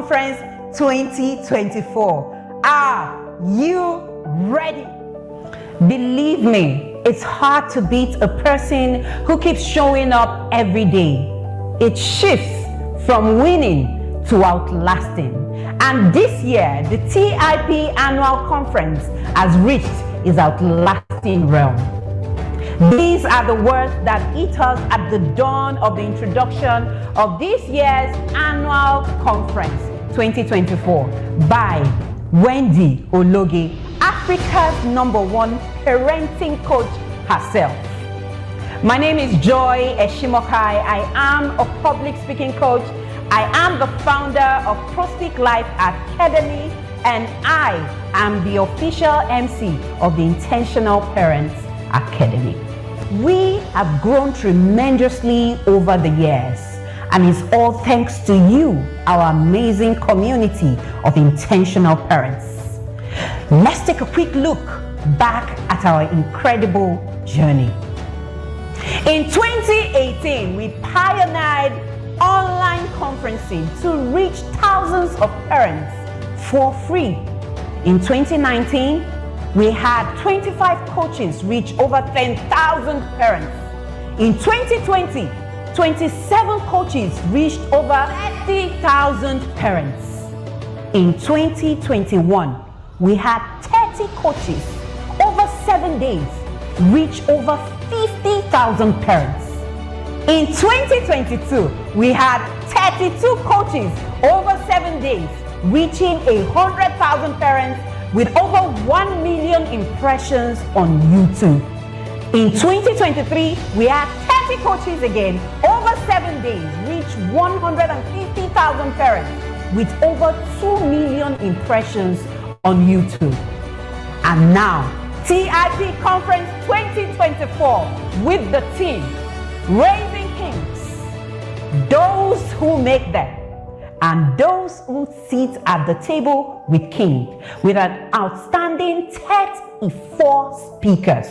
Conference 2024. Are you ready? Believe me, it's hard to beat a person who keeps showing up every day. It shifts from winning to outlasting. And this year, the TIP Annual Conference has reached its outlasting realm. These are the words that hit us at the dawn of the introduction of this year's Annual Conference 2024 by Wendy Ologe, Africa's #1 parenting coach herself. My name is Joy Eshimokai. I am a public speaking coach. I am the founder of Prospeak Life Academy, and I am the official MC of the Intentional Parents Academy. We have grown tremendously over the years, and it's all thanks to you, our amazing community of intentional parents. Let's take a quick look back at our incredible journey. In 2018, we pioneered online conferencing to reach thousands of parents for free. In 2019, we had 25 coaches reach over 10,000 parents. In 2020, 27 coaches reached over 30,000 parents. In 2021, we had 30 coaches over 7 days reach over 50,000 parents. In 2022, we had 32 coaches over 7 days reaching 100,000 parents with over 1 million impressions on YouTube. In 2023, we had 30 coaches again over 7 days reach 150,000 parents with over 2 million impressions on YouTube. And now, TIP Conference 2024 with the team Raising Kings, those who make them, and those who sit at the table with King, with an outstanding 34 speakers.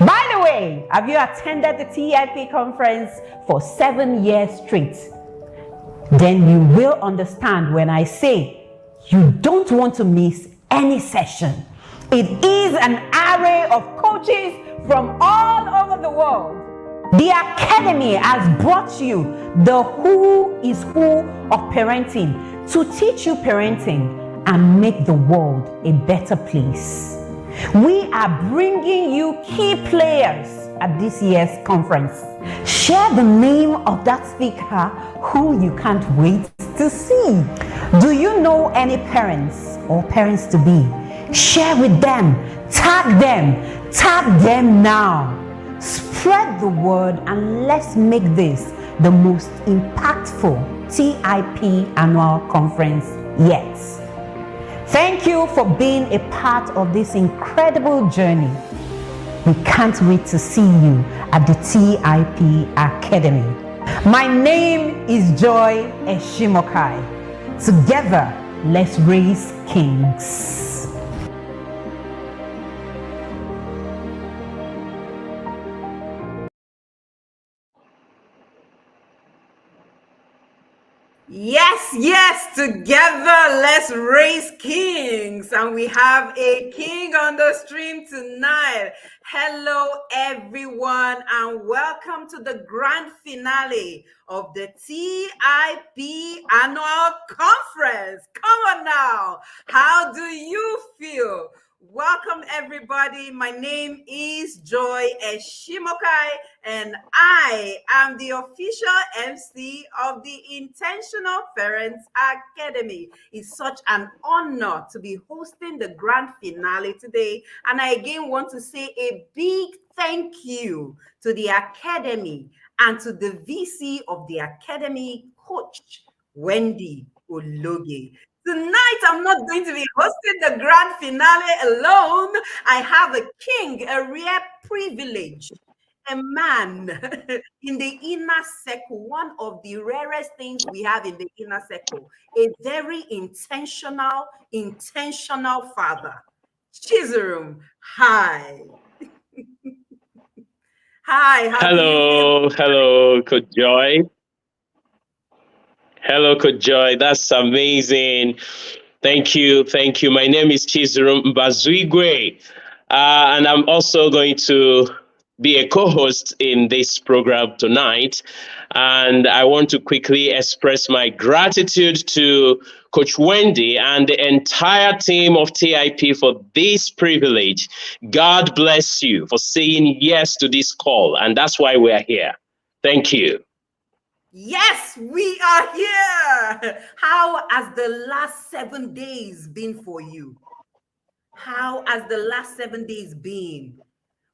By the way, have you attended the TIP conference for 7 years straight? Then you will understand when I say you don't want to miss any session. It is an array of coaches from all over the world. The Academy has brought you the who is who of parenting to teach you parenting and make the world a better place. We are bringing you key players at this year's conference. Share the name of that speaker who you can't wait to see. Do you know any parents or parents to be? Share with them, tag them now. Spread the word and let's make this the most impactful TIP Annual Conference yet. Thank you for being a part of this incredible journey. We can't wait to see you at the TIP Academy. My name is Joy Eshimokai. Together, let's raise kings. Yes, together let's raise kings. And we have a king on the stream tonight. Hello, everyone, and welcome to the grand finale of the TIP Annual Conference. Come on now. How do you feel? Welcome, everybody. My name is Joy Eshimokai, and I am the official MC of the Intentional Parents Academy. It's such an honor to be hosting the grand finale today, and I again want to say a big thank you to the Academy and to the VC of the Academy, Coach Wendy Ologe. Tonight, I'm not going to be hosting the grand finale alone. I have a king, a rare privilege, a man in the inner circle, one of the rarest things we have in the inner circle, a very intentional father. Chizorum, hi. Hi. Hello, Coach Joy. Hello, Coach Joy. That's amazing. Thank you. Thank you. My name is Chizurum Mbazwigwe, and I'm also going to be a co host in this program tonight. And I want to quickly express my gratitude to Coach Wendy and the entire team of TIP for this privilege. God bless you for saying yes to this call. And that's why we're here. Thank you. Yes, we are here. How has the last 7 days been for you? How has the last 7 days been?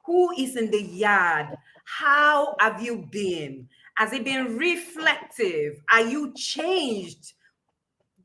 Who is in the yard? How have you been? Has it been reflective? Are you changed?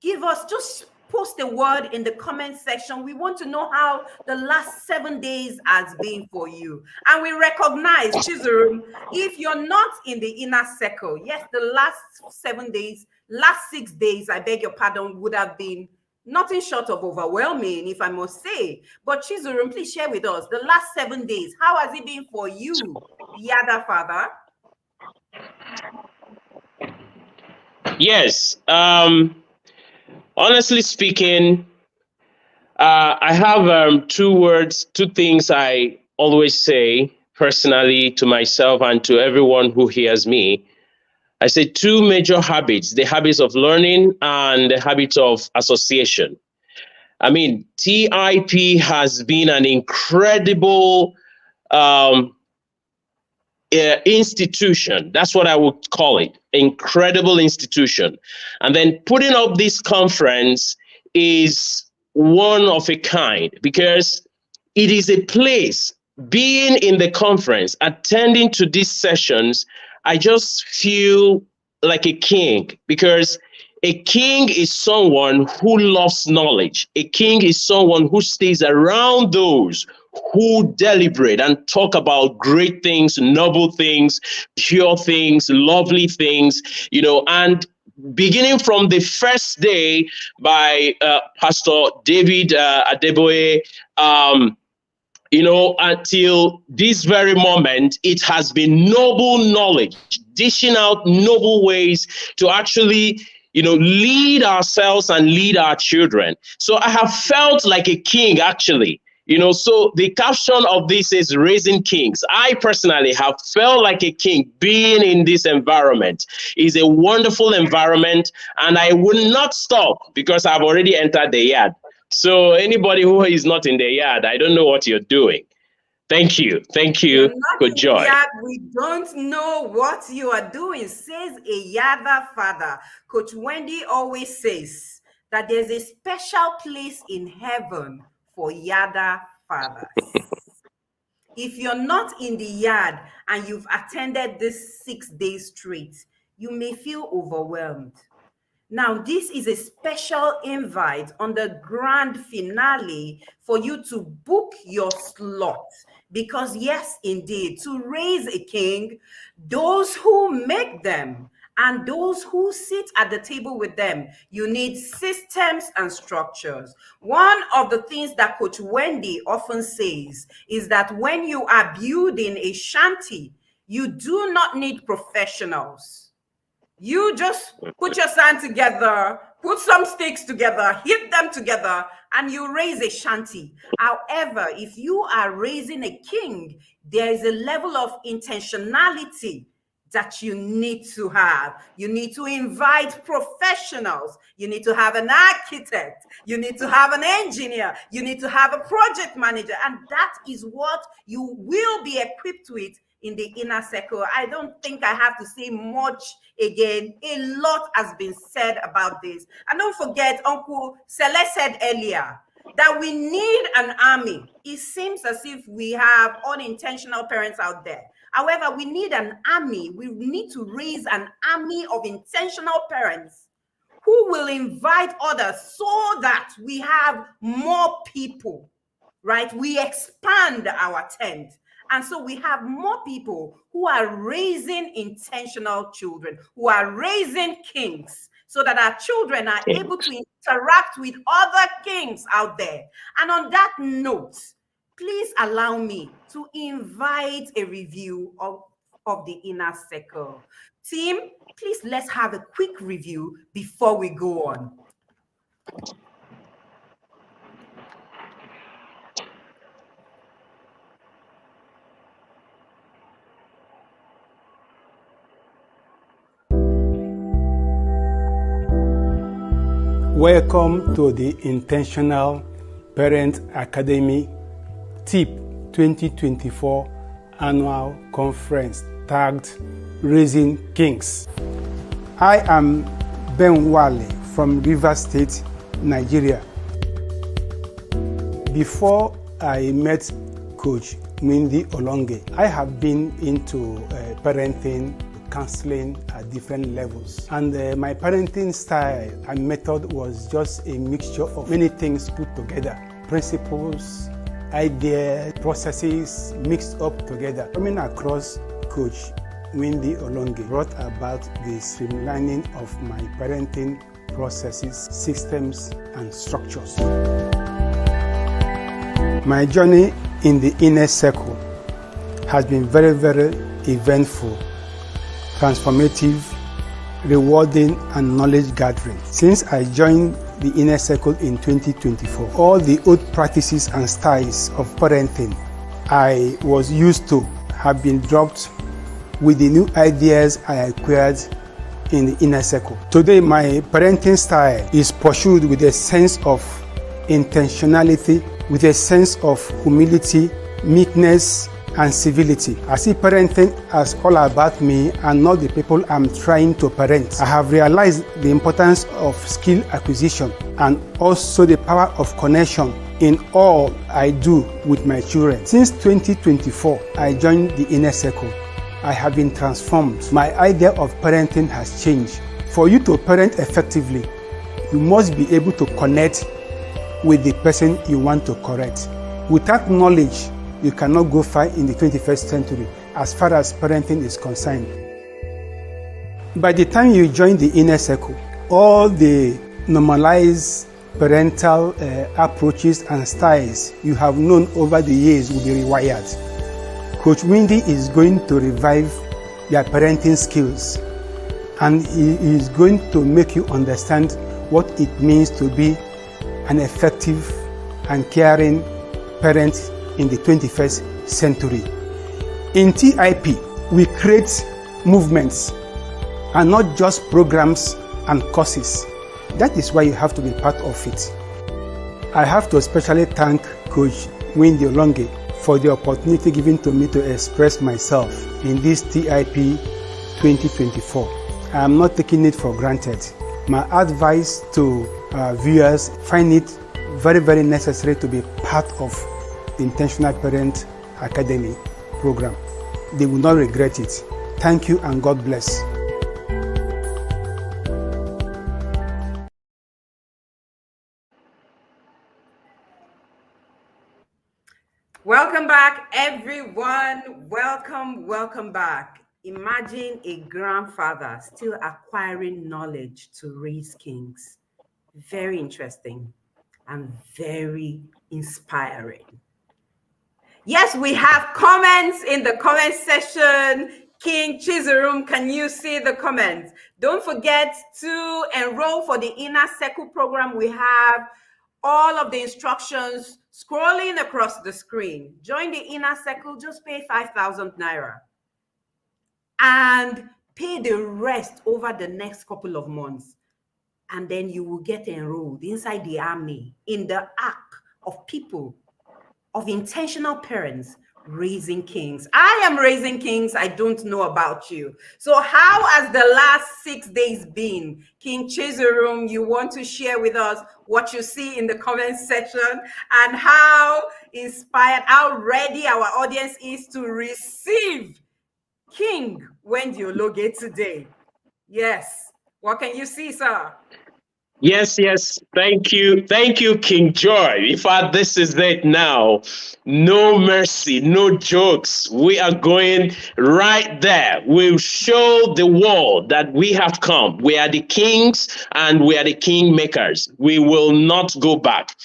Give us, just post a word in the comment section. We want to know how the last 7 days has been for you. And we recognize, Chizurum, if you're not in the inner circle, yes, the last 7 days, last 6 days, I beg your pardon, would have been nothing short of overwhelming, if I must say. But Chizurum, please share with us the last 7 days. How has it been for you, Yada Father? Yes. Honestly speaking, I have two things I always say personally to myself and to everyone who hears me. I say two major habits: the habits of learning and the habits of association. I mean, TIP has been an incredible um, institution. That's what I would call it. Incredible institution. And then putting up this conference is one of a kind because it is a place. Being in the conference, attending to these sessions, I just feel like a king because a king is someone who loves knowledge. A king is someone who stays around those who deliberate and talk about great things, noble things, pure things, lovely things, and beginning from the first day by Pastor David Adeboye, until this very moment, it has been noble knowledge, dishing out noble ways to actually, lead ourselves and lead our children. So I have felt like a king, actually. So the caption of this is Raising Kings. I personally have felt like a king being in this environment. It's a wonderful environment, and I will not stop because I've already entered the yard. So anybody who is not in the yard, I don't know what you're doing. Thank you. Thank You're you. not Good in the joy. yard. We don't know what you are doing, says a Yada father. Coach Wendy always says that there's a special place in heaven for Yada fathers. If you're not in the yard and you've attended this 6 days straight, you may feel overwhelmed. Now, this is a special invite on the grand finale for you to book your slot. Because, yes, indeed, to raise a king, those who make them and those who sit at the table with them, you need systems and structures. One of the things that Coach Wendy often says is that when you are building a shanty, you do not need professionals. You just put your sand together, put some sticks together, hit them together, and you raise a shanty. However, if you are raising a king, there is a level of intentionality that you need to have. You need to invite professionals. You need to have an architect. You need to have an engineer. You need to have a project manager. And that is what you will be equipped with in the inner circle. I don't think I have to say much again. A lot has been said about this. And don't forget, Uncle Celeste said earlier that we need an army. It seems as if we have unintentional parents out there. However, we need an army. We need to raise an army of intentional parents who will invite others so that we have more people, right? We expand our tent. And so we have more people who are raising intentional children, who are raising kings, so that our children are able to interact with other kings out there. And on that note, please allow me to invite a review of the inner circle. Team, please let's have a quick review before we go on. Welcome to the Intentional Parent Academy TIP 2024 Annual Conference tagged Raising Kings. I am Ben Wale from Rivers State, Nigeria. Before I met Coach Wendy Olonge, I have been into parenting, counseling at different levels, and my parenting style and method was just a mixture of many things put together: principles, ideas, processes mixed up together. Coming across Coach Wendy Olonge brought about the streamlining of my parenting processes, systems, and structures. My journey in the inner circle has been very, very eventful, transformative, rewarding, and knowledge gathering. Since I joined the inner circle in 2024, all the old practices and styles of parenting I was used to have been dropped with the new ideas I acquired in the inner circle. Today, my parenting style is pursued with a sense of intentionality, with a sense of humility, meekness, and civility. I see parenting as all about me and not the people I'm trying to parent. I have realized the importance of skill acquisition and also the power of connection in all I do with my children. Since 2024, I joined the inner circle. I have been transformed. My idea of parenting has changed. For you to parent effectively, you must be able to connect with the person you want to correct. Without knowledge, you cannot go far in the 21st century as far as parenting is concerned. By the time you join the inner circle, all the normalized parental approaches and styles you have known over the years will be rewired. Coach Wendy is going to revive your parenting skills, and he is going to make you understand what it means to be an effective and caring parent in the 21st century. In TIP, we create movements and not just programs and courses. That is why you have to be part of it. I have to especially thank Coach Wendy Olonge for the opportunity given to me to express myself in this TIP 2024. I am not taking it for granted. My advice to viewers: find it very, very necessary to be part of the Intentional Parent Academy program. They will not regret it. Thank you and God bless. Welcome back, everyone. Welcome back. Imagine a grandfather still acquiring knowledge to raise kings. Very interesting and very inspiring. Yes, we have comments in the comment section. King Chizarum, can you see the comments? Don't forget to enroll for the Inner Circle program. We have all of the instructions scrolling across the screen. Join the Inner Circle, just pay 5,000 Naira and pay the rest over the next couple of months. And then you will get enrolled inside the army in the arc of people, of intentional parents raising kings. I am raising kings. I don't know about you. So how has the last 6 days been? King Chizarum, you want to share with us what you see in the comment section and how inspired, how ready our audience is to receive King Wendy Olonge today? Yes. What can you see, sir? Yes. Thank you, King Joy. In fact, this is it now. No mercy, no jokes. We are going right there. We'll show the world that we have come. We are the kings and we are the kingmakers. We will not go back.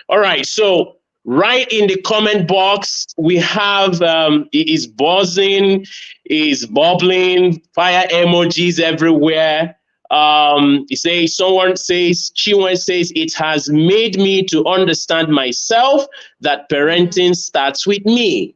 All right. So Right in the comment box, we have it is buzzing, is bubbling, fire emojis everywhere. It says, someone says, Chiwen says, it has made me to understand myself that parenting starts with me.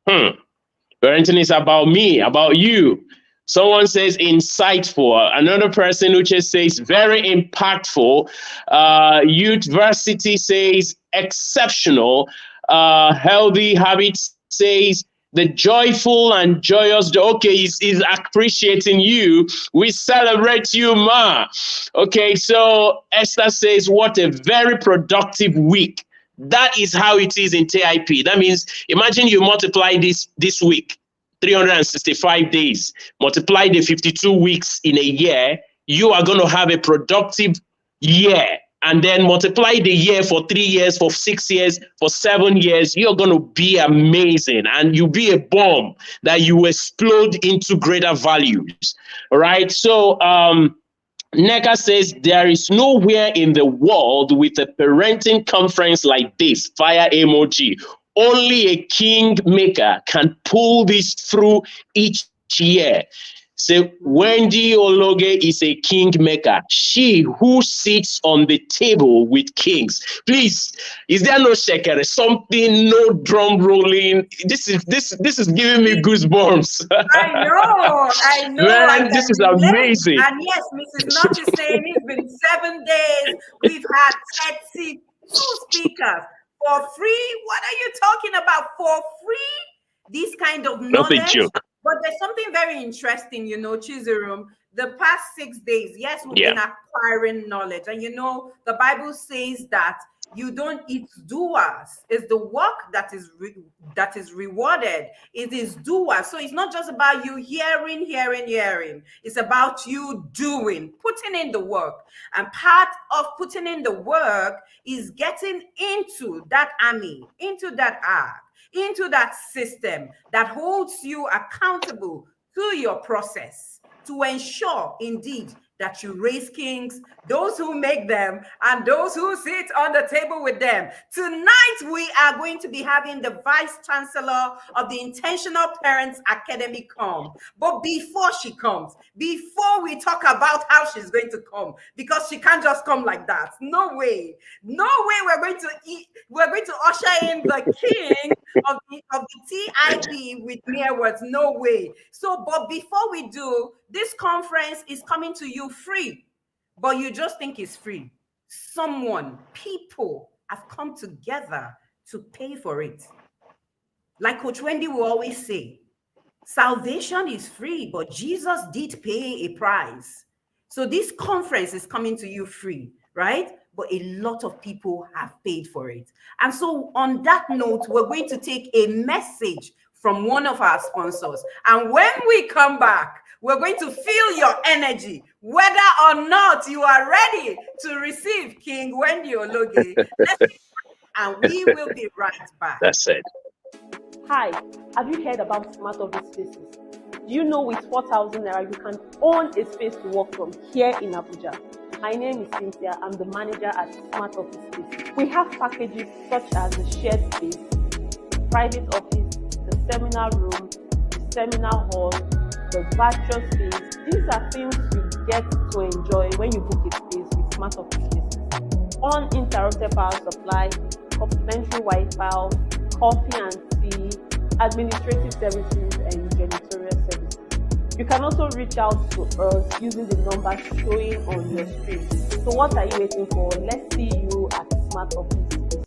Parenting is about me, about you. Someone says insightful. Another person who just says very impactful. Youthversity says exceptional. Healthy Habits says the joyful and joyous. Okay, is appreciating you. We celebrate you, ma. Okay, so Esther says, what a very productive week. That is how it is in TIP. That means, imagine you multiply this week, 365 days, multiply the 52 weeks in a year, you are going to have a productive year. And then multiply the year for 3 years, for 6 years, for 7 years, you're going to be amazing. And you'll be a bomb that you explode into greater values. All right. So, Neka says there is nowhere in the world with a parenting conference like this, fire emoji. Only a kingmaker can pull this through each year. So Wendy Ologe is a kingmaker. She who sits on the table with kings. Please, is there no shaker? Something, no drum rolling. This is giving me goosebumps. I know. Man, this is amazing. And yes, Mrs. Notch is saying it's been 7 days. We've had 32 speakers for free. What are you talking about? For free? This kind of knowledge. Not a joke. But there's something very interesting, Chizarum. The past 6 days, yes, we've been acquiring knowledge. And the Bible says that it's doers. It's the work that is rewarded. It is doers. So it's not just about you hearing. It's about you doing, putting in the work. And part of putting in the work is getting into that army, into that ark, into that system that holds you accountable to your process to ensure indeed that you raise kings, those who make them, and those who sit on the table with them. Tonight, we are going to be having the Vice Chancellor of the Intentional Parents Academy come. But before she comes, before we talk about how she's going to come, because she can't just come like that. No way. We're going to usher in the king of the TIP with mere words. No way. So, but before we do, this conference is coming to you free, but you just think it's free. People have come together to pay for it. Like Coach Wendy will always say, salvation is free, but Jesus did pay a price. So this conference is coming to you free, right? But a lot of people have paid for it. And so on that note, we're going to take a message from one of our sponsors. And when we come back, we're going to feel your energy, whether or not you are ready to receive King Wendy Ologe. And we will be right back. That's it. Hi, have you heard about Smart Office Spaces? Do you know with 4,000 Naira you can own a space to work from here in Abuja? My name is Cynthia. I'm the manager at Smart Office Spaces. We have packages such as the shared space, private office, the seminar room, the seminar hall, the virtual space. These are things you get to enjoy when you book a space with Smart Office Spaces. Uninterrupted power supply, complimentary Wi-Fi, coffee and tea, administrative services, and janitorial services. You can also reach out to us using the number showing on your screen. So what are you waiting for? Let's see you at Smart Office Spaces.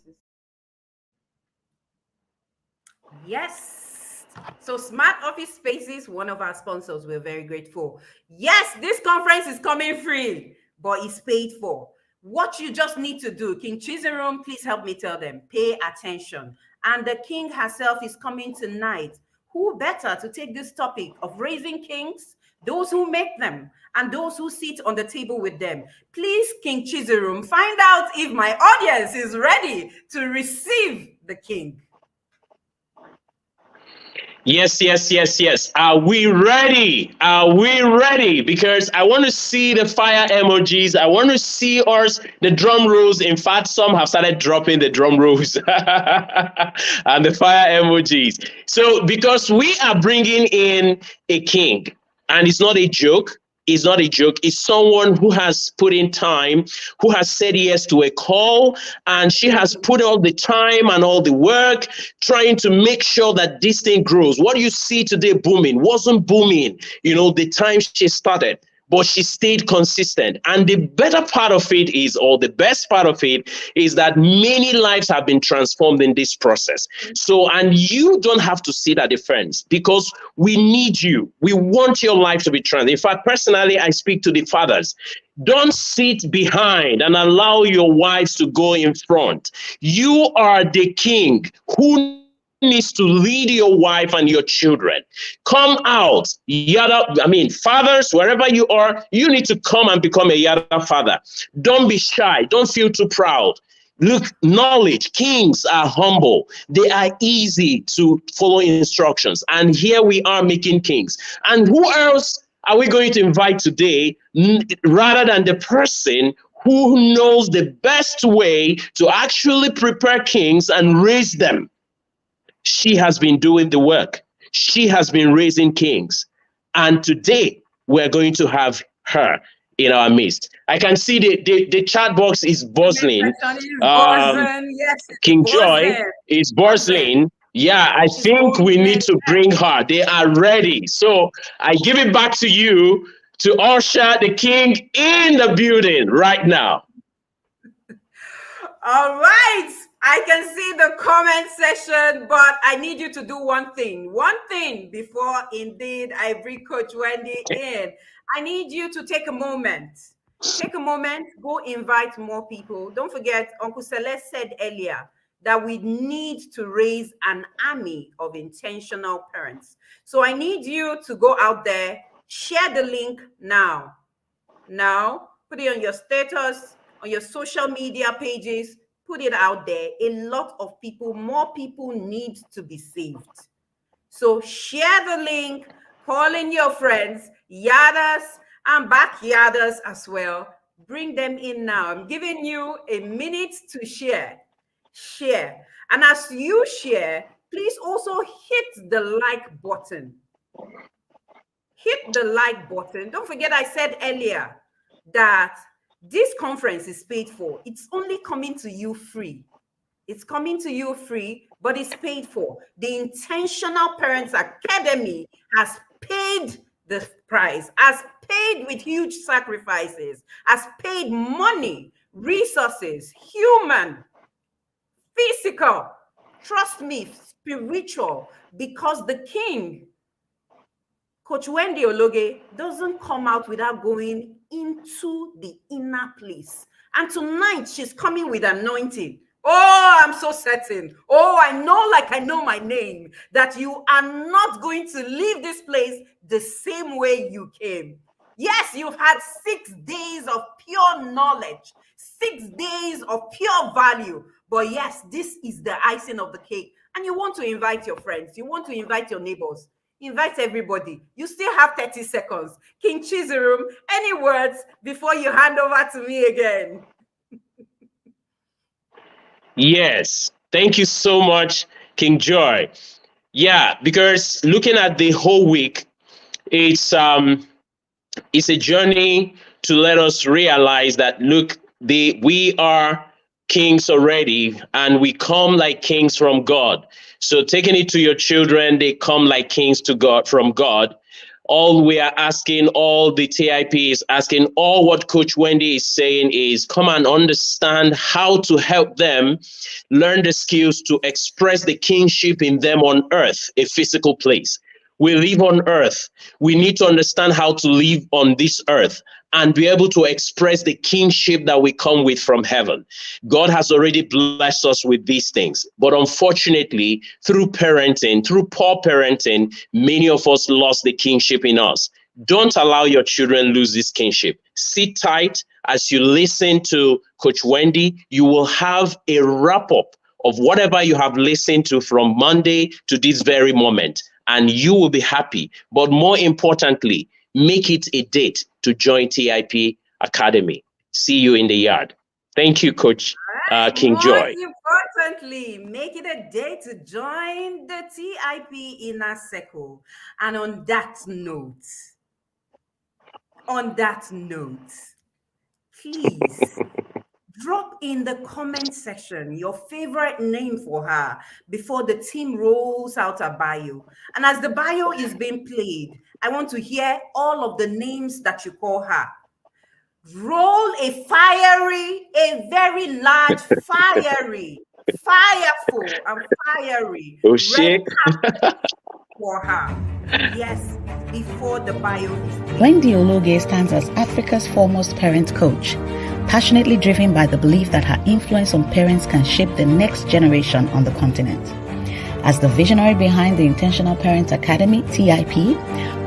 Yes. So Smart Office Spaces, one of our sponsors, we're very grateful. Yes, this conference is coming free, but it's paid for. What you just need to do, King Chizarum, please help me tell them, pay attention. And the king herself is coming tonight. Who better to take this topic of raising kings, those who make them, and those who sit on the table with them? Please, King Chizarum, find out if my audience is ready to receive the king. Yes, yes, yes, yes. Are we ready? Are we ready? Because I want to see the fire emojis. I want to see us, the drum rolls. In fact, some have started dropping the drum rolls and the fire emojis. So, because we are bringing in a king, and it's not a joke. It's not a joke. It's someone who has put in time, who has said yes to a call, and she has put all the time and all the work trying to make sure that this thing grows. What you see today booming wasn't booming, the time she started, but she stayed consistent. And the better part of it is, or the best part of it is, that many lives have been transformed in this process. So, and you don't have to sit at the fence, because we need you. We want your life to be transformed. In fact, personally, I speak to the fathers. Don't sit behind and allow your wives to go in front. You are the king who needs to lead your wife and your children. Come out. Fathers, wherever you are, you need to come and become a yada father. Don't be shy. Don't feel too proud. Look, knowledge, kings are humble. They are easy to follow instructions. And here we are making kings. And who else are we going to invite today, rather than the person who knows the best way to actually prepare kings and raise them? She has been doing the work. She has been raising kings. And today, we're going to have her in our midst. I can see the chat box is buzzing. Yes, King Joy is buzzing. Yeah, I think we need to bring her. They are ready. So I give it back to you to usher the king in the building right now. All right. I can see the comment section, but I need you to do one thing. One thing before indeed I bring Coach Wendy in. I need you to take a moment. Take a moment, go invite more people. Don't forget, Uncle Celeste said earlier that we need to raise an army of intentional parents. So I need you to go out there, share the link now. Now, put it on your status, on your social media pages. Put it out there. A lot of people, more people need to be saved. So share the link, call in your friends, yadas and backyarders as well. Bring them in now. I'm giving you a minute to share. Share. And as you share, please also hit the like button. Hit the like button. Don't forget, I said earlier that this conference is paid for. It's only coming to you free. It's coming to you free, but it's paid for. The Intentional Parents Academy has paid the price, has paid with huge sacrifices, has paid money, resources, human, physical, trust me, spiritual, because the king, Coach Wendy Ologe, doesn't come out without going into the inner place. And tonight she's coming with anointing. Oh, I'm so certain. Oh, I know, like I know my name, that you are not going to leave this place the same way you came. Yes, you've had 6 days of pure knowledge, 6 days of pure value. But yes, this is the icing of the cake. And you want to invite your friends. You want to invite your neighbors. Invite everybody. You still have 30 seconds. King Chizirum, any words before you hand over to me again? Yes. Thank you so much, King Joy. Yeah, because looking at the whole week, it's a journey to let us realize that, look, we are kings already, and we come like kings from God. So taking it to your children, they come like kings to God, from God. All we are asking, all the TIP is asking, all what Coach Wendy is saying is come and understand how to help them learn the skills to express the kingship in them on earth, a physical place. We live on earth. We need to understand how to live on this earth and be able to express the kingship that we come with from heaven. God has already blessed us with these things. But unfortunately, through parenting, through poor parenting, many of us lost the kingship in us. Don't allow your children lose this kingship. Sit tight as you listen to Coach Wendy. You will have a wrap-up of whatever you have listened to from Monday to this very moment. and you will be happy. But more importantly, make it a date to join TIP Academy. See you in the yard. Thank you, Coach King Joy. Most importantly, make it a day to join the TIP Inner Circle. And on that note, please drop in the comment section your favorite name for her before the team rolls out a bio. And as the bio is being played, I want to hear all of the names that you call her. Roll a very large, fireful, and fiery red carpet for her. Yes, before the bio is played. Wendy Ologe stands as Africa's foremost parent coach, passionately driven by the belief that her influence on parents can shape the next generation on the continent. As the visionary behind the Intentional Parent Academy, TIP,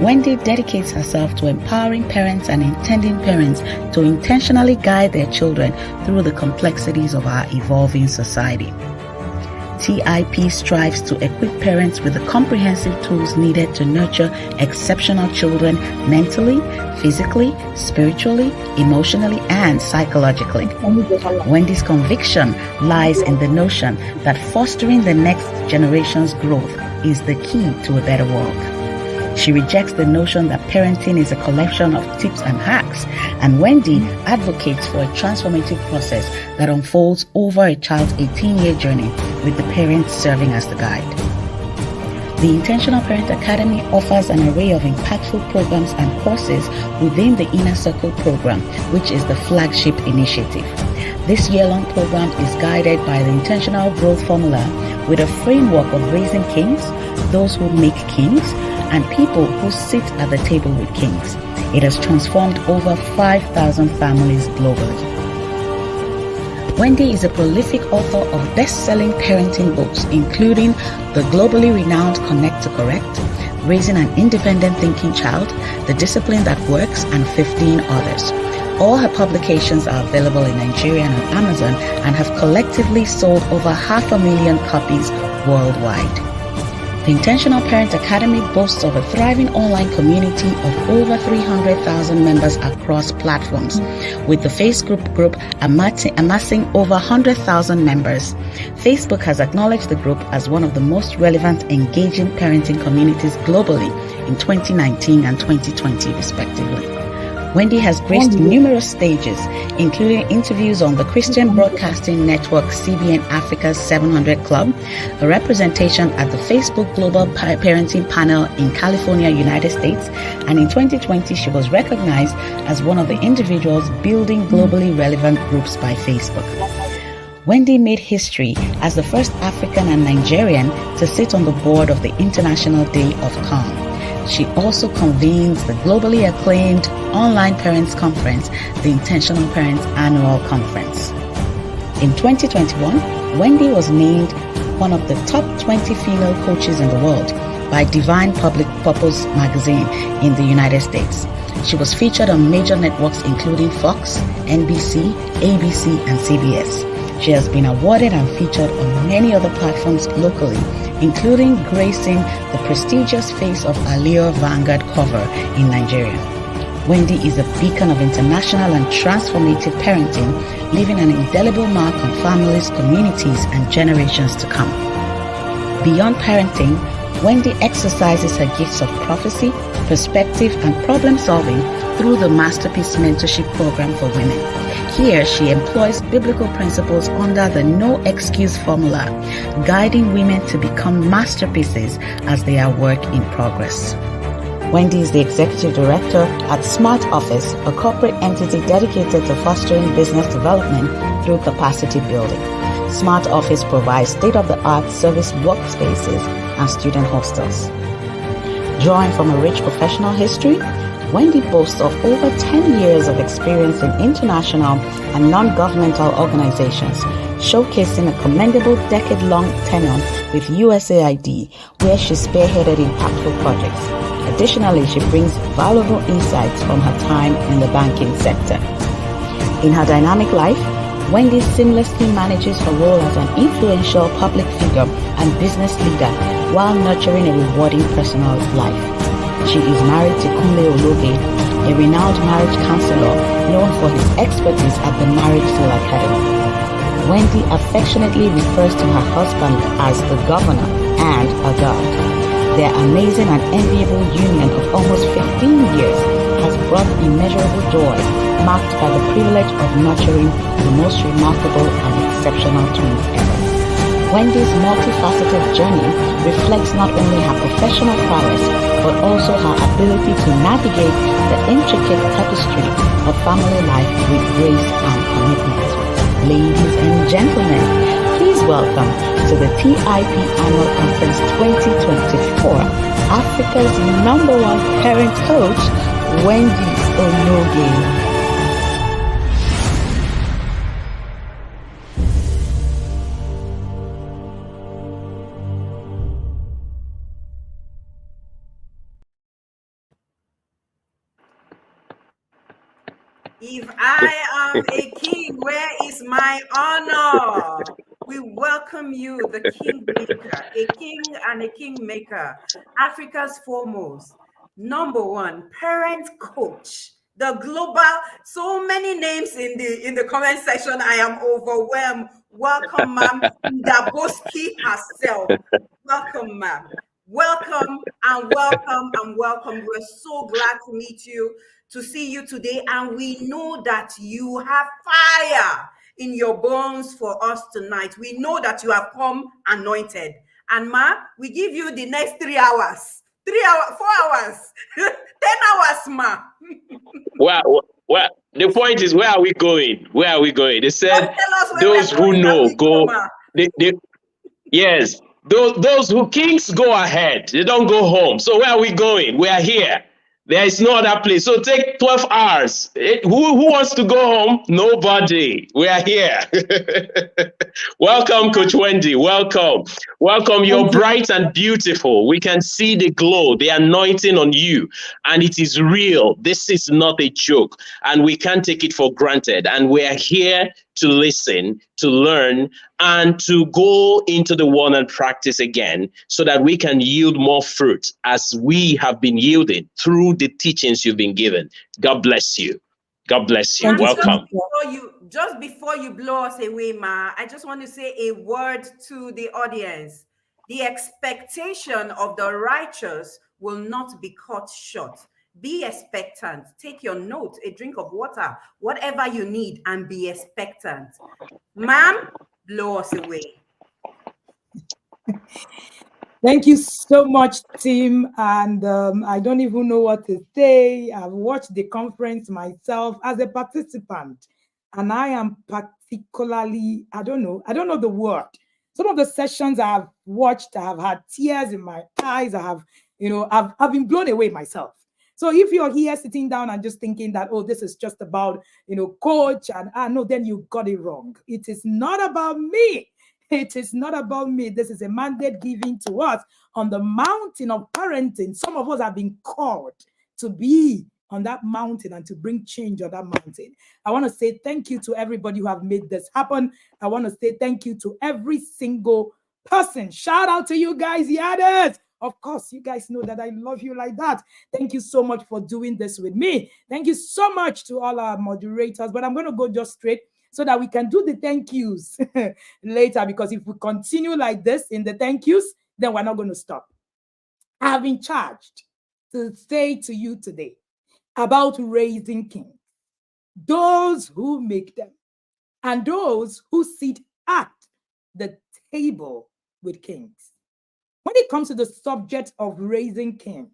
Wendy dedicates herself to empowering parents and intending parents to intentionally guide their children through the complexities of our evolving society. TIP strives to equip parents with the comprehensive tools needed to nurture exceptional children mentally, physically, spiritually, emotionally, and psychologically. Wendy's conviction lies in the notion that fostering the next generation's growth is the key to a better world. She rejects the notion that parenting is a collection of tips and hacks, and Wendy advocates for a transformative process that unfolds over a child's 18-year journey with the parents serving as the guide. The Intentional Parent Academy offers an array of impactful programs and courses within the Inner Circle program, which is the flagship initiative. This year-long program is guided by the Intentional Growth Formula with a framework of raising kings, those who make kings, and people who sit at the table with kings. It has transformed over 5,000 families globally. Wendy is a prolific author of best-selling parenting books, including the globally renowned Connect to Correct, Raising an Independent Thinking Child, The Discipline That Works, and 15 others. All her publications are available in Nigeria and on Amazon and have collectively sold over 500,000 copies worldwide. The Intentional Parent Academy boasts of a thriving online community of over 300,000 members across platforms, with the Facebook group amassing over 100,000 members. Facebook has acknowledged the group as one of the most relevant, engaging parenting communities globally in 2019 and 2020, respectively. Wendy has graced numerous stages, including interviews on the Christian Broadcasting Network CBN Africa's 700 Club, a representation at the Facebook Global Parenting Panel in California, United States, and in 2020 she was recognized as one of the individuals building globally relevant groups by Facebook. Wendy made history as the first African and Nigerian to sit on the board of the International Day of Calm. She also convenes the globally acclaimed online parents conference, the Intentional Parents Annual Conference. In 2021, Wendy was named one of the top 20 female coaches in the world by Divine Public Purpose magazine in the United States. She was featured on major networks including Fox, NBC, ABC, and CBS. She has been awarded and featured on many other platforms locally, including gracing the prestigious Face of Allure Vanguard cover in Nigeria. Wendy is a beacon of international and transformative parenting, leaving an indelible mark on families, communities, and generations to come. Beyond parenting, Wendy exercises her gifts of prophecy, perspective, and problem solving through the Masterpiece Mentorship Program for Women. Here, she employs biblical principles under the no excuse formula, guiding women to become masterpieces as they are work in progress. Wendy is the executive director at Smart Office, a corporate entity dedicated to fostering business development through capacity building. Smart Office provides state-of-the-art service workspaces and student hostels. Drawing from a rich professional history, Wendy boasts of over 10 years of experience in international and non-governmental organizations, showcasing a commendable decade-long tenure with USAID, where she spearheaded impactful projects. Additionally, she brings valuable insights from her time in the banking sector. In her dynamic life, Wendy seamlessly manages her role as an influential public figure and business leader while nurturing a rewarding personal life. She is married to Kunle Ologe, a renowned marriage counselor known for his expertise at the Marriage School Academy. Wendy affectionately refers to her husband as the governor and a god. Their amazing and enviable union of almost 15 years has brought immeasurable joy, marked by the privilege of nurturing the most remarkable and exceptional twins ever. Wendy's multifaceted journey reflects not only her professional prowess, but also her ability to navigate the intricate tapestry of family life with grace and commitment. Ladies and gentlemen, please welcome to the TIP Annual Conference 2024, Africa's #1 parent coach, Wendy Onoge. If I am a king, where is my honor? We welcome you, the kingmaker, a king and a kingmaker, Africa's foremost, #1 parent coach, the global. So many names in the comment section. I am overwhelmed. Welcome, ma'am. Daboski herself. Welcome, ma'am. Welcome and welcome and welcome. We're so glad to meet you, to see you today, and we know that you have fire in your bones for us tonight. We know that you have come anointed. And ma, we give you the next 3 hours, 3 hours, 4 hours, 10 hours, ma. Well, the point is, where are we going? Where are we going? They said those who know go. Yes, those who kings go ahead. They don't go home. So where are we going? We are here. There is no other place. So take 12 hours. Who wants to go home? Nobody. We are here. Welcome, Coach Wendy. Welcome. Welcome. You're bright and beautiful. We can see the glow, the anointing on you. And it is real. This is not a joke. And we can't take it for granted. And we are here to listen, to learn, and to go into the one and practice again so that we can yield more fruit as we have been yielding through the teachings you've been given. God bless you. God bless you. Welcome. Just before you blow us away, Ma, I just want to say a word to the audience. The expectation of the righteous will not be cut short. Be expectant. Take your note, a drink of water, whatever you need, and be expectant. Ma'am, blow us away. Thank you so much, Tim. And I don't even know what to say. I've watched the conference myself as a participant, and I am particularly, I don't know the word. Some of the sessions I've watched, I have had tears in my eyes. I've been blown away myself. So if you're here sitting down and just thinking that, oh, this is just about, coach, and no, then you got it wrong. It is not about me. It is not about me. This is a mandate given to us on the mountain of parenting. Some of us have been called to be on that mountain and to bring change on that mountain. I want to say thank you to everybody who have made this happen. I want to say thank you to every single person. Shout out to you guys, Yaders. Of course, you guys know that I love you like that. Thank you so much for doing this with me. Thank you so much to all our moderators. But I'm going to go just straight so that we can do the thank yous later. Because if we continue like this in the thank yous, then we're not going to stop. I have been charged to say to you today about raising kings, those who make them, and those who sit at the table with kings. When it comes to the subject of raising kings,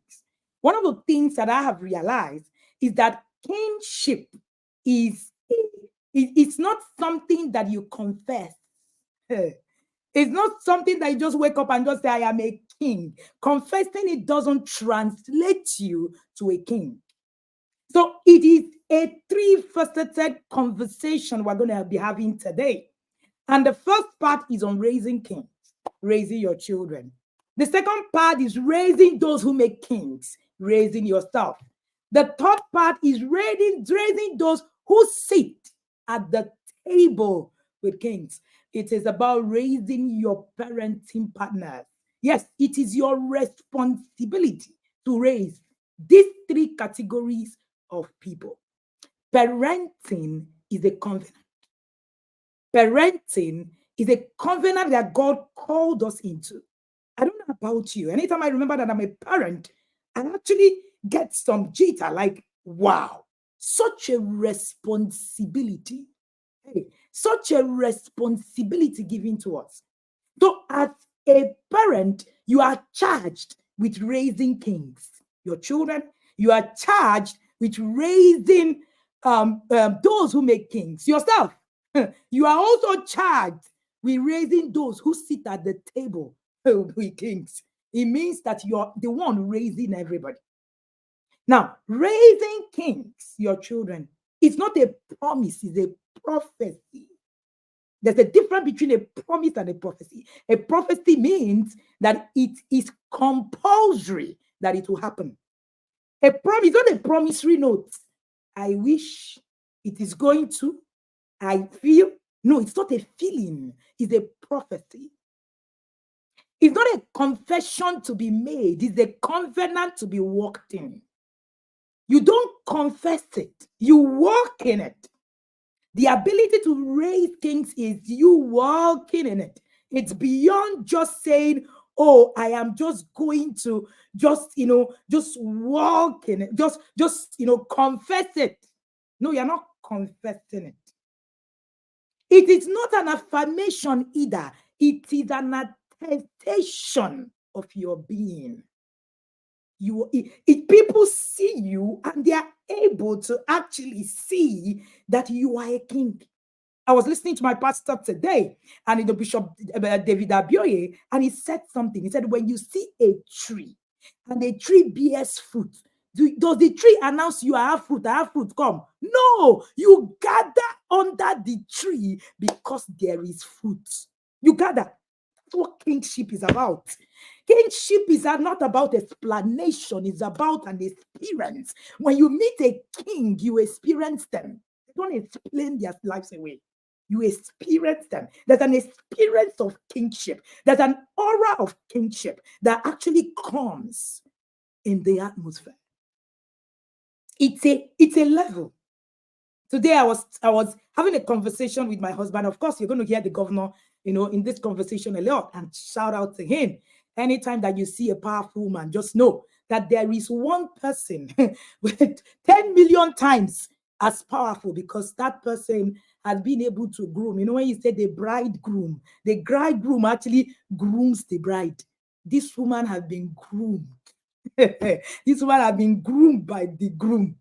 one of the things that I have realized is that kingship it's not something that you confess. It's not something that you just wake up and just say, I am a king. Confessing it doesn't translate you to a king. So it is a three-faceted conversation we're going to be having today. And the first part is on raising kings, raising your children. The second part is raising those who make kings, raising yourself. The third part is raising those who sit at the table with kings. It is about raising your parenting partners. Yes, it is your responsibility to raise these three categories of people. Parenting is a covenant. Parenting is a covenant that God called us into. I don't know about you. Anytime I remember that I'm a parent, I actually get some jitter like, wow, such a responsibility. Hey, such a responsibility given to us. So, as a parent, you are charged with raising kings. Your children, you are charged with raising those who make kings. Yourself, you are also charged with raising those who sit at the table with kings. It means that you're the one raising everybody. Now, raising kings, your children, it's not a promise, it's a prophecy. There's a difference between a promise and a prophecy. A prophecy means that it is compulsory that it will happen. A promise is not a promissory note. I wish it is going to. I feel. No, it's not a feeling. It's a prophecy. It's not a confession to be made. It's a covenant to be walked in. You don't confess it. You walk in it. The ability to raise kings is you walking in it. It's beyond just saying, oh, I am just going to just walk in it. Just confess it. No, you're not confessing it. It is not an affirmation either. It is an attestation of your being. People see you and they are able to actually see that you are a king. I was listening to my pastor today, and the Bishop David Abioye, and he said something. He said, when you see a tree and the tree bears fruit, does the tree announce you have fruit, come? No, you gather under the tree because there is fruit. You gather. That's what kingship is about. Kingship is not about explanation, it's about an experience. When you meet a king, you experience them. They don't explain their lives away. You experience them. There's an experience of kingship. There's an aura of kingship that actually comes in the atmosphere. It's a level. Today I was having a conversation with my husband. Of course, you're going to hear the governor, in this conversation a lot, and shout out to him. Anytime that you see a powerful woman, just know that there is one person with 10 million times as powerful, because that person has been able to groom. When you say the bridegroom actually grooms the bride. This woman has been groomed. This woman has been groomed by the groom.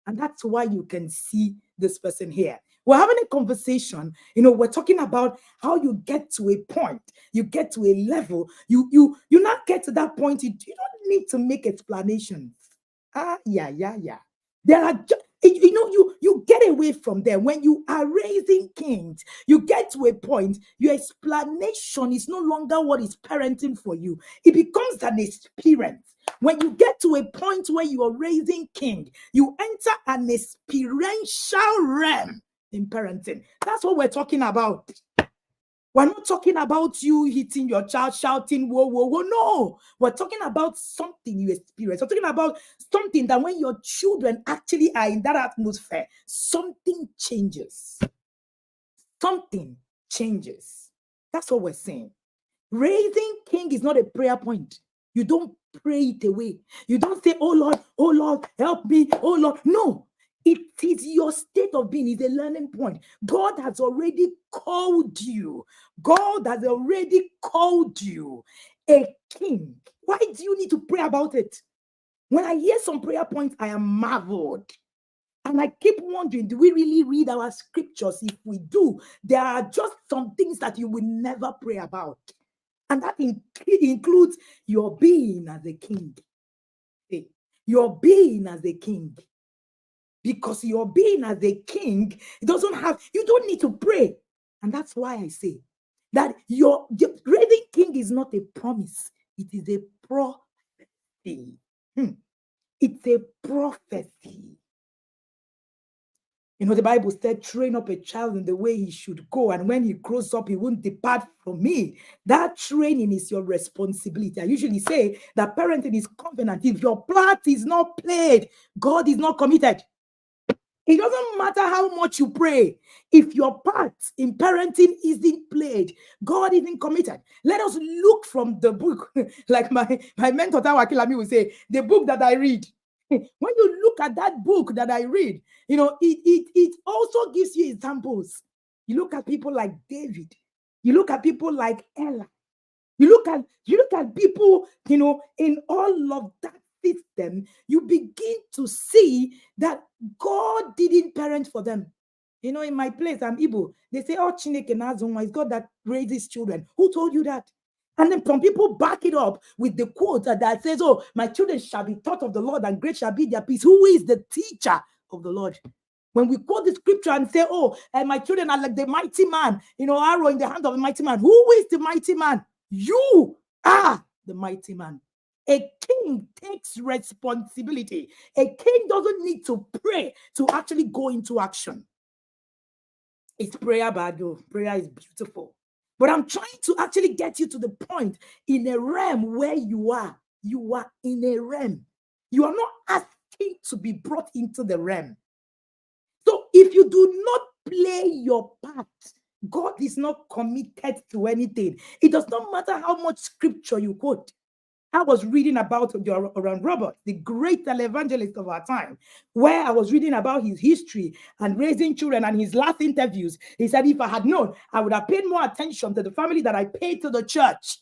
And that's why you can see this person here. We're having a conversation. We're talking about how you get to a point, you get to a level, you not get to that point. You don't need to make explanations. There are you get away from there. When you are raising kings, you get to a point, your explanation is no longer what is parenting for you. It becomes an experience. When you get to a point where you are raising king, you enter an experiential realm in parenting. That's what we're talking about. We're not talking about you hitting your child, shouting, whoa, whoa, whoa. No, we're talking about something you experience. We're talking about something that when your children actually are in that atmosphere, something changes. Something changes. That's what we're saying. Raising king is not a prayer point. You don't pray it away. You don't say, oh Lord, help me, oh Lord. No, it is your state of being. It's a learning point. God has already called you. God has already called you a king. Why do you need to pray about it? When I hear some prayer points, I am marveled. And I keep wondering, do we really read our scriptures? If we do, there are just some things that you will never pray about. And that includes your being as a king. Your being as a king. Because your being as a king, you don't need to pray. And that's why I say that your raising king is not a promise. It is a prophecy. It's a prophecy. You know, the Bible said, train up a child in the way he should go, and when he grows up, he won't depart from me. That training is your responsibility. I usually say that parenting is covenant. If your part is not played, God is not committed. It doesn't matter how much you pray. If your part in parenting isn't played, God isn't committed. Let us look from the book, like my mentor Tawa Kilami will say, the book that I read. When you look at that book that I read, you know, it also gives you examples. You look at people like David. You look at people like Ella. You look at people, you know, in all of that system, you begin to see that God didn't parent for them. You know, in my place, I'm Igbo. They say, oh, Chineke Nazunwa, it's God that raises children. Who told you that? And then some people back it up with the quote that says, oh, my children shall be taught of the Lord and great shall be their peace. Who is the teacher of the Lord? When we quote the scripture and say, oh, my children are like the mighty man, you know, arrow in the hand of the mighty man. Who is the mighty man? You are the mighty man. A king takes responsibility. A king doesn't need to pray to actually go into action. It's prayer bad though. Prayer is beautiful. But I'm trying to actually get you to the point in a realm where you are. You are in a realm. You are not asking to be brought into the realm. So if you do not play your part, God is not committed to anything. It does not matter how much scripture you quote. I was reading about Oran Robert, the great televangelist of our time, where I was reading about his history and raising children, and his last interviews. He said, if I had known, I would have paid more attention to the family that I paid to the church.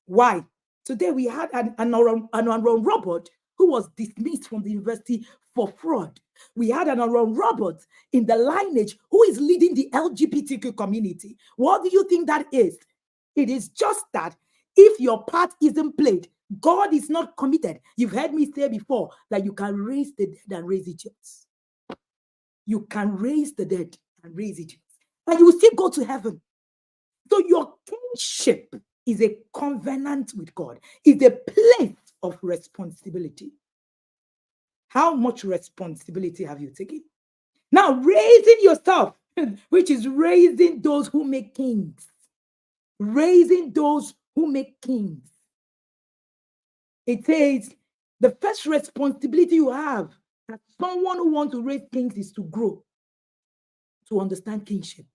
Why? Today we had an Oran Robert who was dismissed from the university for fraud. We had an Oran Robert in the lineage who is leading the LGBTQ community. What do you think that is? It is just that if your part isn't played, God is not committed. You've heard me say before that you can raise the dead and raise idiots. You can raise the dead and raise idiots. And you will still go to heaven. So your kingship is a covenant with God. It's a place of responsibility. How much responsibility have you taken? Now, raising yourself, which is raising those who make kings. Raising those who make kings. It says the first responsibility you have as someone who wants to raise kings is to grow, to understand kingship.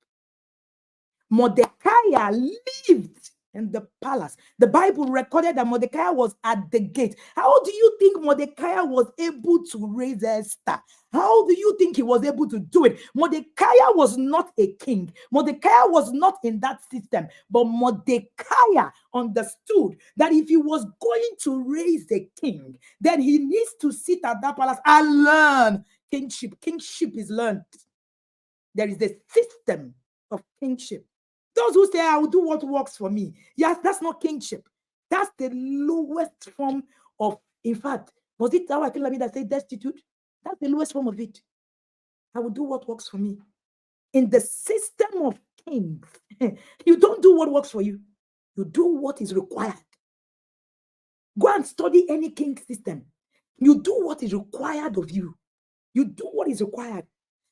Mordecai lived in the palace. The Bible recorded that Mordecai was at the gate. How do you think Mordecai was able to raise Esther? How do you think he was able to do it? Mordecai was not a king. Mordecai was not in that system. But Mordecai understood that if he was going to raise a king, then he needs to sit at that palace and learn kingship. Kingship is learned. There is a system of kingship. Those who say, I will do what works for me. Yes, that's not kingship. That's the lowest form of, in fact, was it our Kilami that said destitute? That's the lowest form of it. I will do what works for me. In the system of kings, you don't do what works for you. You do what is required. Go and study any king system. You do what is required of you. You do what is required.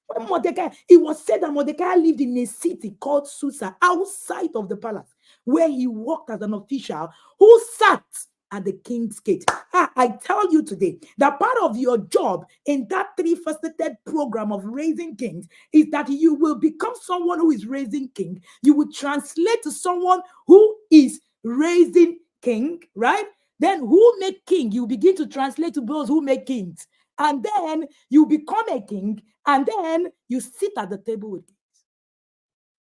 When Mordecai, it was said that Mordecai lived in a city called Susa, outside of the palace, where he worked as an official who sat at the king's gate. I tell you today that part of your job in that three-faceted program of raising kings is that you will become someone who is raising king. You will translate to someone who is raising king, right? Then who make king? You begin to translate to those who make kings. And then you become a king, and then you sit at the table with kings.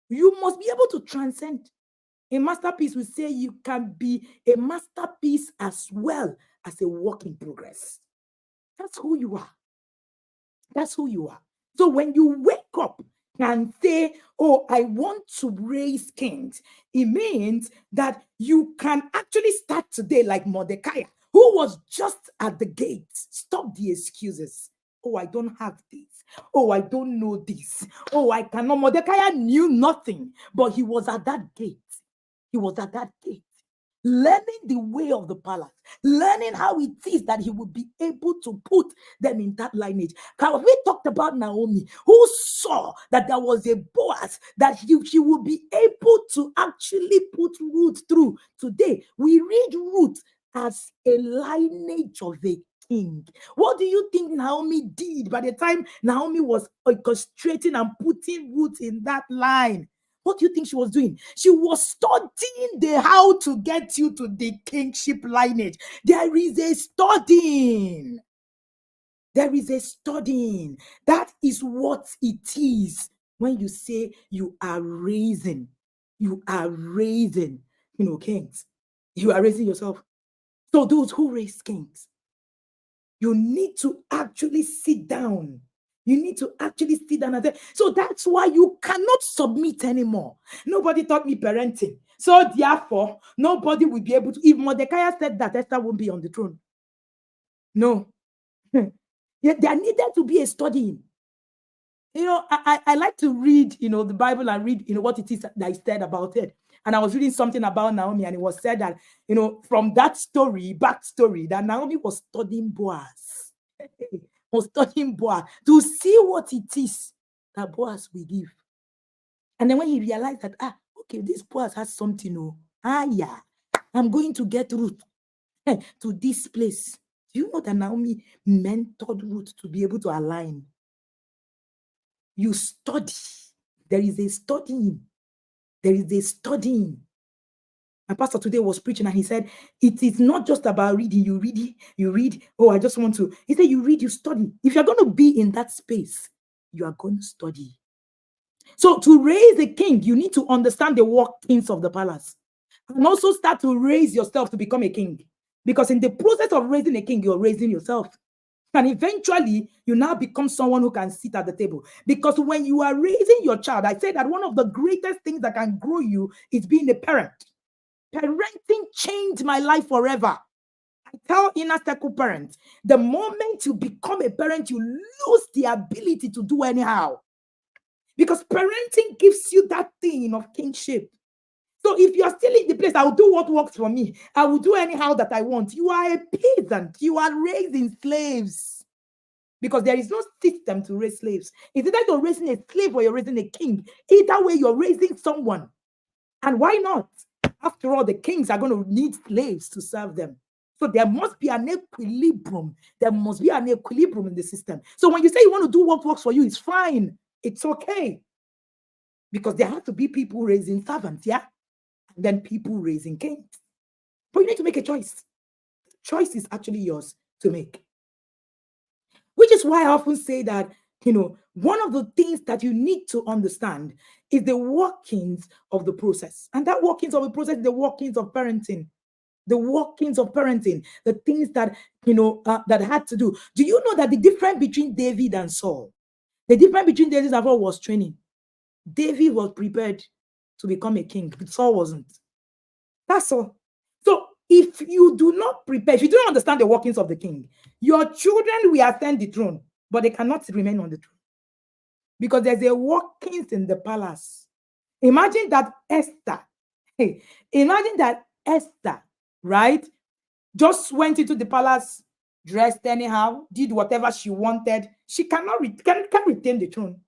You must be able to transcend. A masterpiece will say you can be a masterpiece as well as a work in progress. That's who you are. That's who you are. So when you wake up and say, oh, I want to raise kings, it means that you can actually start today like Mordecai, who was just at the gate. Stop the excuses. Oh, I don't have this. Oh, I don't know this. Oh, I cannot. Mordecai knew nothing, but he was at that gate. He was at that gate. learning the way of the palace, learning how it is that he would be able to put them in that lineage. We talked about Naomi, who saw that there was a Boaz that she would be able to actually put Ruth through. Today, we read Ruth as a lineage of a king. What do you think Naomi did by the time Naomi was orchestrating and putting Ruth in that line? What do you think she was doing? She was studying the how to get you to the kingship lineage. There is a studying. There is a studying. That is what it is when you say you are raising. You are raising, kings. You are raising yourself. So those who raise kings, you need to actually sit down. You need to actually sit down and say, so that's why you cannot submit anymore. Nobody taught me parenting. So therefore, nobody will be able to. If Mordecai said that, Esther won't be on the throne. No. There needed to be a studying. I like to read, the Bible and read, what it is that I said about it. And I was reading something about Naomi, and it was said that, from that backstory, that Naomi was studying Boaz. Was studying Boaz to see what it is that Boaz will give. And then when he realized that, okay, this Boaz has something, yeah, I'm going to get Ruth to this place. Do you know that Naomi mentored Ruth to be able to align? You study. There is a studying. There is a studying. My pastor today was preaching and he said, it is not just about reading. You read. Oh, I just want to. He said, you read, you study. If you're going to be in that space, you are going to study. So to raise a king, you need to understand the workings of the palace. And also start to raise yourself to become a king. Because in the process of raising a king, you're raising yourself. And eventually, you now become someone who can sit at the table. Because when you are raising your child, I say that one of the greatest things that can grow you is being a parent. Parenting changed my life forever. I tell inner circle parents, the moment you become a parent, you lose the ability to do anyhow. Because parenting gives you that thing of kingship. So if you're still in the place, I will do what works for me. I will do anyhow that I want. You are a peasant. You are raising slaves. Because there is no system to raise slaves. It's either you're raising a slave or you're raising a king. Either way, you're raising someone. And why not? After all, the kings are going to need slaves to serve them. So there must be an equilibrium. There must be an equilibrium in the system. So when you say you want to do what works for you, it's fine. It's okay. Because there have to be people raising servants, yeah? And then people raising kings. But you need to make a choice. Choice is actually yours to make. Which is why I often say that, one of the things that you need to understand is the workings of the process. And that workings of the process is the workings of parenting. The workings of parenting, the things that, that had to do. Do you know that the difference between David and Saul, the difference between David and Saul was training? David was prepared to become a king, but Saul wasn't. That's all. So if you do not prepare, if you don't understand the workings of the king, your children will ascend the throne, but they cannot remain on the throne. Because there's a workings in the palace. Imagine that Esther, right, just went into the palace, dressed anyhow, did whatever she wanted. She can't retain the throne.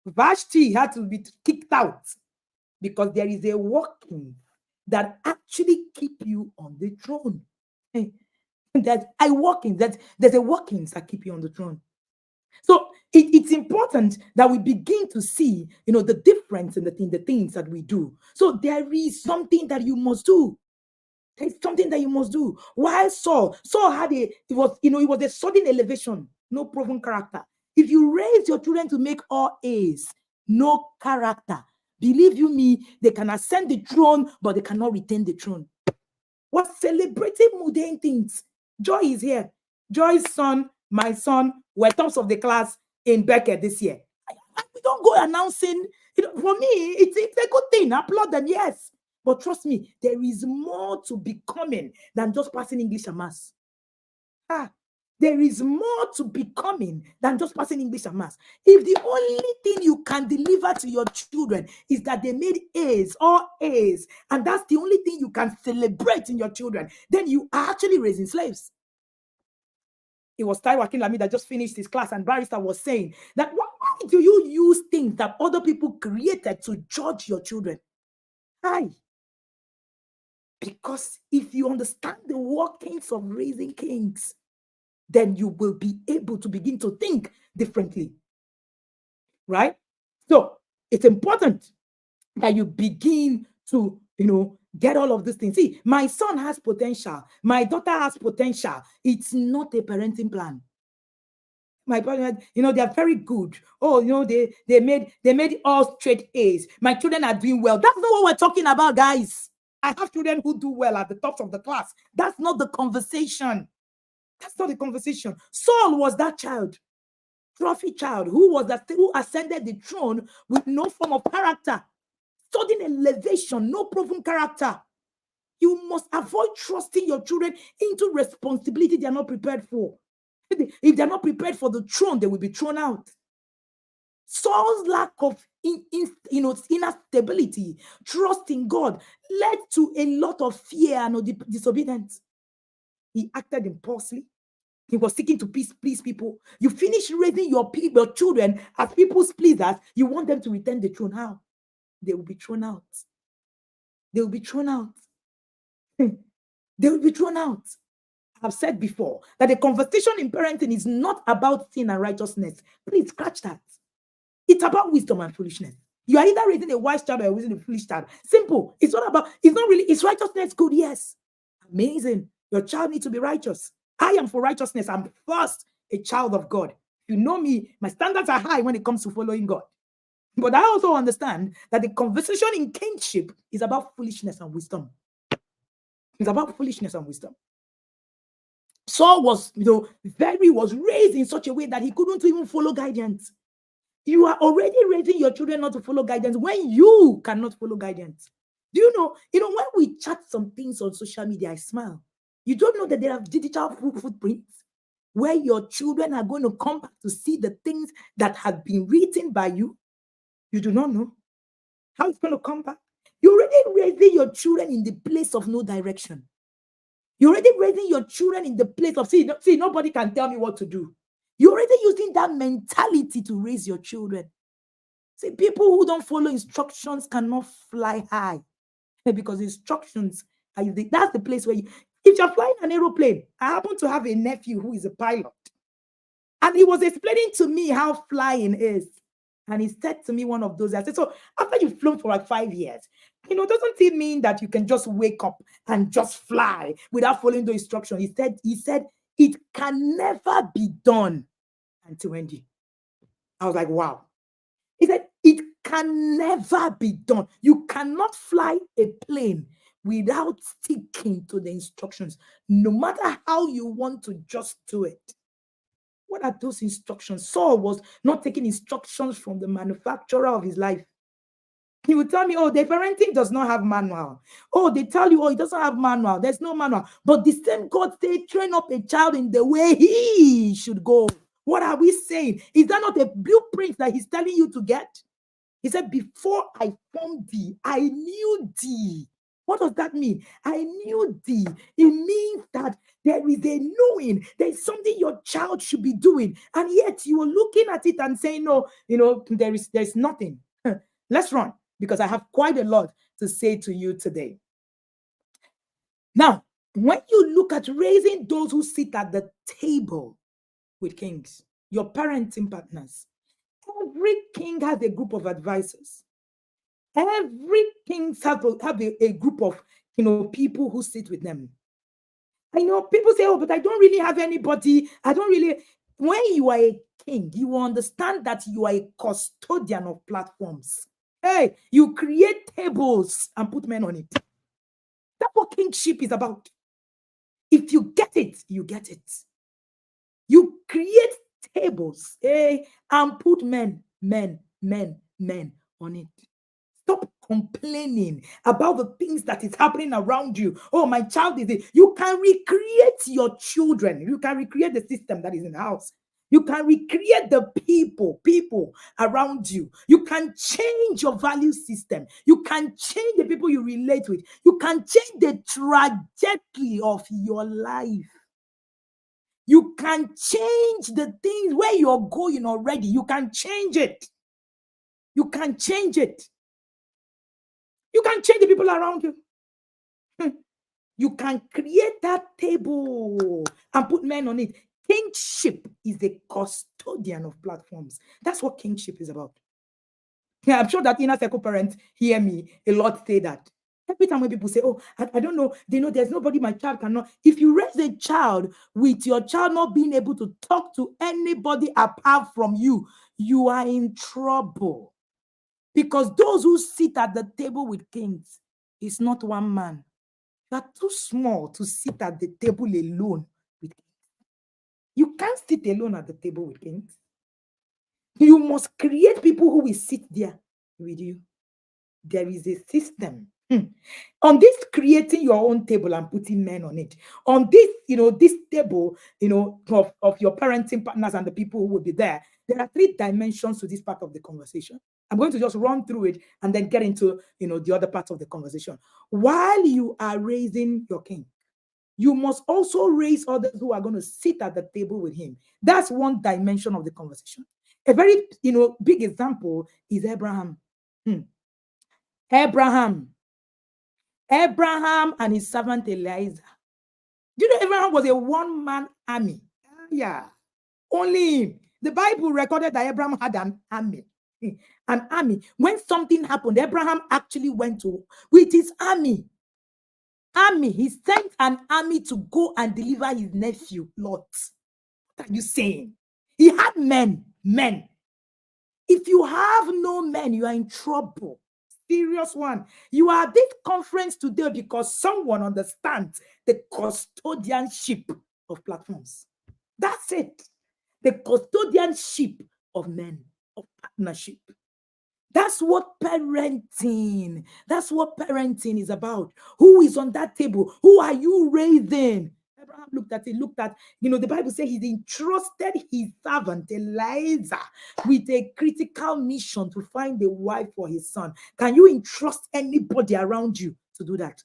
Vashti had to be kicked out because there is a working that actually keep you on the throne. There's a workings that keep you on the throne. So it's important that we begin to see, the difference in the things that we do. So there is something that you must do. There's something that you must do. While Saul had it was a sudden elevation, no proven character. If you raise your children to make all A's, no character, believe you me, they can ascend the throne, but they cannot retain the throne. We're celebrating mundane things. Joy is here. Joy's son, my son, were tops of the class in Beckett this year. We don't go announcing. For me, it's a good thing. Applaud them, yes. But trust me, there is more to becoming than just passing English and maths. There is more to becoming than just passing English and maths. If the only thing you can deliver to your children is that they made A's or A's, and that's the only thing you can celebrate in your children, then you are actually raising slaves. It was Taiwo Akinlami that just finished his class, and Barrister was saying that why do you use things that other people created to judge your children? Why? Because if you understand the workings of raising kings, then you will be able to begin to think differently, right? So it's important that you begin to, get all of these things. See, my son has potential. My daughter has potential. It's not a parenting plan. My brother, they're very good. Oh, they made all straight A's. My children are doing well. That's not what we're talking about, guys. I have children who do well at the tops of the class. That's not the conversation. That's not the conversation. Saul was that child, trophy child, who ascended the throne with no form of character, sudden elevation, no proven character. You must avoid trusting your children into responsibility they are not prepared for. If they're not prepared for the throne, they will be thrown out. Saul's lack of inner stability, trust in God, led to a lot of fear and disobedience. He acted impulsively. He was seeking to please people. You finish raising your children as people's pleasers. You want them to return the throne. How? They will be thrown out. They will be thrown out. They will be thrown out. I've said before that the conversation in parenting is not about sin and righteousness. Please scratch that. It's about wisdom and foolishness. You are either raising a wise child or you're raising a foolish child. Simple. It's not really, is righteousness good? Yes. Amazing. Your child needs to be righteous. I am for righteousness. I'm first a child of God. You know me, my standards are high when it comes to following God. But I also understand that the conversation in kingship is about foolishness and wisdom. It's about foolishness and wisdom. Saul was raised in such a way that he couldn't even follow guidance. You are already raising your children not to follow guidance when you cannot follow guidance. Do you know, when we chat some things on social media, I smile. You don't know that there are digital footprints where your children are going to come back to see the things that have been written by you. You do not know how it's going to come back. You're already raising your children in the place of no direction. You're already raising your children in the place of, see, nobody can tell me what to do. You're already using that mentality to raise your children. See, people who don't follow instructions cannot fly high because instructions, that's the place where if you're flying an aeroplane, I happen to have a nephew who is a pilot. And he was explaining to me how flying is. And he said to me one of those, I said, so after you've flown for like 5 years, doesn't it mean that you can just wake up and just fly without following the instruction? He said, it can never be done. Auntie Wendy. I was like, wow. He said, it can never be done. You cannot fly a plane without sticking to the instructions, no matter how you want to just do it. What are those instructions? Saul was not taking instructions from the manufacturer of his life. He would tell me, oh, the parenting does not have manual. Oh, they tell you, oh, it doesn't have manual. There's no manual. But the same God said, train up a child in the way he should go. What are we saying? Is that not a blueprint that he's telling you to get? He said, before I formed thee, I knew thee. What does that mean? I knew thee. It means that there is a knowing. There's something your child should be doing. And yet you are looking at it and saying, no, there's nothing. Let's run, because I have quite a lot to say to you today. Now, when you look at raising those who sit at the table with kings, your parenting partners, every king has a group of advisors. Every king have a group of people who sit with them. I know people say, oh, but I don't really have anybody. When you are a king, you understand that you are a custodian of platforms. Hey, you create tables and put men on it. That's what kingship is about. If you get it, you get it. You create tables, and put men on it. Stop complaining about the things that is happening around you. Oh, my child is it. You can recreate your children. You can recreate the system that is in the house. You can recreate the people around you. You can change your value system. You can change the people you relate with. You can change the trajectory of your life. You can change the things where you're going already. You can change it. You can change it. You can change the people around you. You can create that table and put men on it. Kingship is the custodian of platforms. That's what kingship is about. Yeah, I'm sure that inner circle parents hear me a lot say that. Every time when people say, oh, I don't know, they know there's nobody my child cannot. If you raise a child with your child not being able to talk to anybody apart from you, you are in trouble. Because those who sit at the table with kings is not one man. You are too small to sit at the table alone with kings. You can't sit alone at the table with kings. You must create people who will sit there with you. There is a system. On this creating your own table and putting men on it. On this, this table, of your parenting partners and the people who will be there. There are 3 dimensions to this part of the conversation. I'm going to just run through it and then get into, the other parts of the conversation. While you are raising your king, you must also raise others who are going to sit at the table with him. That's one dimension of the conversation. A very, big example is Abraham. Abraham and his servant Eliezer. Do you know Abraham was a one-man army? Yeah, only him. The Bible recorded that Abraham had an army. An army. When something happened, Abraham actually went to with his army. He sent an army to go and deliver his nephew Lot. What are you saying? He had men. If you have no men, you are in trouble. Serious one. You are at this conference today because someone understands the custodianship of platforms. That's it. The custodianship of men, of partnership. That's what parenting is about. Who is on that table? Who are you raising? Abraham looked at, the Bible says he entrusted his servant Eliezer with a critical mission to find a wife for his son. Can you entrust anybody around you to do that?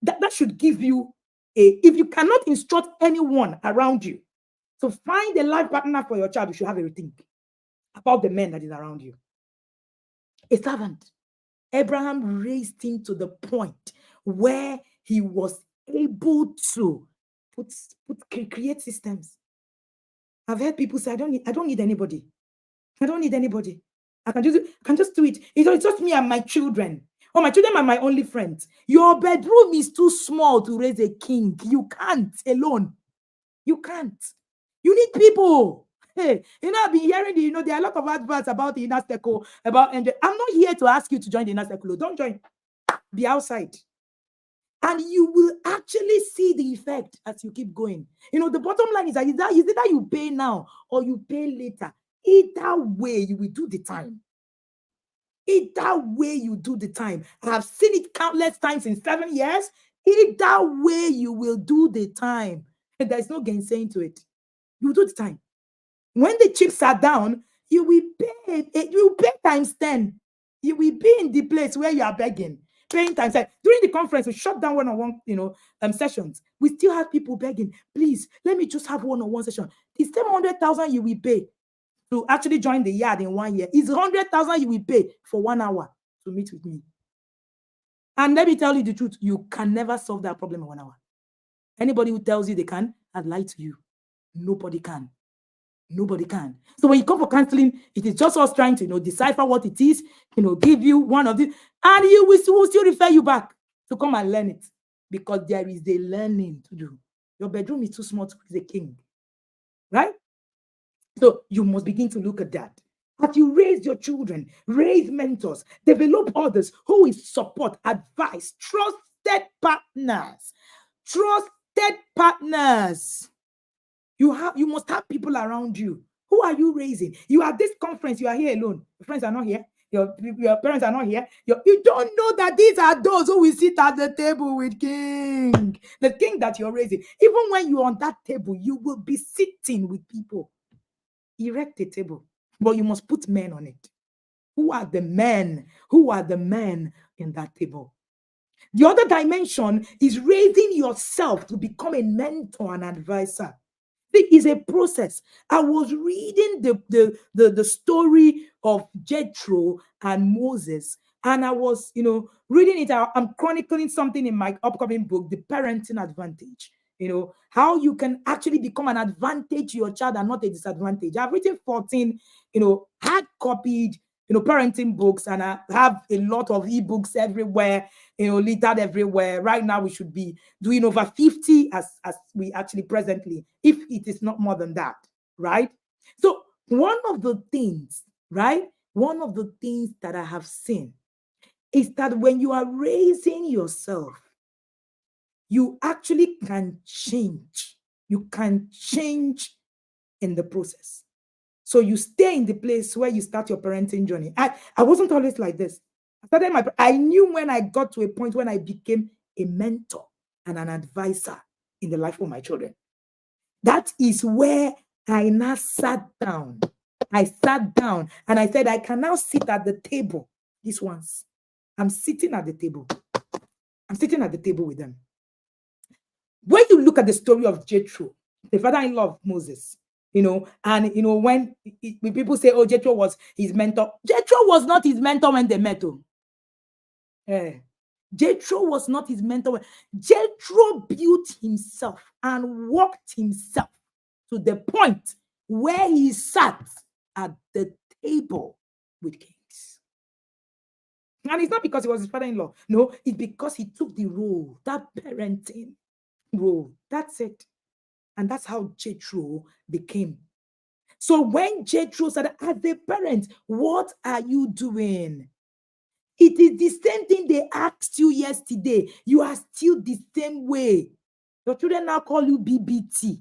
That should give you if you cannot instruct anyone around you to find a life partner for your child, you should have a rethink about the men that is around you. A servant. Abraham raised him to the point where he was able to create systems. I've heard people say, I don't need anybody. I don't need anybody. I can just do it. It's just me and my children. Oh, my children are my only friends. Your bedroom is too small to raise a king. You can't alone. You can't. You need people. Hey, I've been hearing there are a lot of adverts about the inner circle, about I'm not here to ask you to join the inner circle. Don't join. Be outside. And you will actually see the effect as you keep going. The bottom line is that either you pay now or you pay later. Either way, you will do the time. Either way, you do the time. I have seen it countless times in 7 years. Either way, you will do the time. And there's no gainsaying to it. You will do the time. When the chips are down, you will pay. You will pay times 10. You will be in the place where you are begging. Paying times 10. During the conference, we shut down one-on-one, sessions. We still have people begging, please, let me just have one-on-one session. The same 100,000 you will pay to actually join the yard in 1 year is 100,000 you will pay for 1 hour to meet with me. And let me tell you the truth, you can never solve that problem in 1 hour. Anybody who tells you they can has lied to you. Nobody can. Nobody can. So when you come for counseling, it is just us trying to decipher what it is, give you one of these, and will still refer you back to come and learn it, because there is a learning to do. Your bedroom is too small to be a king, right? So you must begin to look at that. As you raise your children, raise mentors, develop others who will support, advise, trusted partners. Trusted partners. You must have people around you. Who are you raising? You are at this conference, you are here alone. Your friends are not here. Your parents are not here. You don't know that these are those who will sit at the table with king. The king that you're raising. Even when you're on that table, you will be sitting with people. Erect a table, but you must put men on it. Who are the men? Who are the men in that table? The other dimension is raising yourself to become a mentor and advisor. It is a process. I was reading the story of Jethro and Moses, and I was, reading it out. I'm chronicling something in my upcoming book, The Parenting Advantage. How you can actually become an advantage to your child and not a disadvantage. I've written 14, hard copied, parenting books, and I have a lot of ebooks everywhere, littered everywhere. Right now, we should be doing over 50 as we actually presently, if it is not more than that, right? So one of the things that I have seen is that when you are raising yourself, you actually can change. You can change in the process. So you stay in the place where you start your parenting journey. I wasn't always like this. I knew when I got to a point when I became a mentor and an advisor in the life of my children. That is where I now sat down. I sat down and I said, I can now sit at the table. These ones. I'm sitting at the table. I'm sitting at the table with them. When you look at the story of Jethro, the father-in-law of Moses, and when people say, oh, Jethro was his mentor, Jethro was not his mentor when they met him. Jethro was not his mentor. Jethro built himself and worked himself to the point where he sat at the table with kings. And it's not because he was his father-in-law. No, it's because he took the role, that parenting role. That's it. And that's how Jethro became. So when Jethro said, as a parent, what are you doing? It is the same thing they asked you yesterday. You are still the same way. Your children now call you BBT.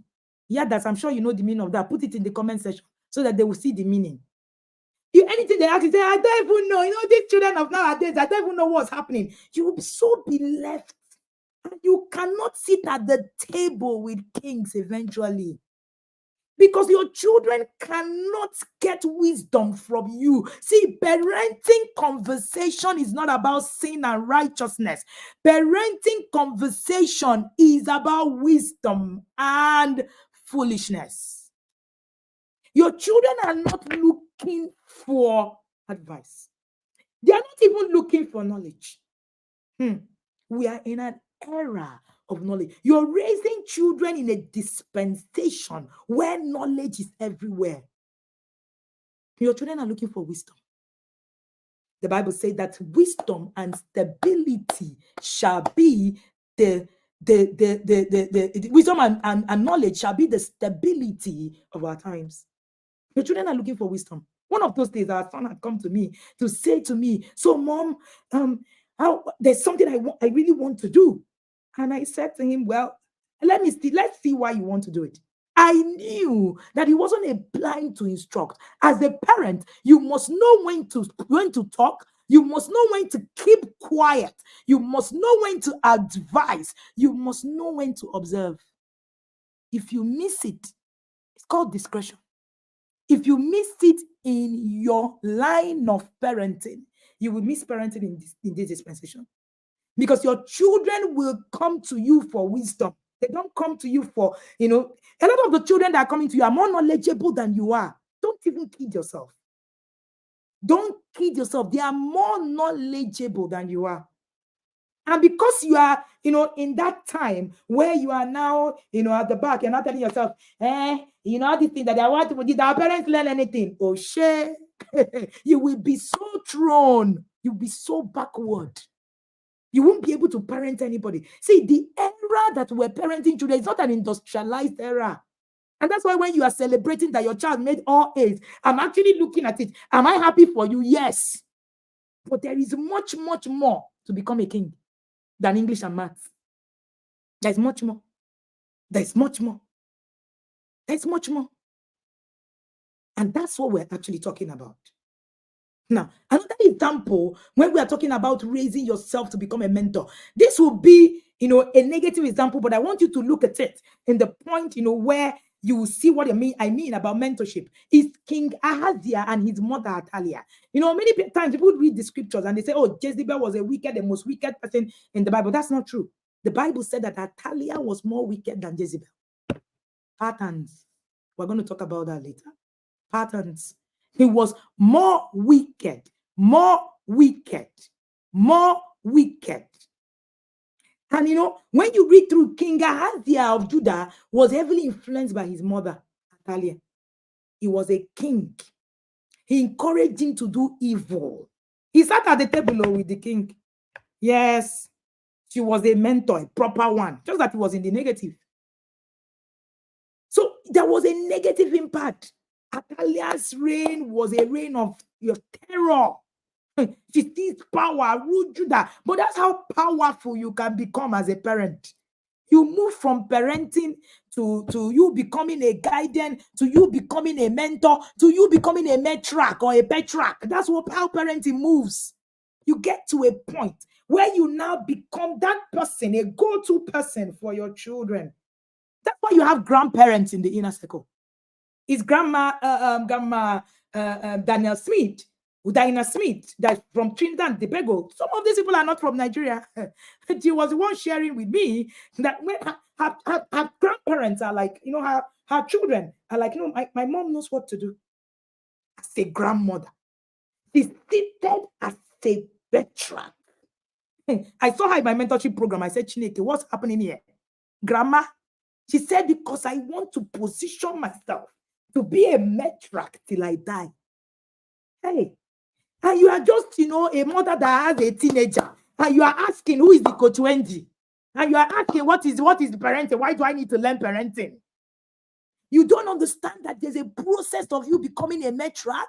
Yeah, I'm sure you know the meaning of that. Put it in the comment section so that they will see the meaning. Anything they ask you, say, I don't even know. These children of nowadays, I don't even know what's happening. You will be left. And you cannot sit at the table with kings eventually. Because your children cannot get wisdom from you. See, parenting conversation is not about sin and righteousness. Parenting conversation is about wisdom and foolishness. Your children are not looking for advice. They are not even looking for knowledge. We are in an era of knowledge. You're raising children in a dispensation where knowledge is everywhere. Your children are looking for wisdom. The Bible says that wisdom and stability shall be the wisdom and knowledge shall be the stability of our times. Your children are looking for wisdom. One of those days, our son had come to me to say to me, so Mom, there's something I really want to do. And I said to him, well, let's see why you want to do it. I knew that he wasn't a blind to instruct. As a parent, you must know when to talk. You must know when to keep quiet. You must know when to advise. You must know when to observe. If you miss it, it's called discretion. If you miss it in your line of parenting, you will miss parenting in this dispensation. Because your children will come to you for wisdom. They don't come to you for, a lot of the children that are coming to you are more knowledgeable than you are. Don't even kid yourself. Don't kid yourself. They are more knowledgeable than you are. And because you are, in that time where you are now, at the back, you're not telling yourself, all these things that I want to, did our parents learn anything? Oh, shit. You will be so thrown. You'll be so backward. You won't be able to parent anybody. See, the era that we're parenting children is not an industrialized era. And that's why when you are celebrating that your child made all A's, I'm actually looking at it. Am I happy for you? Yes. But there is much, much more to become a king than English and maths. There's much more. There's much more. There's much more. And that's what we're actually talking about. Now, another example, when we are talking about raising yourself to become a mentor, this will be, a negative example, but I want you to look at it in the point, where you will see what I mean about mentorship. Is King Ahaziah and his mother Athaliah. Many times people read the scriptures and they say, oh, Jezebel was the most wicked person in the Bible. That's not true. The Bible said that Athaliah was more wicked than Jezebel. Patterns. We're going to talk about that later. Patterns. He was more wicked, more wicked, more wicked. And when you read through, King Ahaziah of Judah was heavily influenced by his mother, Athaliah. He was a king. He encouraged him to do evil. He sat at the table with the king. Yes, she was a mentor, a proper one, just that he was in the negative. So there was a negative impact. Athaliah's reign was a reign of terror. She seized power, ruled Judah. But that's how powerful you can become as a parent. You move from parenting to you becoming a guardian, to you becoming a mentor, to you becoming a matriarch or a patriarch. That's how parenting moves. You get to a point where you now become that person, a go-to person for your children. That's why you have grandparents in the inner circle. Is Grandma Diana Smith, that's from Trinidad and Tobago. Some of these people are not from Nigeria. She was the one sharing with me that when her grandparents are like, her children are like, my mom knows what to do. As a grandmother, she's seated as a veteran. I saw her in my mentorship program. I said, Chineke, what's happening here? Grandma, she said, because I want to position myself to be a matriarch till I die. Hey, and you are just, a mother that has a teenager, and you are asking, who is the coach Wendy? And you are asking, what is the parenting? Why do I need to learn parenting? You don't understand that there's a process of you becoming a matriarch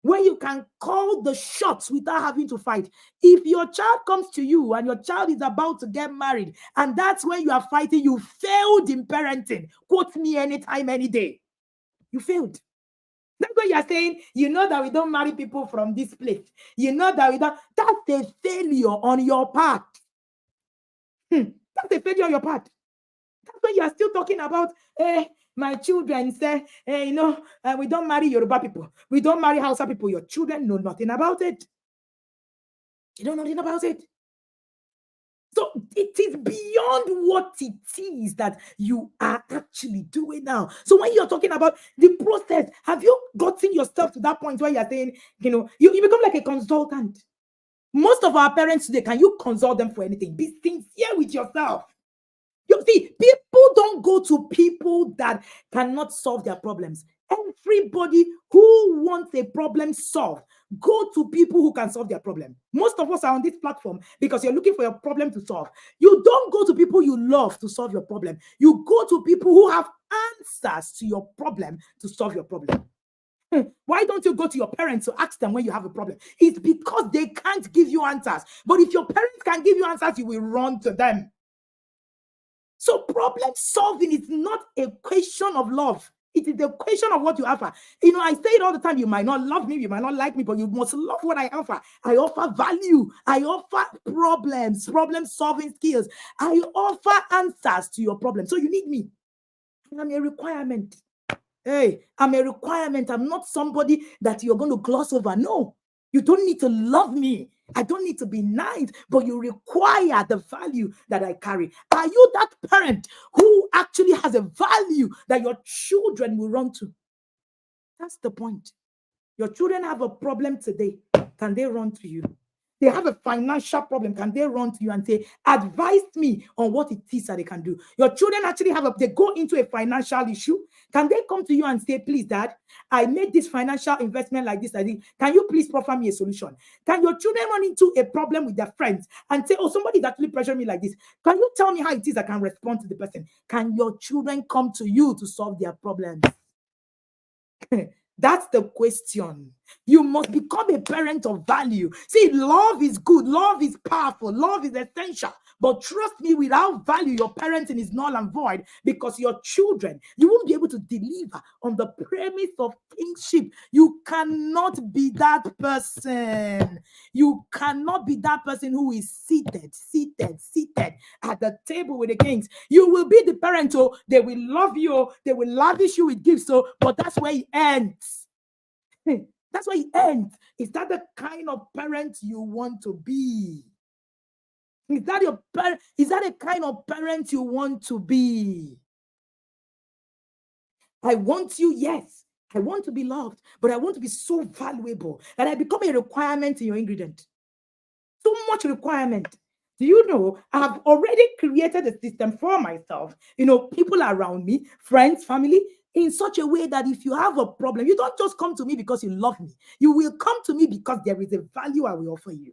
where you can call the shots without having to fight. If your child comes to you and your child is about to get married, and that's when you are fighting, you failed in parenting. Quote me anytime, any day. You failed. That's why you are saying, that we don't marry people from this place. That we don't. That's a failure on your part. That's a failure on your part. That's why you are still talking about, my children say, we don't marry Yoruba people. We don't marry Hausa people. Your children know nothing about it. You don't know nothing about it. So it is beyond what it is that you are actually doing now. So when you're talking about the process, have you gotten yourself to that point where you're saying, you become like a consultant? Most of our parents today, can you consult them for anything? Be sincere with yourself. You see, people don't go to people that cannot solve their problems. Everybody who wants a problem solved, go to people who can solve their problem. Most of us are on this platform because you're looking for your problem to solve. You don't go to people you love to solve your problem. You go to people who have answers to your problem to solve your problem. Why don't you go to your parents to ask them when you have a problem? It's because they can't give you answers. But if your parents can give you answers, you will run to them. So problem solving is not a question of love. It is a question of what you offer. I say it all the time. You might not love me, you might not like me, but you must love what I offer. I offer value. I offer problem-solving skills. I offer answers to your problem. So you need me. I'm a requirement. Hey, I'm a requirement. I'm not somebody that you're going to gloss over. No, you don't need to love me. I don't need to be nice, but you require the value that I carry. Are you that parent who actually has a value that your children will run to? That's the point. Your children have a problem today. Can they run to you? They have a financial problem. Can they run to you and say, advise me on what it is that they can do? Your children actually they go into a financial issue. Can they come to you and say, please, Dad, I made this financial investment like this. Can you please offer me a solution? Can your children run into a problem with their friends and say, oh, somebody is actually pressuring me like this? Can you tell me how it is I can respond to the person? Can your children come to you to solve their problems? That's the question. You must become a parent of value. See, love is good. Love is powerful. Love is essential. But trust me, without value, your parenting is null and void, because your children, you won't be able to deliver on the premise of kingship. You cannot be that person. You cannot be that person who is seated at the table with the kings. You will be the parent, oh, they will love you, oh, they will lavish you with gifts, oh, but that's where it ends. That's where it ends. Is that the kind of parent you want to be? Is that your parent? Is that the kind of parent you want to be? I want you, yes. I want to be loved, but I want to be so valuable that I become a requirement in your ingredient. So much requirement. Do you know, I've already created a system for myself, people around me, friends, family, in such a way that if you have a problem, you don't just come to me because you love me. You will come to me because there is a value I will offer you.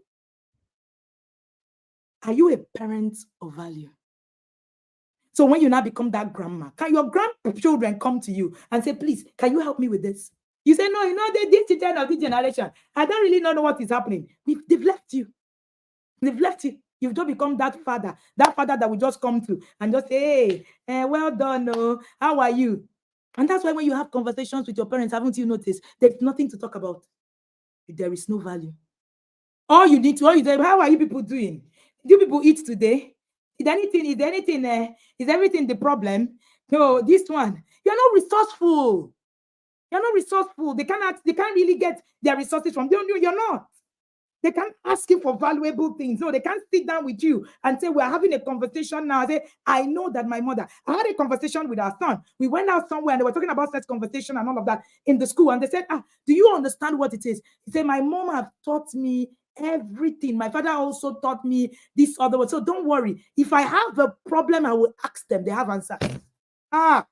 Are you a parent of value? So when you now become that grandma, can your grandchildren come to you and say, please, can you help me with this? You say, no, this children of this generation, I don't really know what is happening. They've left you. They've left you. You've just become that father that will just come to and just say, hey, well done, oh, how are you? And that's why when you have conversations with your parents, haven't you noticed, there's nothing to talk about. There is no value. All you say, how are you people doing? Do people eat today? Is everything the problem? No, this one. You're not resourceful. You're not resourceful. They can't really get their resources from them. You're not. They can't ask you for valuable things. No, they can't sit down with you and say, we're having a conversation now. I say, I know that my mother, I had a conversation with our son. We went out somewhere and they were talking about sex conversation and all of that in the school. And they said, do you understand what it is? He said, my mom have taught me everything. My father also taught me this other one. So don't worry. If I have a problem, I will ask them. They have answers. Can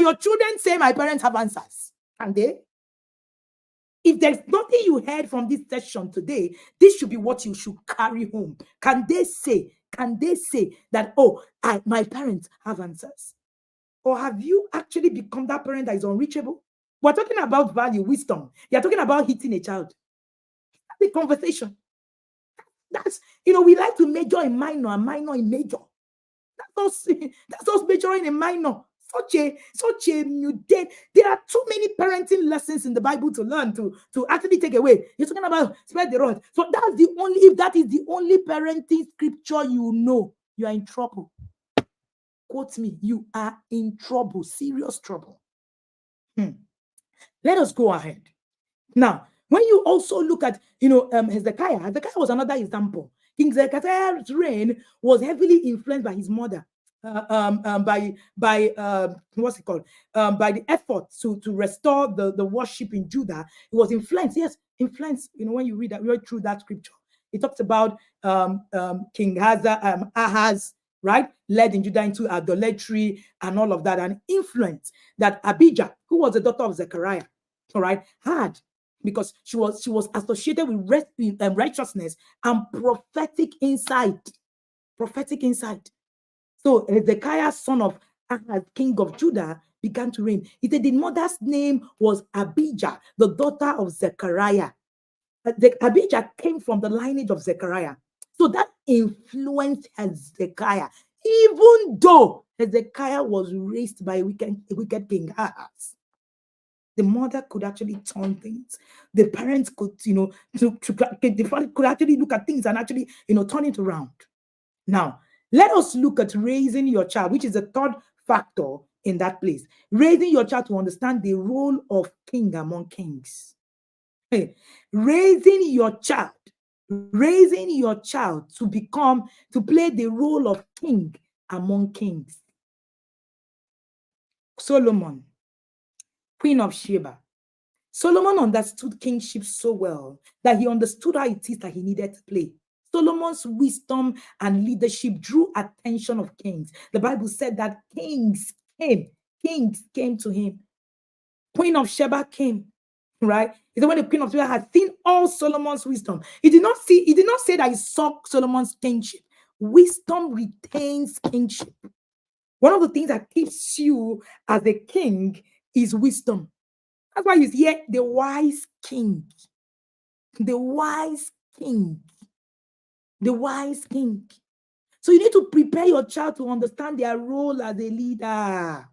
your children say my parents have answers? Can they? If there's nothing you heard from this session today, this should be what you should carry home. Can they say that, my parents have answers? Or have you actually become that parent that is unreachable? We're talking about value, wisdom. You're talking about hitting a child. That's the conversation. That's, we like to major in minor and minor in major. That's us majoring in minor. Such a mutant. There are too many parenting lessons in the Bible to learn, to actually take away. You're talking about spread the rod. So if that is the only parenting scripture you are in trouble. Quote me, you are in trouble, serious trouble. Let us go ahead. Now, when you also look at, Hezekiah was another example. King Hezekiah's reign was heavily influenced by his mother. By what's it called? By the effort to restore the worship in Judah, it was influenced. Yes, influenced. When you read through that scripture, it talks about King Ahaz, right, led in Judah into idolatry and all of that, and influence that Abijah, who was the daughter of Zechariah, all right, had, because she was associated with righteousness and prophetic insight. Prophetic insight. So Hezekiah, son of Ahaz, king of Judah, began to reign. He said the mother's name was Abijah, the daughter of Zechariah. Abijah came from the lineage of Zechariah. So that influenced Hezekiah, even though Hezekiah was raised by a wicked king Ahaz. The mother could actually turn things. The parents could, the father could actually look at things and actually, turn it around. Now, let us look at raising your child, which is a third factor in that place. Raising your child to understand the role of king among kings. Hey, raising your child to play the role of king among kings. Solomon, Queen of Sheba. Solomon understood kingship so well that he understood how it is that he needed to play. Solomon's wisdom and leadership drew attention of kings. The Bible said that kings came to him. Queen of Sheba came, right? It's when the Queen of Sheba had seen all Solomon's wisdom. He did not say that he saw Solomon's kingship. Wisdom retains kingship. One of the things that keeps you as a king is wisdom. That's why you hear the wise king. The wise king. The wise king. So you need to prepare your child to understand their role as a leader,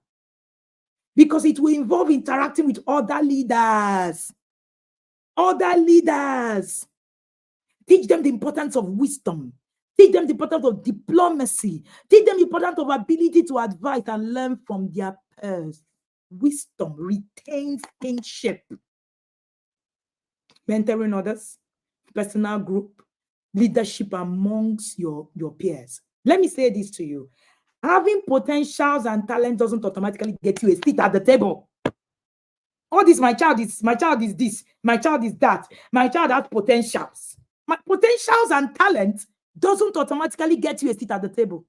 because it will involve interacting with other leaders. Other leaders. Teach them the importance of wisdom. Teach them the importance of diplomacy. Teach them the importance of ability to advise and learn from their peers. Wisdom retains kingship. Mentoring others, personal group, leadership amongst your peers. Let me say this to you. Having potentials and talent doesn't automatically get you a seat at the table. All this, my child is this, my child is that, my child has potentials. My potentials and talent doesn't automatically get you a seat at the table.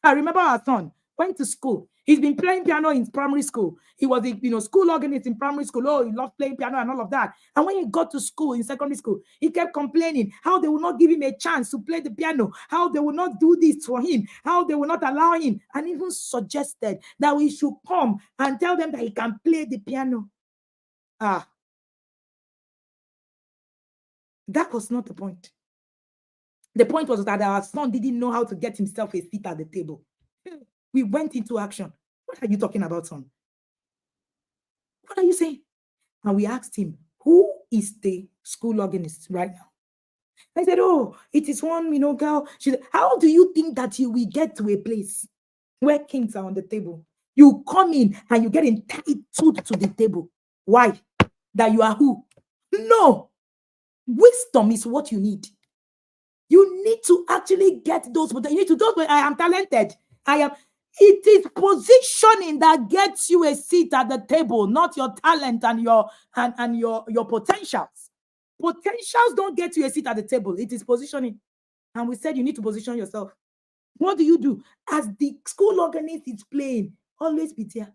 I remember our son went to school. He's been playing piano in primary school. He was a school organist in primary school. Oh, he loved playing piano and all of that. And when he got to school, in secondary school, he kept complaining how they will not give him a chance to play the piano, how they will not do this for him, how they will not allow him, and even suggested that we should come and tell them that he can play the piano. That was not the point. The point was that our son didn't know how to get himself a seat at the table. We went into action. What are you talking about, son? What are you saying? And we asked him, who is the school organist right now? I said, oh, it is one, girl. She said, how do you think that you will get to a place where kings are on the table? You come in and you get entitled to the table. Why? That you are who? No. Wisdom is what you need. You need to actually get those, but you need to do. I am talented. It is positioning that gets you a seat at the table, not your talent and your potentials. Potentials don't get you a seat at the table. It is positioning. And we said you need to position yourself. What do? As the school organist is playing, always be there.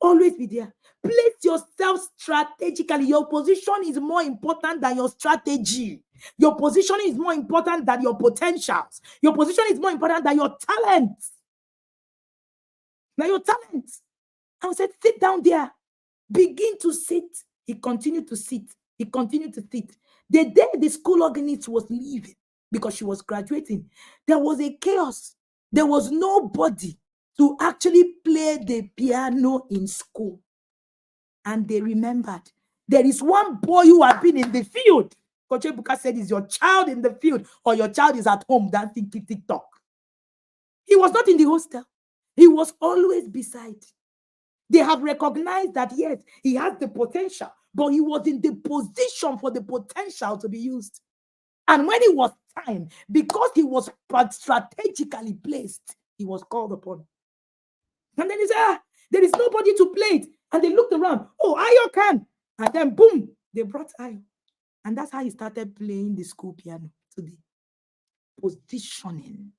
Always be there. Place yourself strategically. Your position is more important than your strategy. Your position is more important than your potentials. Your position is more important than your talents. Now your talents. I said, sit down there. Begin to sit. He continued to sit. He continued to sit. The day the school organist was leaving, because she was graduating, there was a chaos. There was nobody to actually play the piano in school. And they remembered, there is one boy who had been in the field. Coach Ebuka said, is your child in the field or your child is at home dancing TikTok? He was not in the hostel. He was always beside. They have recognized that, yes, he has the potential, but he was in the position for the potential to be used. And when it was time, because he was strategically placed, he was called upon. And then he said, there is nobody to play it. And they looked around. Oh, Ayo can. And then boom, they brought Ayo. And that's how he started playing the school piano today. Positioning.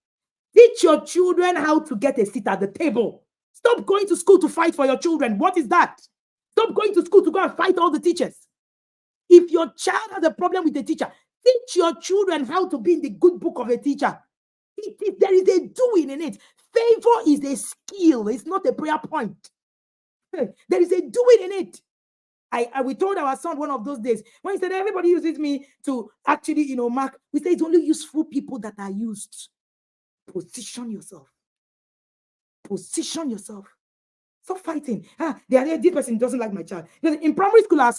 Teach your children how to get a seat at the table. Stop going to school to fight for your children. What is that? Stop going to school to go and fight all the teachers. If your child has a problem with the teacher, teach your children how to be in the good book of a teacher. There is a doing in it. Favor is a skill. It's not a prayer point. There is a doing in it. We told our son one of those days when he said everybody uses me to actually, mark. We say it's only useful people that are used. Position yourself. Position yourself. Stop fighting. This person doesn't like my child. In primary school, our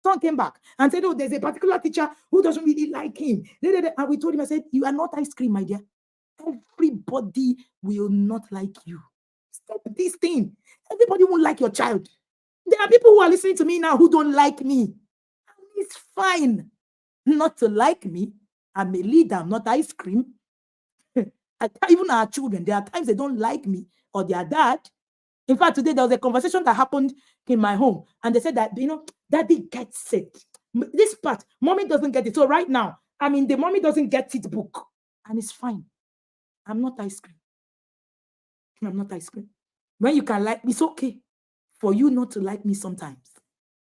son came back and said, oh, there's a particular teacher who doesn't really like him. And we told him, I said, you are not ice cream, my dear. Everybody will not like you. Stop this thing. Everybody won't like your child. There are people who are listening to me now who don't like me. It's fine not to like me. I'm a leader. I'm not ice cream. Even our children, there are times they don't like me or their dad. In fact, today there was a conversation that happened in my home. And they said that, daddy gets it. This part, mommy doesn't get it. So right now, the mommy doesn't get it book. And it's fine. I'm not ice cream. I'm not ice cream. When you can like me, it's okay for you not to like me sometimes.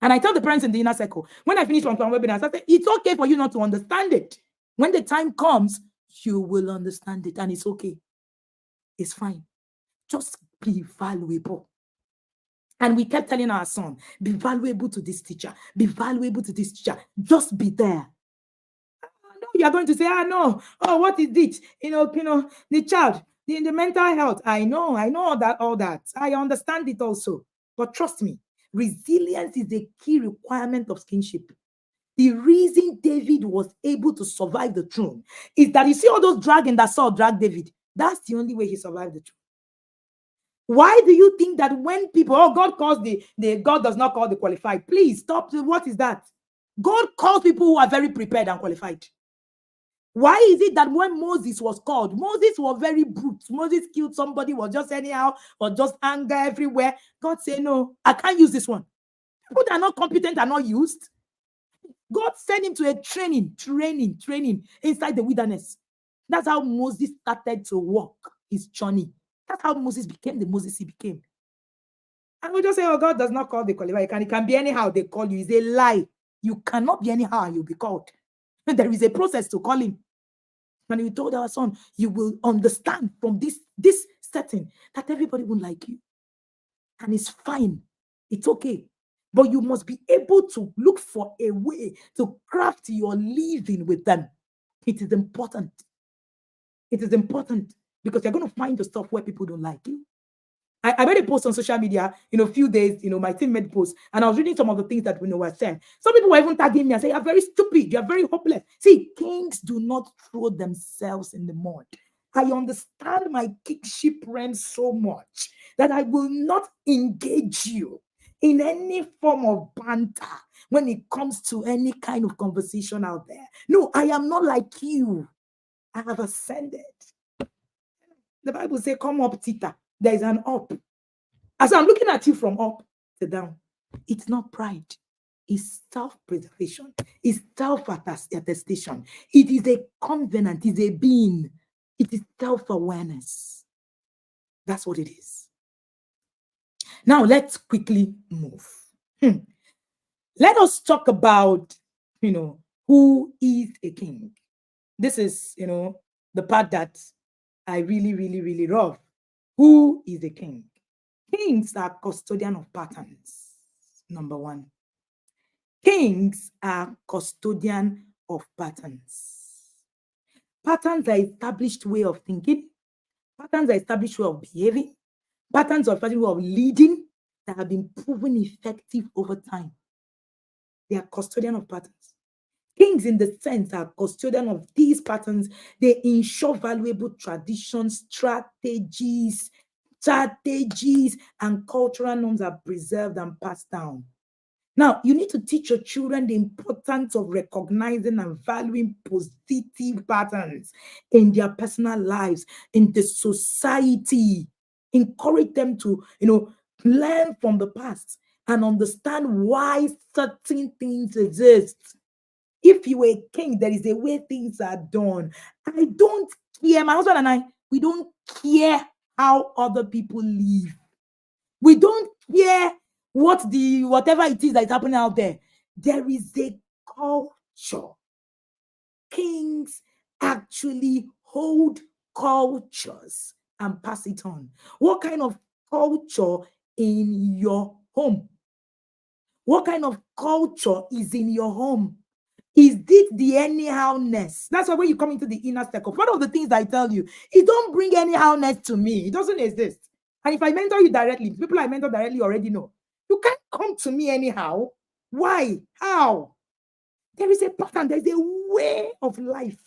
And I tell the parents in the inner circle, when I finish one-to-one webinars, I say, it's okay for you not to understand it. When the time comes, you will understand it. And it's okay. It's fine. Just be valuable. And we kept telling our son, be valuable to this teacher. Be valuable to this teacher. Just be there. No, you are going to say, no, what is it? The child, the mental health. I know all that. I understand it also. But trust me, resilience is a key requirement of kingship. The reason David was able to survive the throne is that you see all those dragons that Saul dragged David. That's the only way he survived the throne. Why do you think that when people, God calls God does not call the qualified? Please stop. What is that? God calls people who are very prepared and qualified. Why is it that when Moses was called, Moses was very brute? Moses killed somebody, was just anyhow, or just anger everywhere. God said, no, I can't use this one. People that are not competent are not used. God sent him to a training inside the wilderness. That's how Moses started to walk his journey. That's how Moses became the Moses he became. And we just say, God does not call the qualified. It can be anyhow they call you. It's a lie. You cannot be anyhow and you'll be called. There is a process to call him. And we told our son, you will understand from this setting that everybody won't like you. And it's fine. It's okay. But you must be able to look for a way to craft your living with them. It is important. It is important because you're going to find the stuff where people don't like you. I made a post on social media in a few days, my team made posts, and I was reading some of the things that were said. Some people were even tagging me and saying, you're very stupid, you're very hopeless. See, kings do not throw themselves in the mud. I understand my kingship realm so much that I will not engage you in any form of banter when it comes to any kind of conversation out there. No, I am not like you. I have ascended. The Bible says, come up, Tita. There is an up. As I'm looking at you from up to down, it's not pride. It's self-preservation. It's self-attestation. It is a covenant. It's a being. It is self-awareness. That's what it is. Now, let's quickly move. Let us talk about, who is a king. This is, the part that I really, really, really love. Who is a king? Kings are custodian of patterns. Number one. Kings are custodian of patterns. Patterns are established way of thinking. Patterns are established way of behaving. Patterns are established way of leading that have been proven effective over time. They are custodian of patterns. Kings, in the sense, are custodian of these patterns. They ensure valuable traditions, strategies, and cultural norms are preserved and passed down. Now, you need to teach your children the importance of recognizing and valuing positive patterns in their personal lives, in the society. Encourage them to, learn from the past and understand why certain things exist. If you were a king, there is a way things are done. I don't care. My husband and I, we don't care how other people live. We don't care whatever it is that is happening out there. There is a culture. Kings actually hold cultures and pass it on. What kind of culture in your home? What kind of culture is in your home? Is it the anyhowness? That's why when you come into the inner circle, one of the things that I tell you, it don't bring anyhowness to me. It doesn't exist. And if I mentor you directly, people I mentor directly already know. You can't come to me anyhow. Why? How? There is a pattern. There's a way of life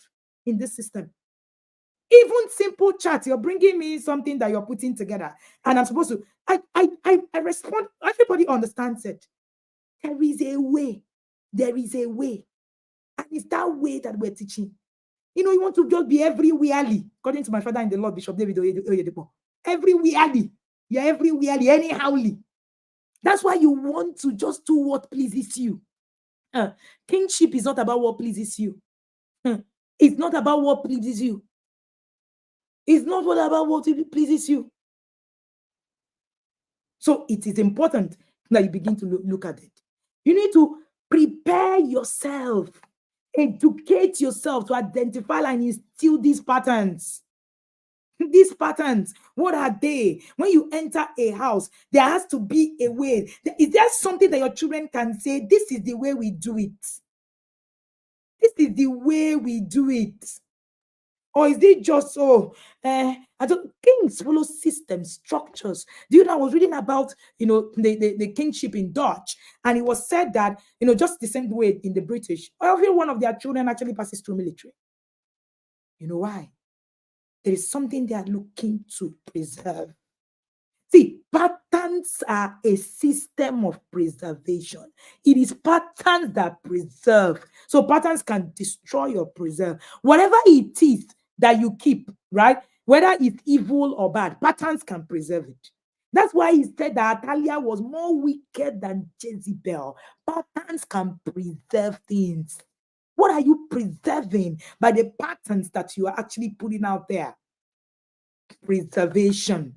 in this system. Even simple chat, you're bringing me something that you're putting together, and I'm supposed to. I respond. Everybody understands it. There is a way. There is a way. And it's that way that we're teaching. You want to just be everywherely, according to my father in the Lord, Bishop David Oyedepo. Everywherely. You're everywherely, anyhowly. That's why you want to just do what pleases you. Kingship is not about what pleases you. It's not about what pleases you. It's not about what pleases you. So it is important that you begin to look at it. You need to prepare yourself, educate yourself to identify and instill these patterns. These patterns, what are they? When you enter a house, there has to be a way. Is there something that your children can say, this is the way we do it? This is the way we do it. Or is it just I don't kings follow systems, structures. Do you know I was reading about the kingship in Dutch, and it was said that just the same way in the British, every one of their children actually passes through military. You know why? There is something they are looking to preserve. See, patterns are a system of preservation. It is patterns that preserve. So patterns can destroy or preserve. Whatever it is that you keep, right? Whether it's evil or bad, patterns can preserve it. That's why he said that Atalia was more wicked than Jezebel. Patterns can preserve things. What are you preserving by the patterns that you are actually putting out there? Preservation.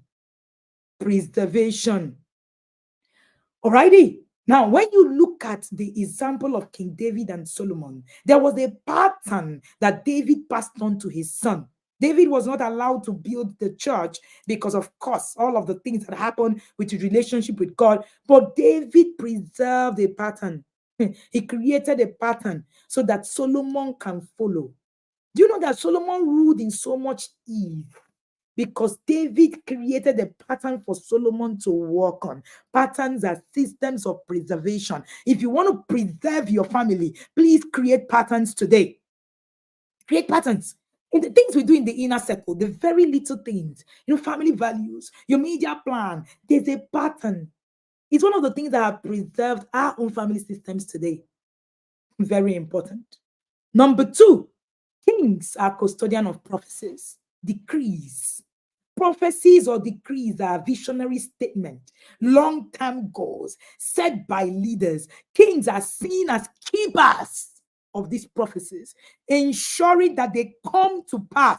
Preservation. Alrighty. Now, when you look at the example of King David and Solomon, there was a pattern that David passed on to his son. David was not allowed to build the church because, of course, all of the things that happened with his relationship with God. But David preserved a pattern. He created a pattern so that Solomon can follow. Do you know that Solomon ruled in so much ease? Because David created a pattern for Solomon to work on. Patterns are systems of preservation. If you want to preserve your family, please create patterns today. Create patterns. In the things we do in the inner circle, the very little things, family values, your media plan, there's a pattern. It's one of the things that have preserved our own family systems today. Very important. Number 2, kings are custodian of prophecies, decrees. Prophecies or decrees are visionary statements, long-term goals set by leaders. Kings are seen as keepers of these prophecies, ensuring that they come to pass.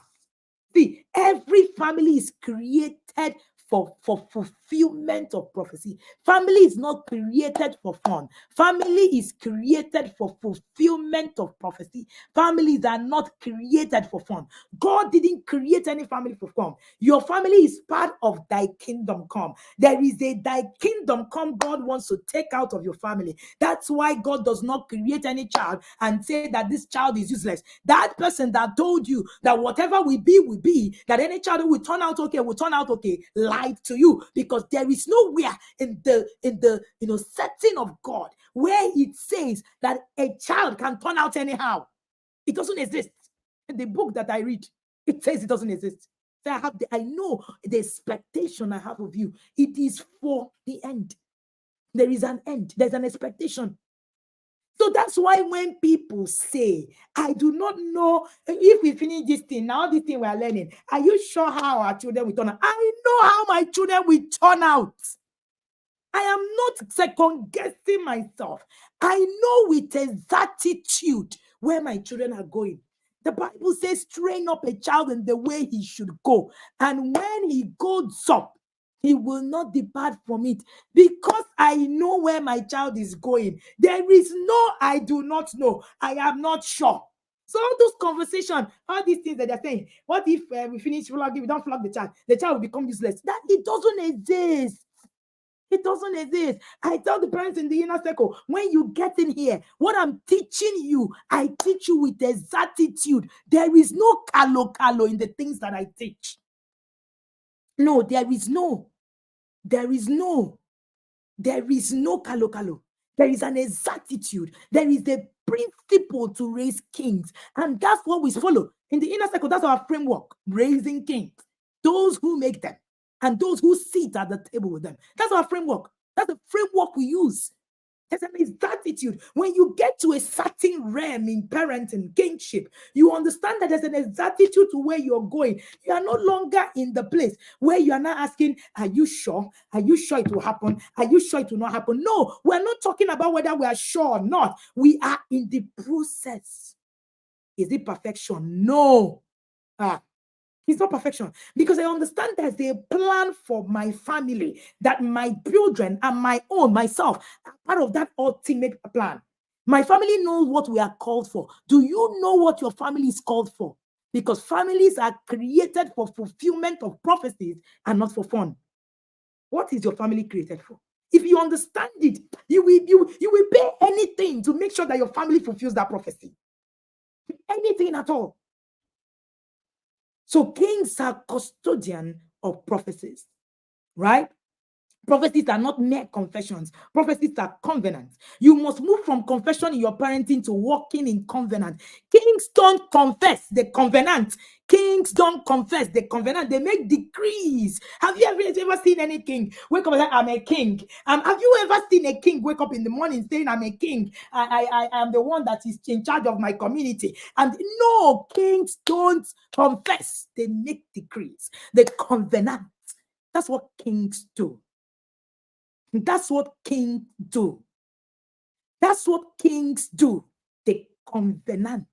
See, every family is created for fulfillment of prophecy. Family is not created for fun. Family is created for fulfillment of prophecy. Families are not created for fun. God didn't create any family for fun. Your family is part of thy kingdom come. There is a thy kingdom come God wants to take out of your family. That's why God does not create any child and say that this child is useless. That person that told you that whatever will be, that any child who will turn out okay, lied to you, because there is nowhere in the setting of God where it says that a child can turn out anyhow. It doesn't exist. In the book that I read, it says it doesn't exist. So I know the expectation I have of you. It is for the end. There is an end. There's an expectation. So that's why when people say, I do not know if we finish this thing, now this thing we are learning, are you sure how our children will turn out? I know how my children will turn out. I am not second guessing myself. I know with exactitude where my children are going. The Bible says, train up a child in the way he should go. And when he goes up, he will not depart from it, because I know where my child is going. There is no, I do not know. I am not sure. So all those conversations, all these things that they're saying, what if we finish flogging, we don't flog the child will become useless. That it doesn't exist. It doesn't exist. I tell the parents in the inner circle, when you get in here, what I'm teaching you, I teach you with exactitude. There is no kalo in the things that I teach. No, there is no kalo. There is an exactitude. There is a principle to raise kings. And that's what we follow. In the inner circle, that's our framework, raising kings. Those who make them and those who sit at the table with them. That's our framework. That's the framework we use. There's an exactitude. When you get to a certain realm in parenting, kingship, you understand that there's an exactitude to where you're going. You are no longer in the place where you are now asking, are you sure? Are you sure it will happen? Are you sure it will not happen? No, we're not talking about whether we are sure or not. We are in the process. Is it perfection? No. It's not perfection, because I understand there's a plan for my family, that my children and myself are part of that ultimate plan. My family knows what we are called for. Do you know what your family is called for? Because families are created for fulfillment of prophecies and not for fun. What is your family created for? If you understand it, you will pay anything to make sure that your family fulfills that prophecy. Anything at all. So kings are custodian of prophecies, right? Prophecies are not mere confessions. Prophecies are covenants. You must move from confession in your parenting to walking in covenant. Kings don't confess, they covenant. Kings don't confess, they covenant. They make decrees. Have you ever seen any king wake up and say, I'm a king? Have you ever seen a king wake up in the morning saying, I'm a king? I am the one that is in charge of my community. And no, kings don't confess. They make decrees. They covenant. That's what kings do. That's what kings do. That's what kings do. They covenant.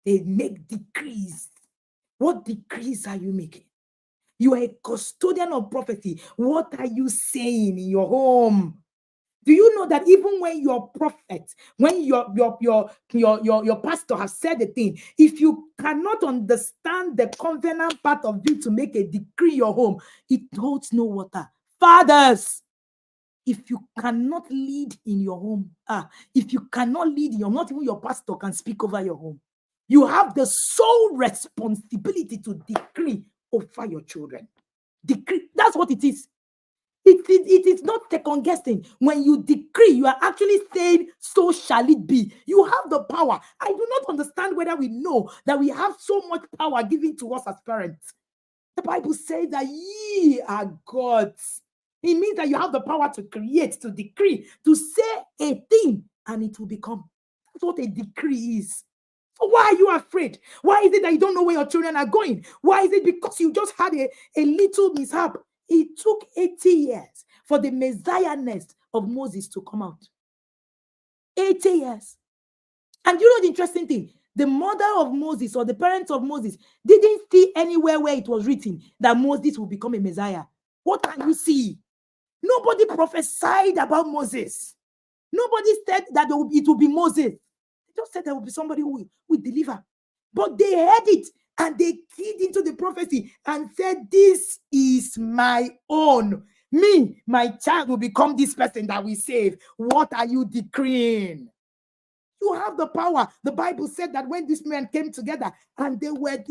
They make decrees. What decrees are you making? You are a custodian of prophecy. What are you saying in your home? Do you know that even when your prophet, when your pastor has said a thing, if you cannot understand the covenant part of it to make a decree in your home, it holds no water. Fathers, if you cannot lead in your home, if you cannot lead in your, not even your pastor can speak over your home. You have the sole responsibility to decree over your children. Decree, that's what it is. It is not second guessing. When you decree, you are actually saying, so shall it be. You have the power. I do not understand whether we know that we have so much power given to us as parents. The Bible says that ye are gods. It means that you have the power to create, to decree, to say a thing, and it will become. That's what a decree is. So why are you afraid? Why is it that you don't know where your children are going? Why is it because you just had a little mishap? It took 80 years for the messiahness of Moses to come out. 80 years. And you know the interesting thing? The mother of Moses or the parents of Moses didn't see anywhere where it was written that Moses will become a Messiah. What can you see? Nobody prophesied about Moses. Nobody said that it will be Moses. They just said there will be somebody who will deliver. But they heard it and they keyed into the prophecy and said, this is my own. Me, my child will become this person that we save. What are you decreeing? You have the power. The Bible said that when these men came together and they were,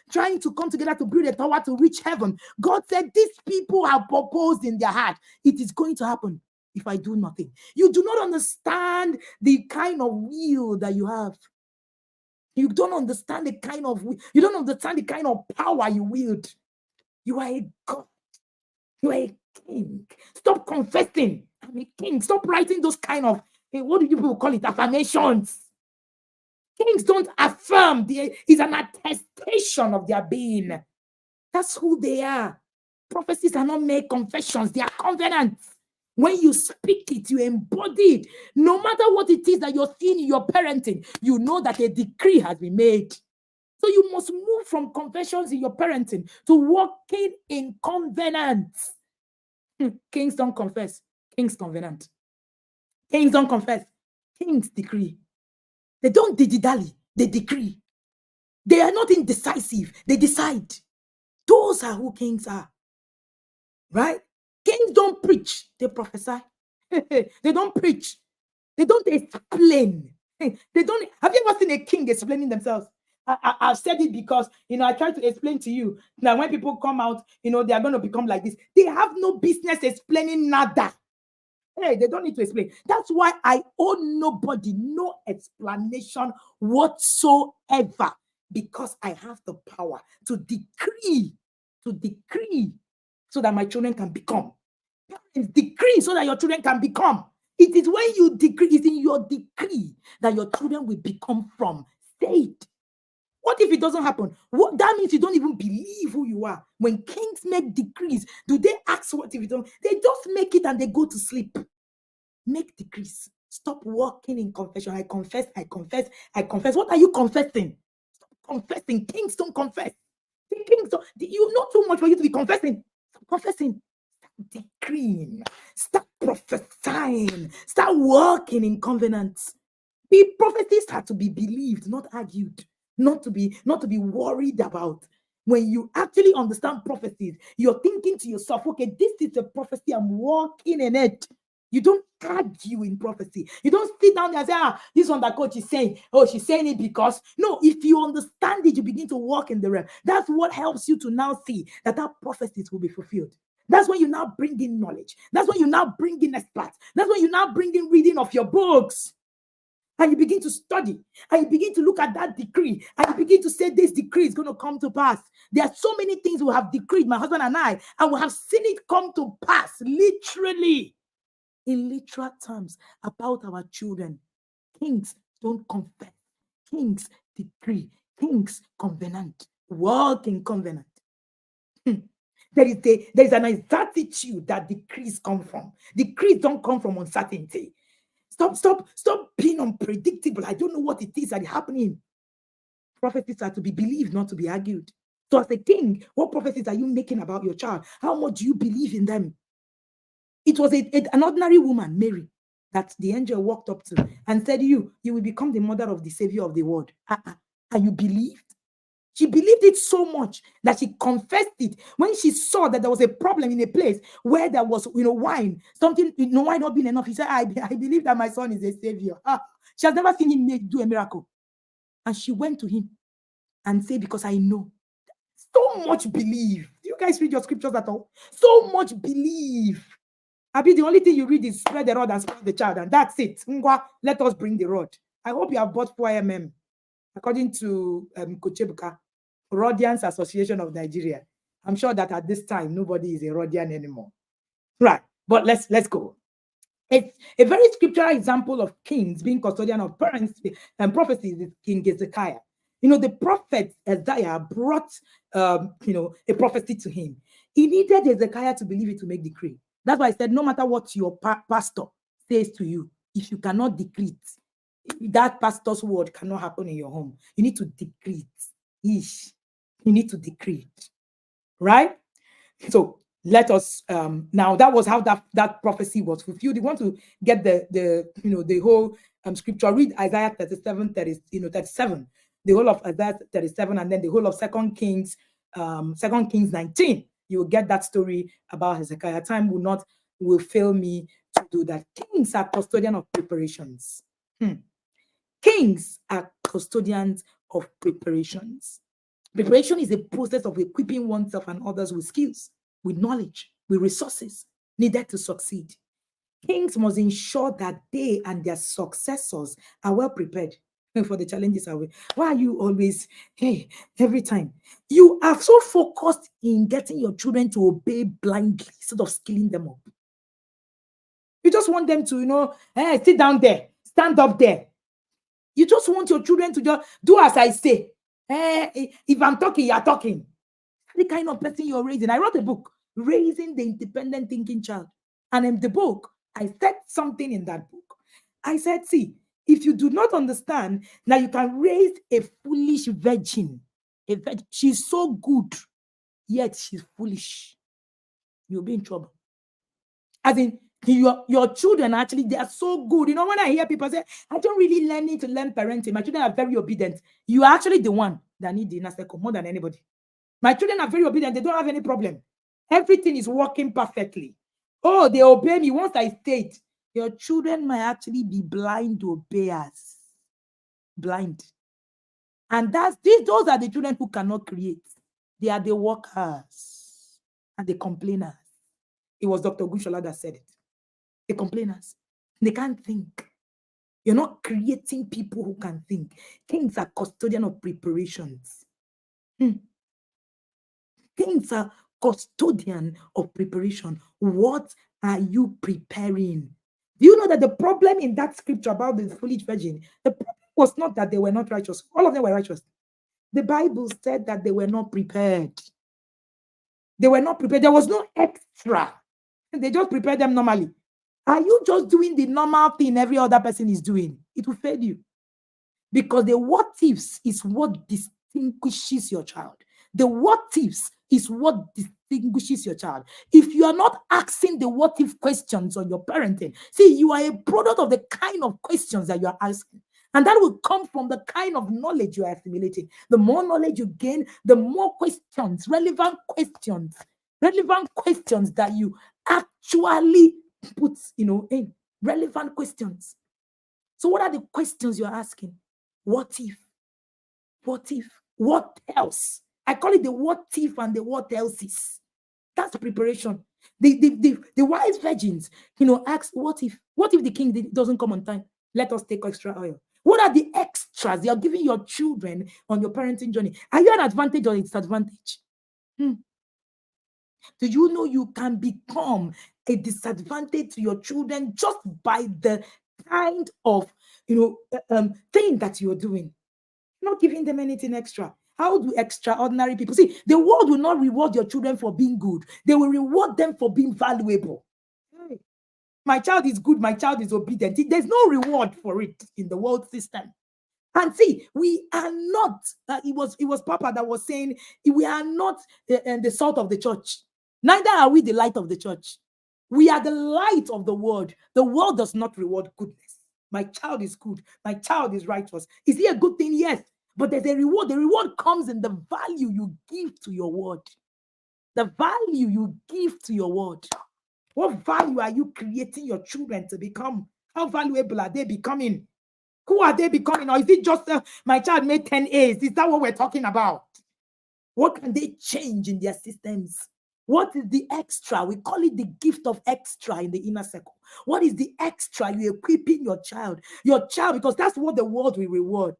trying to come together to build a tower to reach heaven, God said, these people have proposed in their heart. It is going to happen if I do nothing. You do not understand the kind of will that you have. You don't understand the kind of, you don't understand the kind of power you wield. You are a God. You are a king. Stop confessing. I'm a king. Stop writing those kind of, what do you people call it? Affirmations. Kings don't affirm. It's an attestation of their being. That's who they are. Prophecies are not mere confessions. They are covenants. When you speak it, you embody it. No matter what it is that you're seeing in your parenting, you know that a decree has been made. So you must move from confessions in your parenting to walking in covenants. Kings don't confess. Kings covenant. Kings don't confess. Kings decree. They don't dilly-dally. They decree. They are not indecisive. They decide. Those are who kings are. Right? Kings don't preach. They prophesy. They don't preach. They don't explain. They don't. Have you ever seen a king explaining themselves? I've said it because, I try to explain to you that when people come out, they are going to become like this. They have no business explaining nada. Hey, they don't need to explain. That's why I owe nobody no explanation whatsoever, because I have the power to decree, so that my children can become. Decree so that your children can become. It is when you decree, it's in your decree that your children will become from. Say it. What if it doesn't happen? That means you don't even believe who you are. When kings make decrees, do they ask what if you don't? They just make it and they go to sleep. Make decrees. Stop walking in confession. I confess. What are you confessing? Stop confessing. Kings don't confess. Kings don't. You know too much for you to be confessing. Stop confessing. Stop decreeing. Stop prophesying. Start walking in covenants. The prophecies are to be believed, not argued. Not to be worried about. When you actually understand prophecies, you're thinking to yourself, okay, this is a prophecy, I'm walking in it. You don't argue in prophecy. You don't sit down there and say, this one that coach is saying, oh, she's saying it because. No, if you understand it, you begin to walk in the realm. That's what helps you to now see that prophecies will be fulfilled. That's when you now bring in knowledge. That's when you now bring in experts. That's when you now bring in reading of your books. And you begin to study, and you begin to look at that decree, and you begin to say this decree is going to come to pass. There are so many things we have decreed, my husband and I, and we have seen it come to pass, literally, in literal terms, about our children. Kings don't confess. Kings decree. Kings covenant. Walk in covenant. There is an exactitude that decrees come from. Decrees don't come from uncertainty. Stop being unpredictable. I don't know what it is that is happening. Prophecies are to be believed, not to be argued. So as a king, what prophecies are you making about your child? How much do you believe in them? It was an ordinary woman, Mary, that the angel walked up to and said, you will become the mother of the Savior of the world. And you believed? She believed it so much that she confessed it when she saw that there was a problem in a place where there was, wine, something, wine not being enough. She said, I believe that my son is a savior. She has never seen him do a miracle. And she went to him and said, because I know. So much belief. Do you guys read your scriptures at all? So much belief. The only thing you read is spread the rod and spoil the child, and that's it. Let us bring the rod. I hope you have bought 4mm. According to Kochebuka, Rhodians Association of Nigeria. I'm sure that at this time, nobody is a Rhodian anymore. Right, but let's go. It's a very scriptural example of kings being custodian of parents and prophecies is King Hezekiah. The prophet Isaiah brought, a prophecy to him. He needed Hezekiah to believe it to make decree. That's why I said, no matter what your pastor says to you, if you cannot decree it, that pastor's word cannot happen in your home. You need to decree it. You need to decree it. Right? So let us now, that was how that prophecy was fulfilled. You want to get the whole scripture, read Isaiah 37, 37, the whole of Isaiah 37, and then the whole of 2 Kings 19. You will get that story about Hezekiah. Time will fail me to do that. Kings are custodian of preparations. Kings are custodians of preparations. Preparation is a process of equipping oneself and others with skills, with knowledge, with resources needed to succeed. Kings must ensure that they and their successors are well prepared for the challenges away. Why are you always, every time? You are so focused in getting your children to obey blindly instead of skilling them up. You just want them to, sit down there, stand up there. You just want your children to just do as I say. If I'm talking, you're talking. The kind of person you're raising. I wrote a book, Raising the Independent Thinking Child. And in the book, I said something in that book. I said, see, if you do not understand that you can raise a foolish virgin, she's so good, yet she's foolish, you'll be in trouble. As in, your children actually, they are so good. When I hear people say, I don't really need to learn parenting. My children are very obedient. You are actually the one that need the inner circle more than anybody. My children are very obedient. They don't have any problem. Everything is working perfectly. Oh, they obey me. Once I state, your children might actually be blind obeyers. Blind. And those are the children who cannot create. They are the workers and the complainers. It was Dr. Gushola that said it. The complainers. They can't think. You're not creating people who can think. Kings are custodian of preparations. Kings are custodian of preparation. What are you preparing? Do you know that the problem in that scripture about the foolish virgin, the problem was not that they were not righteous. All of them were righteous. The Bible said that they were not prepared. They were not prepared. There was no extra. They just prepared them normally. Are you just doing the normal thing every other person is doing? It will fail you. Because the what ifs is what distinguishes your child. The what ifs is what distinguishes your child. If you are not asking the what if questions on your parenting, see, you are a product of the kind of questions that you are asking. And that will come from the kind of knowledge you are assimilating. The more knowledge you gain, the more questions, relevant questions that you actually put, in relevant questions. So what are the questions you're asking? What if? What if? What else? I call it the what if and the what else is. That's preparation. The wise virgins, ask, what if the king doesn't come on time? Let us take extra oil. What are the extras you're giving your children on your parenting journey? Are you an advantage or a disadvantage? Do you know you can become a disadvantage to your children just by the kind of thing that you're doing? Not giving them anything extra. How do extraordinary people see? The world will not reward your children for being good. They will reward them for being valuable. My child is good. My child is obedient. There's no reward for it in the world system. And see, we are not. It was Papa that was saying we are not the salt of the church. Neither are we the light of the church. We are the light of the world. The world does not reward goodness. My child is good. My child is righteous. Is he a good thing? Yes. But there's a reward. The reward comes in the value you give to your word. The value you give to your word. What value are you creating your children to become? How valuable are they becoming? Who are they becoming? Or is it just my child made 10 A's? Is that what we're talking about? What can they change in their systems? What is the extra? We call it the gift of extra in the inner circle. What is the extra you're equipping your child? Your child, because that's what the world will reward.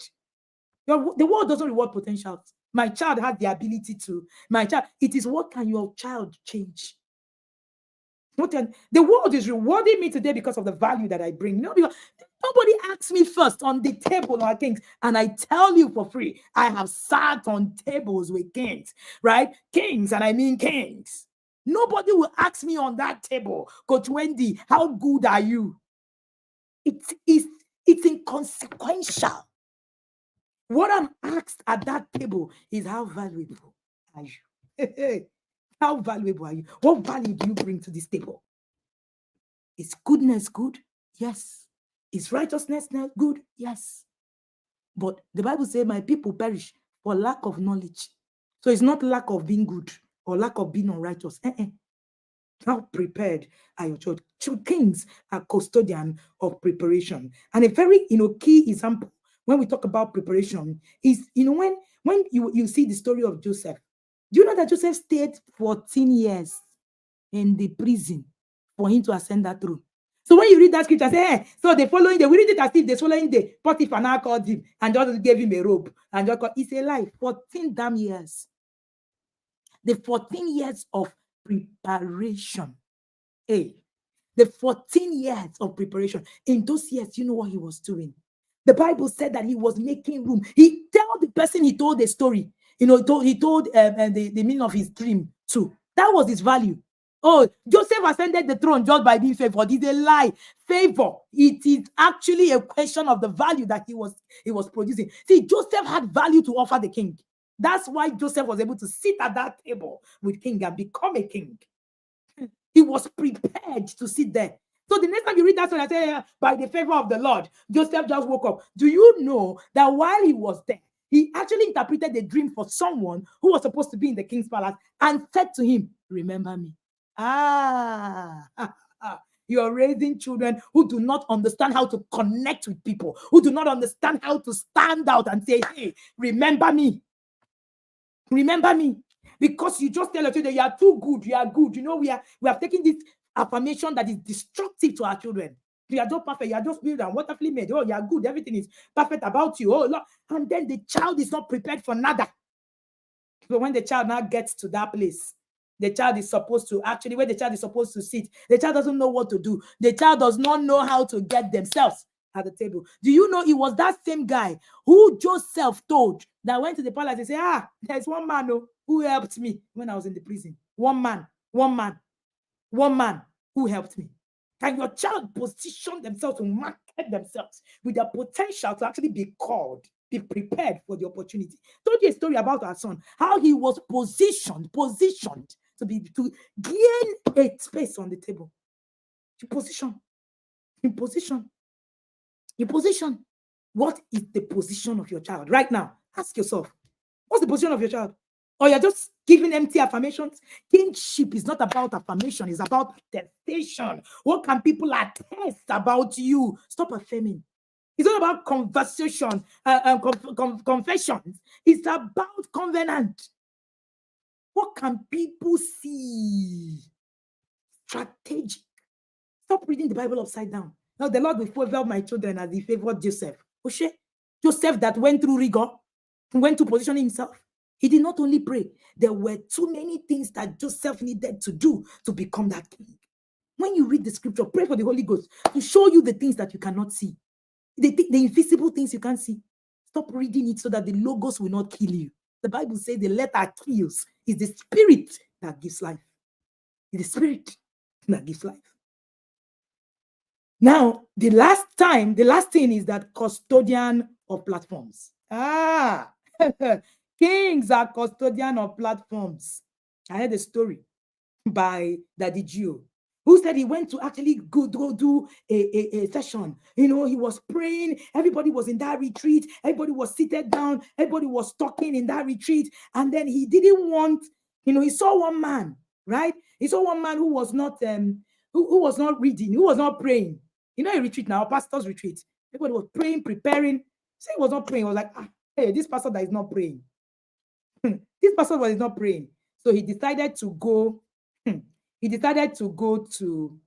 The world doesn't reward potential. My child has the ability to. My child, it is what can your child change? The world is rewarding me today because of the value that I bring. Because nobody asks me first on the table or kings, and I tell you for free, I have sat on tables with kings, right? Kings, and I mean kings. Nobody will ask me on that table, Coach Wendy, how good are you? It's inconsequential. What I'm asked at that table is how valuable are you? How valuable are you? What value do you bring to this table? Is goodness good? Yes. Is righteousness good? Yes. But the Bible says, my people perish for lack of knowledge. So it's not lack of being good or lack of being unrighteous. How prepared are your children? Kings are custodian of preparation. And a very key example when we talk about preparation is when you see the story of Joseph. Do you know that Joseph stayed 14 years in the prison for him to ascend that throne? So when you read that scripture, say, so we read it as if they're following the Potiphar now called him and just gave him a robe. And just called, it's a lie. 14 damn years. The 14 years of preparation. The 14 years of preparation. In those years, you know what he was doing? The Bible said that he was making room. He told the person he told the story. He told the meaning of his dream too. That was his value. Oh, Joseph ascended the throne just by being favored. It's a lie. Favor. It is actually a question of the value that he was producing. See, Joseph had value to offer the king. That's why Joseph was able to sit at that table with king and become a king. He was prepared to sit there. So the next time you read that story, I say, by the favor of the Lord, Joseph just woke up. Do you know that while he was there, he actually interpreted the dream for someone who was supposed to be in the king's palace and said to him, remember me. You're raising children who do not understand how to connect with people, who do not understand how to stand out and say, hey, remember me. Remember me. Because you just tell your children, you are too good, you are good. We have taken this affirmation that is destructive to our children. You are just perfect, you are just built and wonderfully made. Oh, you are good, everything is perfect about you. Oh, Lord. And then the child is not prepared for nada. So when the child now gets to that place, the child is supposed to where the child is supposed to sit, the child doesn't know what to do. The child does not know how to get themselves at the table. Do you know it was that same guy who Joseph told that went to the palace and said, there's one man who helped me when I was in the prison. One man who helped me. Can your child position themselves to market themselves with their potential to actually be called, be prepared for the opportunity? I told you a story about our son, how he was positioned to gain a space on the table. In position. What is the position of your child right now? Ask yourself, what's the position of your child? or you're just giving empty affirmations. Kingship is not about affirmation, it's about attestation. What can people attest about you? Stop affirming. It's not about conversation, confessions. It's about covenant. What can people see? Strategic. Stop reading the Bible upside down. Now the Lord will favor my children as he favored Joseph. Oshe, Joseph that went through rigor, went to position himself. He did not only pray. There were too many things that Joseph needed to do to become that king. When you read the scripture, pray for the Holy Ghost to show you the things that you cannot see. The invisible things you can't see. Stop reading it so that the logos will not kill you. The Bible says the letter kills. It's the spirit that gives life. It's the spirit that gives life. Now, the last thing is that custodian of platforms. Kings are custodian of platforms. I heard a story by Daddy Gio, who said he went to actually go do a session. You know, he was praying. Everybody was in that retreat. Everybody was seated down. Everybody was talking in that retreat. And then he didn't want, he saw one man, right? He saw one man who was not, who was not reading, who was not praying. A retreat now, pastor's retreat. Everybody was praying, preparing. So he was not praying. He was like, hey, this pastor that is not praying. This pastor was not praying. So he decided to go. He decided to go to,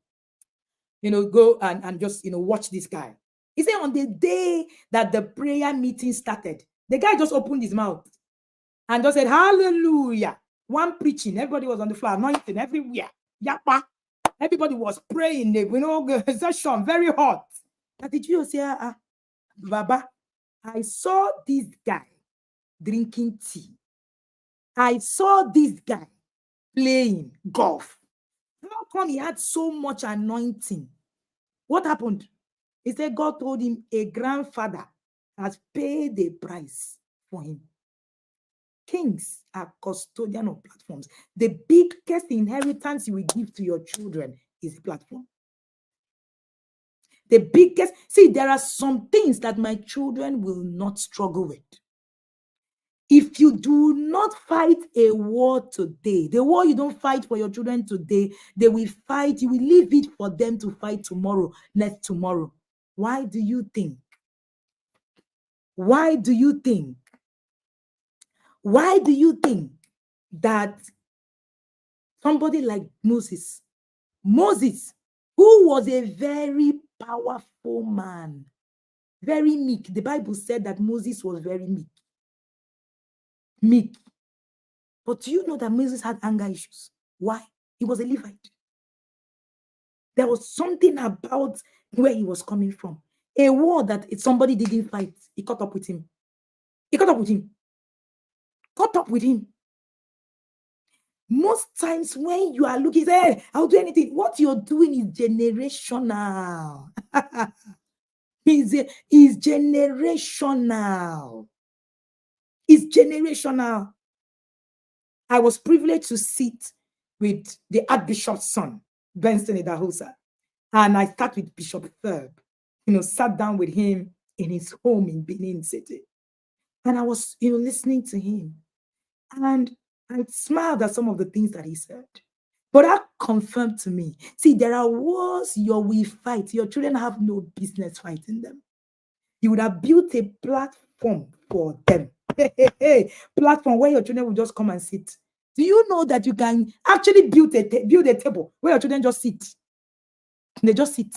go and just, watch this guy. He said on the day that the prayer meeting started, the guy just opened his mouth and just said, hallelujah. One preaching, everybody was on the floor, anointing everywhere. Yapa. Everybody was praying, session, very hot. But did you say, Baba, I saw this guy drinking tea. I saw this guy playing golf. How come he had so much anointing? What happened? He said God told him a grandfather has paid the price for him. Kings are custodian of platforms. The biggest inheritance you will give to your children is a platform. The biggest, there are some things that my children will not struggle with. If you do not fight a war today, the war you don't fight for your children today, they will fight, you will leave it for them to fight tomorrow, next tomorrow. Why do you think? Why do you think that somebody like Moses, who was a very powerful man, very meek, the Bible said that Moses was very meek. But do you know that Moses had anger issues? Why? He was a Levite. There was something about where he was coming from. A war that somebody didn't fight, he caught up with him. Most times when you are looking, hey, I'll do anything. What you're doing is generational. It's generational. It's generational. I was privileged to sit with the Archbishop's son, Benson Idahosa. And I sat with Bishop Thurb, sat down with him in his home in Benin City. And I was, listening to him. And I smiled at some of the things that he said. But that confirmed to me, there are wars we fight. Your children have no business fighting them. You would have built a platform for them. Platform where your children will just come and sit. Do you know that you can actually build a table where your children just sit? They just sit.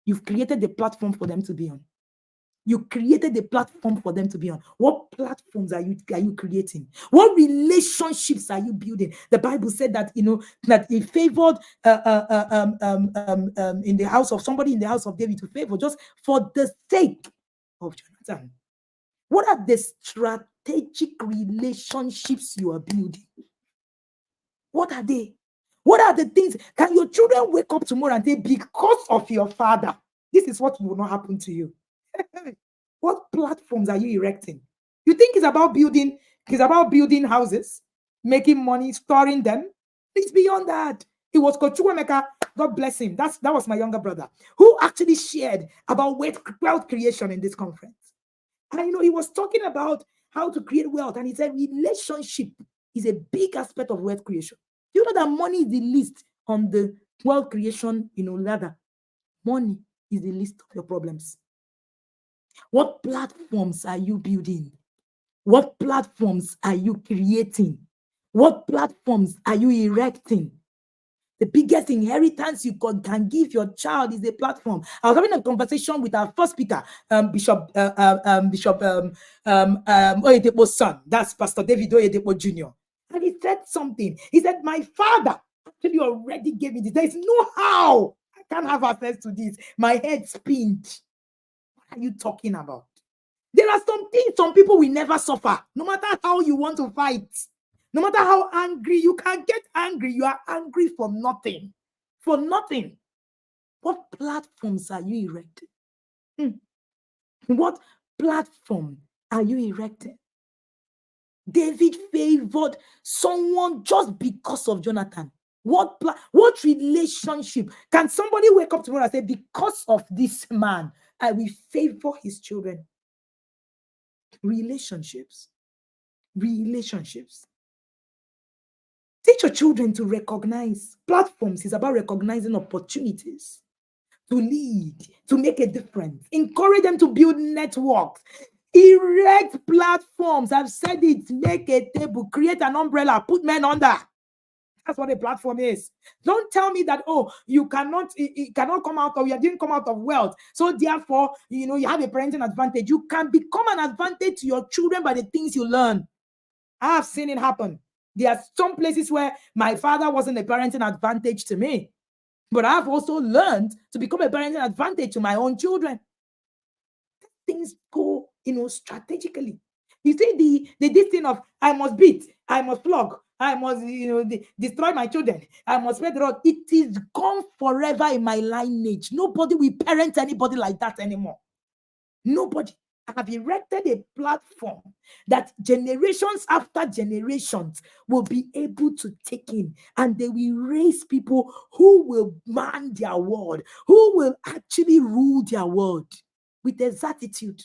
You've created the platform for them to be on. What platforms are you creating? What relationships are you building? The Bible said that that he favored in the house of somebody in the house of David to favor just for the sake of Jonathan. What are the strategic relationships you are building? What are they? What are the things? Can your children wake up tomorrow and say, because of your father, this is what will not happen to you? What platforms are you erecting? You think it's about building houses, making money, storing them? It's beyond that. It was Coach Chukwemeka, God bless him. That was my younger brother, who actually shared about wealth creation in this conference. And he was talking about how to create wealth. And he said relationship is a big aspect of wealth creation. Do you know that money is the least on the wealth creation, ladder? Money is the least of your problems. What platforms are you building? What platforms are you creating? What platforms are you erecting? The biggest inheritance you can give your child is a platform. I was having a conversation with our first speaker, Bishop Oyedepo's son. That's Pastor David Oyedepo Jr. And he said something. He said, my father actually already gave me this. There is no how I can't have access to this. My head spinned. What are you talking about? There are some things some people will never suffer, no matter how you want to fight. No matter how angry you can get angry, you are angry for nothing. For nothing. What platforms are you erecting? What platform are you erecting? David favored someone just because of Jonathan. What relationship? Can somebody wake up tomorrow and say, because of this man, I will favor his children? Relationships. Relationships. Teach your children to recognize. Platforms is about recognizing opportunities to lead, to make a difference. Encourage them to build networks. Erect platforms. I've said it. Make a table, create an umbrella, put men under. That's what a platform is. Don't tell me that, you cannot, it cannot come out of, you didn't come out of wealth. So therefore, you have a parenting advantage. You can become an advantage to your children by the things you learn. I have seen it happen. There are some places where my father wasn't a parenting advantage to me, but I've also learned to become a parenting advantage to my own children. Things go, strategically. You see this thing of I must beat, I must flog, I must, destroy my children, I must spread the rod. It is gone forever in my lineage. Nobody will parent anybody like that anymore. Nobody. I have erected a platform that generations after generations will be able to take in, and they will raise people who will man their world, who will actually rule their world with exactitude.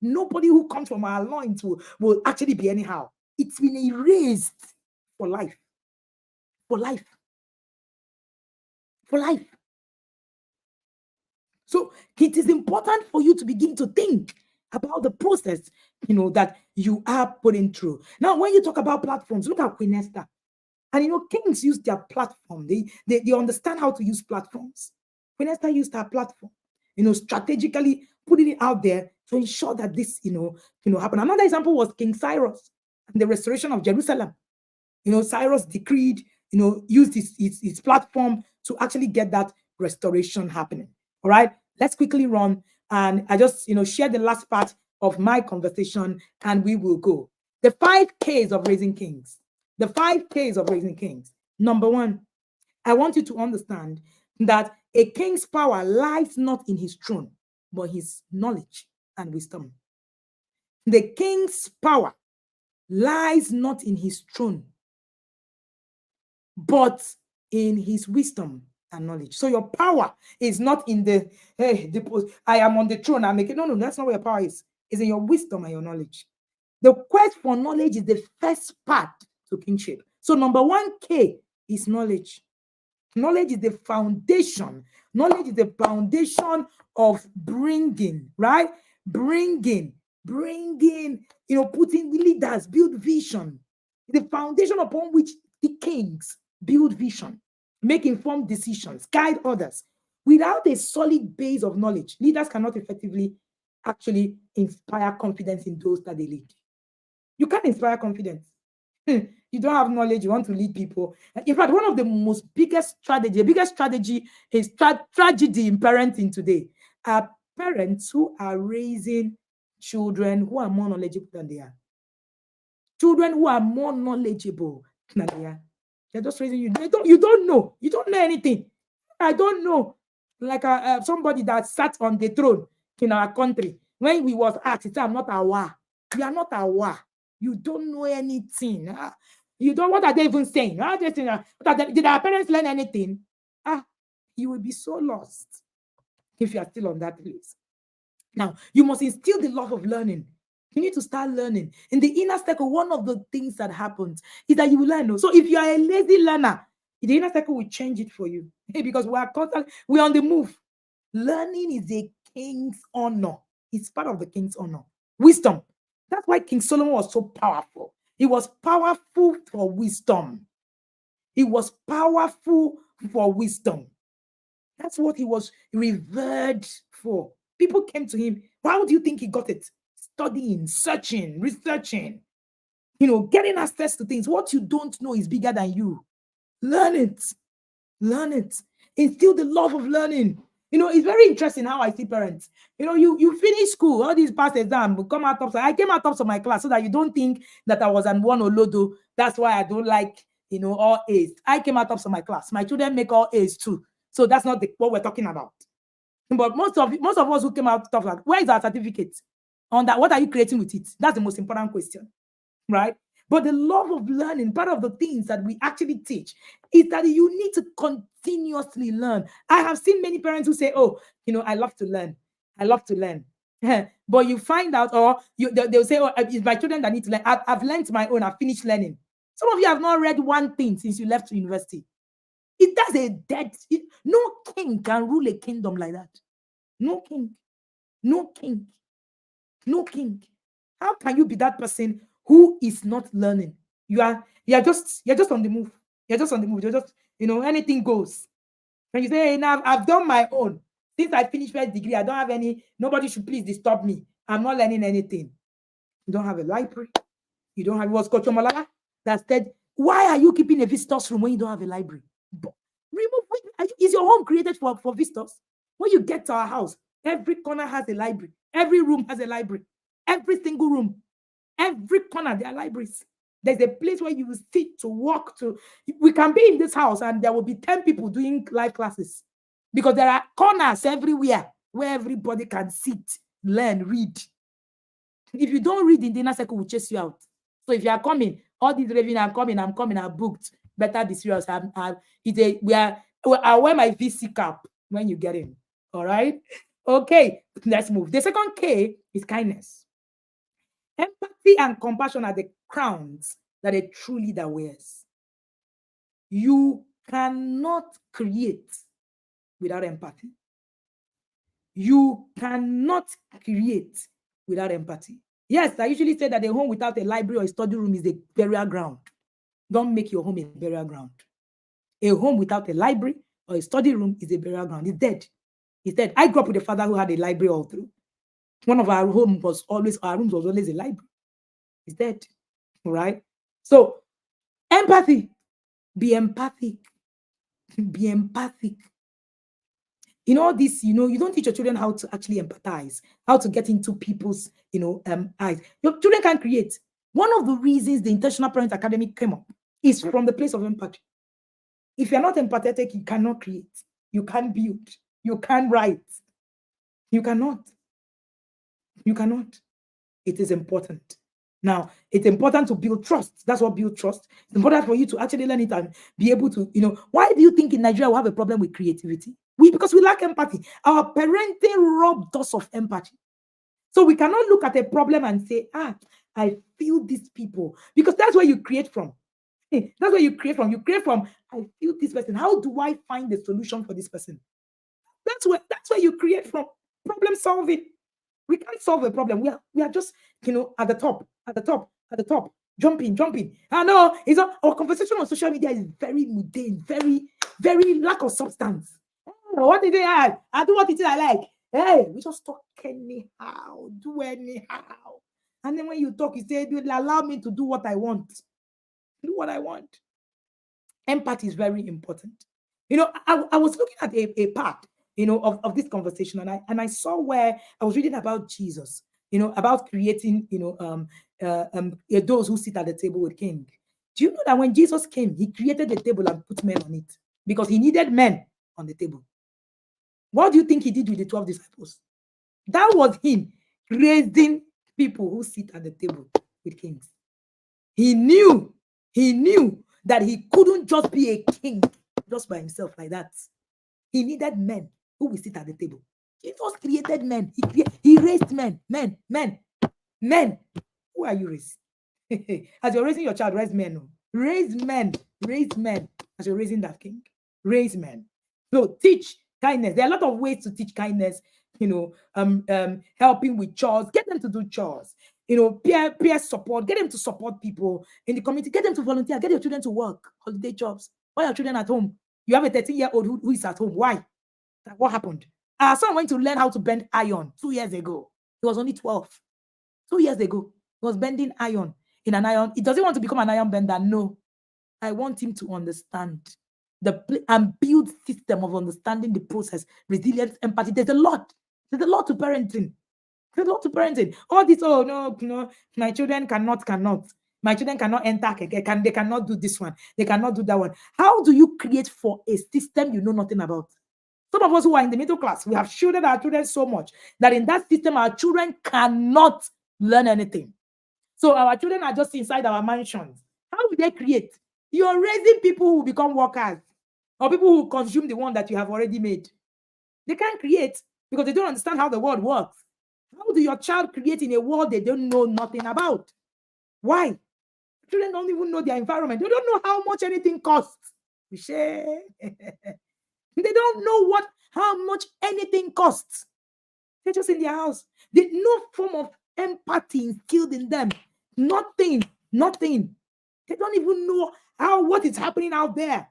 Nobody who comes from our loins will actually be anyhow. It's been erased for life. For life. For life. So it is important for you to begin to think about the process, that you are putting through. Now, when you talk about platforms, look at Queen Esther. And, kings use their platform. They understand how to use platforms. Queen Esther used her platform, strategically putting it out there to ensure that this, happen. Another example was King Cyrus and the restoration of Jerusalem. Cyrus decreed, used his platform to actually get that restoration happening. All right, let's quickly run. And I just, share the last part of my conversation and we will go. The 5 Ks of raising kings. The 5 Ks of raising kings. Number 1, I want you to understand that a king's power lies not in his throne, but his knowledge and wisdom. The king's power lies not in his throne, but in his wisdom and knowledge. So your power is not in I am on the throne, I'm making. No, that's not where your power is. It's in your wisdom and your knowledge. The quest for knowledge is the first part to kingship. So number 1K is knowledge. Knowledge is the foundation. Knowledge is the foundation of bringing, right? Bringing, putting leaders, build vision. The foundation upon which the kings build vision, make informed decisions, guide others. Without a solid base of knowledge, leaders cannot effectively actually inspire confidence in those that they lead. You can't inspire confidence. You don't have knowledge, you want to lead people. In fact, one of the biggest strategy is tragedy in parenting today are parents who are raising children who are more knowledgeable than they are. Children who are more knowledgeable than they are. They're just raising you. You don't know. You don't know anything. I don't know. Like somebody that sat on the throne in our country. When we was asked, he said, I'm not aware. You are not aware. You don't know anything. You don't. What are they even saying? Did our parents learn anything? You will be so lost if you are still on that place. Now, you must instill the love of learning. You need to start learning. In the inner circle, one of the things that happens is that you will learn. So if you are a lazy learner, the inner circle will change it for you. Because we're on the move. Learning is a king's honor. It's part of the king's honor. Wisdom. That's why King Solomon was so powerful. He was powerful for wisdom. He was powerful for wisdom. That's what he was revered for. People came to him. How do you think he got it? Studying, searching, researching, getting access to things. What you don't know is bigger than you. Learn it. Learn it. Instill the love of learning. It's very interesting how I see parents. You finish school, all these past exams, come out top. I came out top of my class so that you don't think that I was an one olodo. That's why I don't like, all A's. I came out top of my class. My children make all A's too. So that's not what we're talking about. But most of us who came out top, like, where is our certificate? On that, what are you creating with it? That's the most important question, right? But the love of learning, part of the things that we actually teach is that you need to continuously learn. I have seen many parents who say, oh, I love to learn. I love to learn. But you find out, or they'll say, oh, it's my children that need to learn. I've learned my own. I've finished learning. Some of you have not read one thing since you left university. That's a dead. No king can rule a kingdom like that. No king. No king. No king. How can you be that person who is not learning? You're just on the move. You're just on the move. You're just, anything goes. And you say, hey, now I've done my own. Since I finished first degree, I don't have any, nobody should please disturb me. I'm not learning anything. You don't have a library. You don't have, what's Coach Omalala that said, why are you keeping a visitor's room when you don't have a library? Is your home created for visitors? When you get to our house, every corner has a library. Every room has a library. Every single room. Every corner, there are libraries. There's a place where you will sit to walk to. We can be in this house and there will be 10 people doing live classes because there are corners everywhere where everybody can sit, learn, read. If you don't read, in the inner circle will chase you out. So if you are coming, all these revenue, I'm coming, I'm booked. Better be serious. I wear my VC cap when you get in. All right? Okay, let's move. The second K is kindness. Empathy and compassion are the crowns that a true leader wears. You cannot create without empathy. You cannot create without empathy. Yes, I usually say that a home without a library or a study room is a burial ground. Don't make your home a burial ground. A home without a library or a study room is a burial ground. It's dead. It's dead. I grew up with a father who had a library all through. One of our rooms was always a library. It's dead. All right. So, empathy. Be empathic. Be empathic. In all this, you don't teach your children how to actually empathize, how to get into people's, eyes. Your children can create. One of the reasons the Intentional Parent Academy came up is from the place of empathy. If you're not empathetic, you cannot create. You can't build. You can't write. You cannot. You cannot. It is important. Now, it's important to build trust. That's what build trust. It's important for you to actually learn it and be able to, why do you think in Nigeria we have a problem with creativity? Because we lack empathy. Our parenting robbed us of empathy. So we cannot look at a problem and say, I feel these people. Because that's where you create from. That's where you create from. You create from, I feel this person. How do I find the solution for this person? That's where you create from. Problem solving. We can't solve a problem. We are just, at the top, jumping. I know our conversation on social media is very mundane, very, very lack of substance. What did they have? I do what it is I like. Hey, we just talk anyhow, do anyhow. And then when you talk, you say, allow me to do what I want. Do what I want. Empathy is very important. I was looking at a part, of this conversation, and I saw where I was reading about Jesus, about creating, those who sit at the table with King. Do you know that when Jesus came, he created the table and put men on it because he needed men on the table? What do you think he did with the 12 disciples? That was him raising people who sit at the table with kings. He knew that he couldn't just be a king just by himself like that. He needed men who will sit at the table. Jesus created men. He raised men. Men, who are you raising? As you're raising your child, raise men. Raise men. Raise men. As you're raising that king, raise men. So teach kindness. There are a lot of ways to teach kindness. Helping with chores. Get them to do chores. Peer support. Get them to support people in the community. Get them to volunteer. Get your children to work. Holiday jobs. Why are your children at home? You have a 13-year-old who is at home. Why? What happened? Our son went to learn how to bend iron 2 years ago. He was only 12. 2 years ago, he was bending iron in an iron. He doesn't want to become an iron bender. No. I want him to understand and build system of understanding the process, resilience, empathy. There's a lot to parenting. There's a lot to parenting. All this, oh no, my children cannot. My children cannot enter. They cannot do this one. They cannot do that one. How do you create for a system you know nothing about? Some of us who are in the middle class, we have shielded our children so much that in that system, our children cannot learn anything. So our children are just inside our mansions. How will they create? You're raising people who become workers or people who consume the one that you have already made. They can't create because they don't understand how the world works. How do your child create in a world they don't know nothing about? Why? Children don't even know their environment. They don't know how much anything costs. We share. They don't know how much anything costs. They're just in their house. There's no form of empathy instilled in them. Nothing. They don't even know what is happening out there.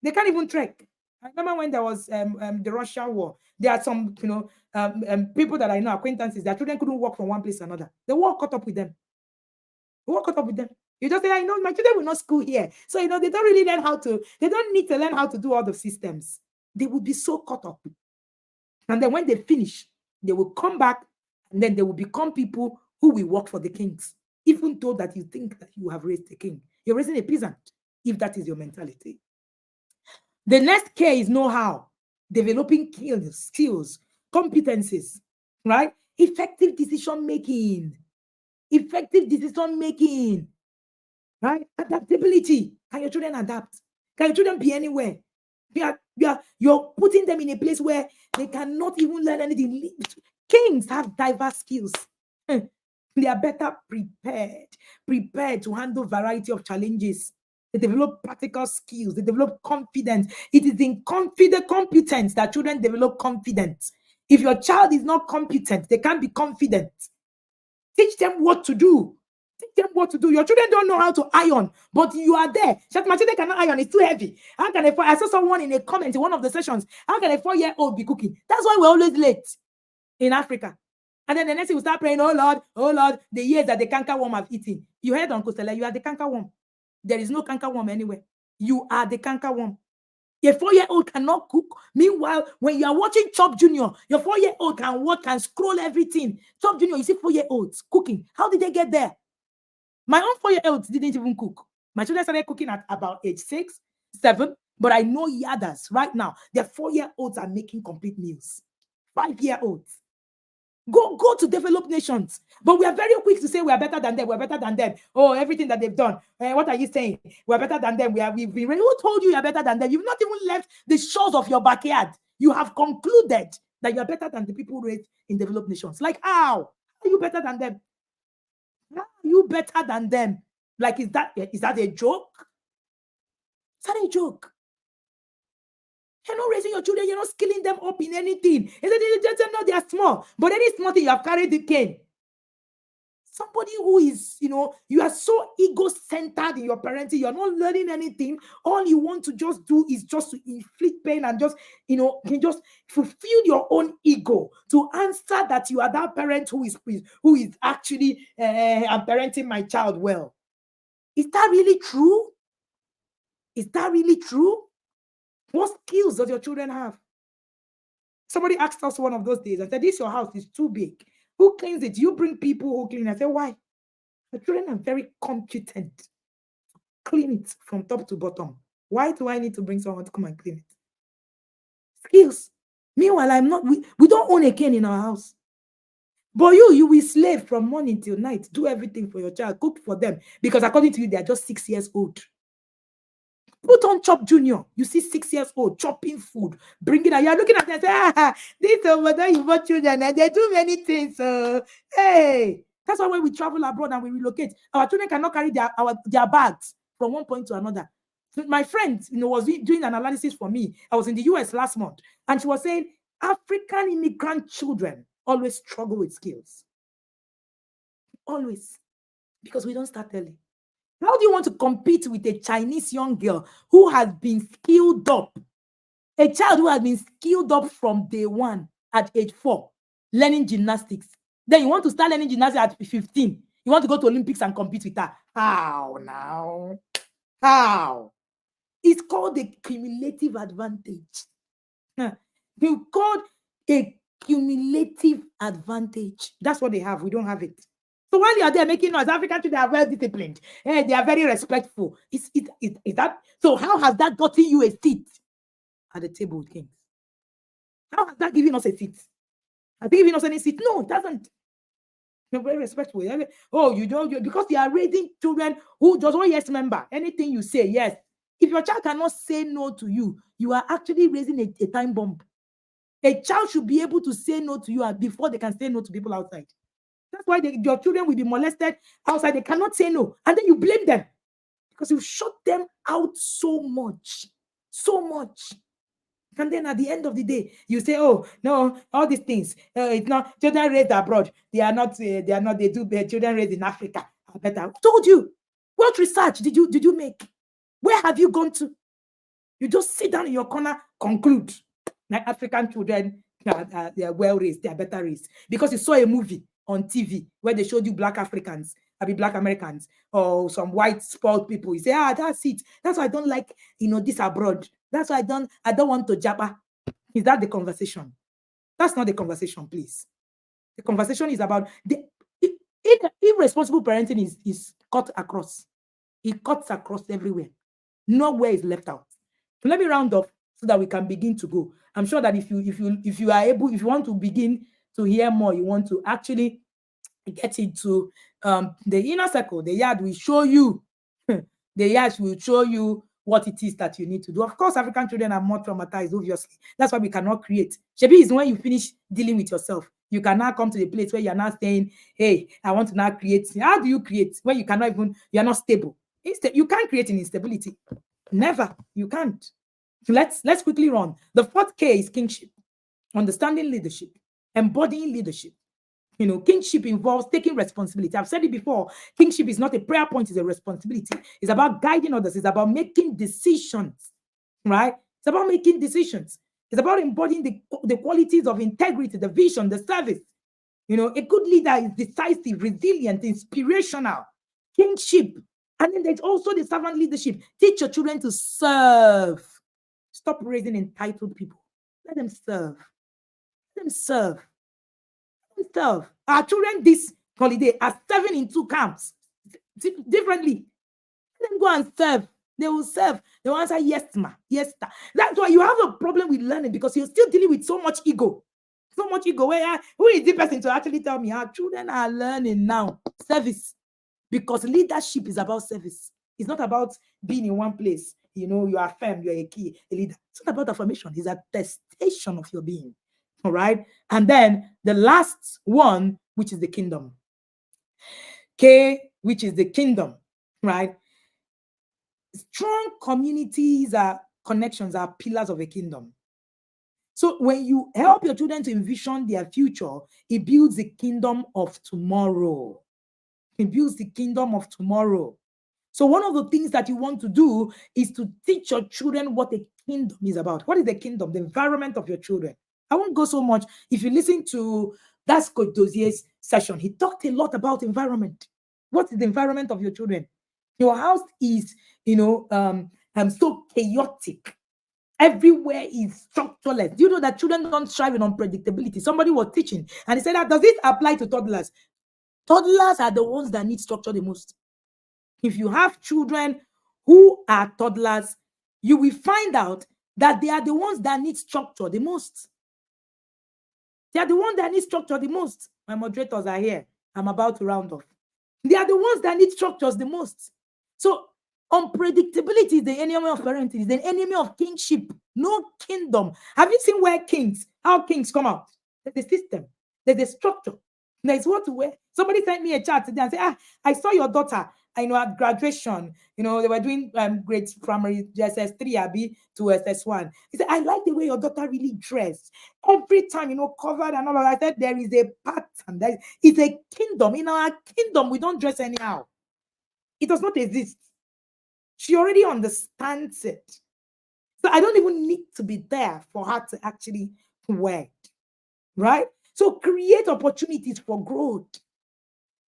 They can't even trek. I remember when there was the Russian war. There are some people that I know, acquaintances, their children couldn't walk from one place to another. The war caught up with them. You just say, I know my children will not school here. So, they don't really learn they don't need to learn how to do all the systems. They will be so caught up. And then when they finish, they will come back and then they will become people who will work for the kings. Even though that you think that you have raised a king. You're raising a peasant, if that is your mentality. The next K is know-how. Developing skills, competencies, right? Effective decision-making. Right? Adaptability. Can your children adapt? Can your children be anywhere? You're putting them in a place where they cannot even learn anything. Kings have diverse skills. They are better prepared to handle variety of challenges. They develop practical skills. They develop confidence. It is in competence that children develop confidence. If your child is not competent, they can't be confident. Teach them what to do. Your children don't know how to iron, but you are there. My children cannot iron. It's too heavy. I saw someone in a comment in one of the sessions. How can a 4-year-old be cooking? That's why we're always late in Africa. And then the next thing we start praying, oh Lord, the years that the cankerworm have eaten. You heard Uncle Stella, you are the cankerworm. There is no cankerworm anywhere. You are the cankerworm. A 4-year-old cannot cook. Meanwhile, when you are watching Chop Junior, your 4-year-old can scroll everything. Chop Junior, you see 4-year-olds cooking. How did they get there? My own 4-year-olds didn't even cook. My children started cooking at about age 6, 7. But I know yadas right now. Their 4-year-olds are making complete meals. 5-year-olds. Go to developed nations. But we are very quick to say we are better than them. We're better than them. Oh, everything that they've done. What are you saying? We're better than them. We've been. Who told you you're better than them? You've not even left the shores of your backyard. You have concluded that you're better than the people raised in developed nations. Like how? Are you better than them? How are you better than them? Like, is that a joke? Is that a joke? You're not raising your children. You're not skilling them up in anything. They are small. But any small thing, you have carried the cane. Somebody who is, you are so ego-centered in your parenting. You're not learning anything. All you want to just do is just to inflict pain and just, can just fulfill your own ego to answer that you are that parent who is actually I'm parenting my child well. Is that really true? Is that really true? What skills does your children have? Somebody asked us one of those days and said, this your house is too big. Who cleans it? You bring people who clean. I said, why? The children are very competent. Clean it from top to bottom. Why do I need to bring someone to come and clean it? Skills. Meanwhile, we don't own a cane in our house. But you will slave from morning till night. Do everything for your child. Cook for them. Because according to you, they are just 6 years old. Put on Chop Junior. You see 6 years old chopping food, bringing it. You're looking at them and say, this over there, you want children, and they do many things. Hey, that's why when we travel abroad and we relocate, our children cannot carry their bags from one point to another. So my friend, was doing an analysis for me. I was in the US last month, and she was saying African immigrant children always struggle with skills. Always. Because we don't start early. How do you want to compete with a Chinese young girl who has been skilled up? A child who has been skilled up from day one at age 4, learning gymnastics. Then you want to start learning gymnastics at 15. You want to go to Olympics and compete with her. How now? How? It's called a cumulative advantage. You called a cumulative advantage. That's what they have. We don't have it. So while you are there making noise, African children are well disciplined. They are very respectful. Is that so? How has that gotten you a seat at the table with kings? How has that given us a seat? Has it given us any seat? No, it doesn't. You're very respectful. Oh, you don't, because you are raising children who just one yes member. Anything you say, yes. If your child cannot say no to you, you are actually raising a time bomb. A child should be able to say no to you before they can say no to people outside. That's why your children will be molested outside. They cannot say no. And then you blame them because you shut them out so much. So much. And then at the end of the day, you say, oh, no, all these things. It's not children raised abroad. They do children raised in Africa. I better. Who told you? What research did you make? Where have you gone to? You just sit down in your corner, conclude. Like African children, they are well raised, they are better raised. Because you saw a movie on TV where they showed you black Africans, black Americans, or some white spoiled people. You say, that's it. That's why I don't like, this abroad. That's why I don't want to jabba. Is that the conversation? That's not the conversation, please. The conversation is about irresponsible parenting is cut across. It cuts across everywhere. Nowhere is left out. So let me round off so that we can begin to go. I'm sure that if you are able, if you want to begin to hear more, you want to actually get into the inner circle. The yard will show you. The yard will show you what it is that you need to do. Of course, African children are more traumatized, obviously. That's why we cannot create. Shebi is when you finish dealing with yourself. You can now come to the place where you're not saying, hey, I want to now create. How do you create when you cannot even, you're not stable? You can't create in instability. Never. You can't. Let's quickly run. The 4th K is kingship. Understanding leadership. Embodying leadership. Kingship involves taking responsibility. I've said it before. Kingship is not a prayer point, it's a responsibility. It's about guiding others. It's about making decisions, right? It's about making decisions. It's about embodying the qualities of integrity, the vision, the service. A good leader is decisive, resilient, inspirational. Kingship. And then there's also the servant leadership. Teach your children to serve. Stop raising entitled people. Let them serve. Let them serve. Serve. Our children this holiday are serving in 2 camps differently. Let them go and serve. They will serve. They will answer yes, ma, yes, sir. That's why you have a problem with learning, because you're still dealing with so much ego. So much ego. Who is the person to actually tell me our children are learning now? Service. Because leadership is about service. It's not about being in one place. You are firm, you're a leader. It's not about affirmation. It's a attestation of your being. All right. And then the last one, which is the kingdom. K, which is the kingdom, right? Strong communities connections are pillars of a kingdom. So when you help your children to envision their future, it builds the kingdom of tomorrow. It builds the kingdom of tomorrow. So one of the things that you want to do is to teach your children what a kingdom is about. What is the kingdom? The environment of your children. I won't go so much. If you listen to that Coach Dozier's session, he talked a lot about environment. What is the environment of your children? Your house is, so chaotic. Everywhere is structureless. Do you know that children don't thrive in unpredictability? Somebody was teaching, and he said, does it apply to toddlers? Toddlers are the ones that need structure the most. If you have children who are toddlers, you will find out that they are the ones that need structure the most. They are the ones that need structure the most. My moderators are here. I'm about to round off. They are the ones that need structures the most. So Unpredictability is the enemy of parenting, is the enemy of kingship. No kingdom. Have you seen how kings come out? There's a system, there's a structure, there's what to wear. Somebody sent me a chat today and said, I saw your daughter, I know at graduation, they were doing grade primary, SS3 Abby to SS1. He said, I like the way your daughter really dressed. Every time, covered and all of that. I said, there is a pattern. It's a kingdom. In our kingdom, we don't dress anyhow. It does not exist. She already understands it. So I don't even need to be there for her to actually wear it, right? So create opportunities for growth.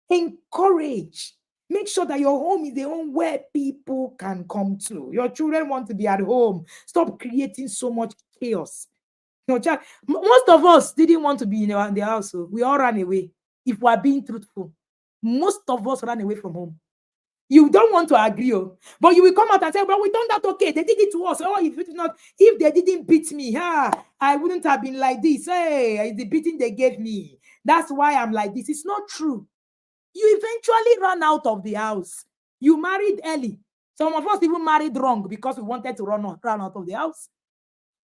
Encourage. Make sure that your home is a home where people can come to. Your children want to be at home. Stop creating so much chaos. Most of us didn't want to be in the house. So we all ran away. If we are being truthful, most of us ran away from home. You don't want to agree, but you will come out and say, but we done that okay. They did it to us. Oh, if they didn't beat me, I wouldn't have been like this. Hey, it's the beating they gave me. That's why I'm like this. It's not true. You eventually ran out of the house. You married early. Some of us even married wrong because we wanted to run out of the house.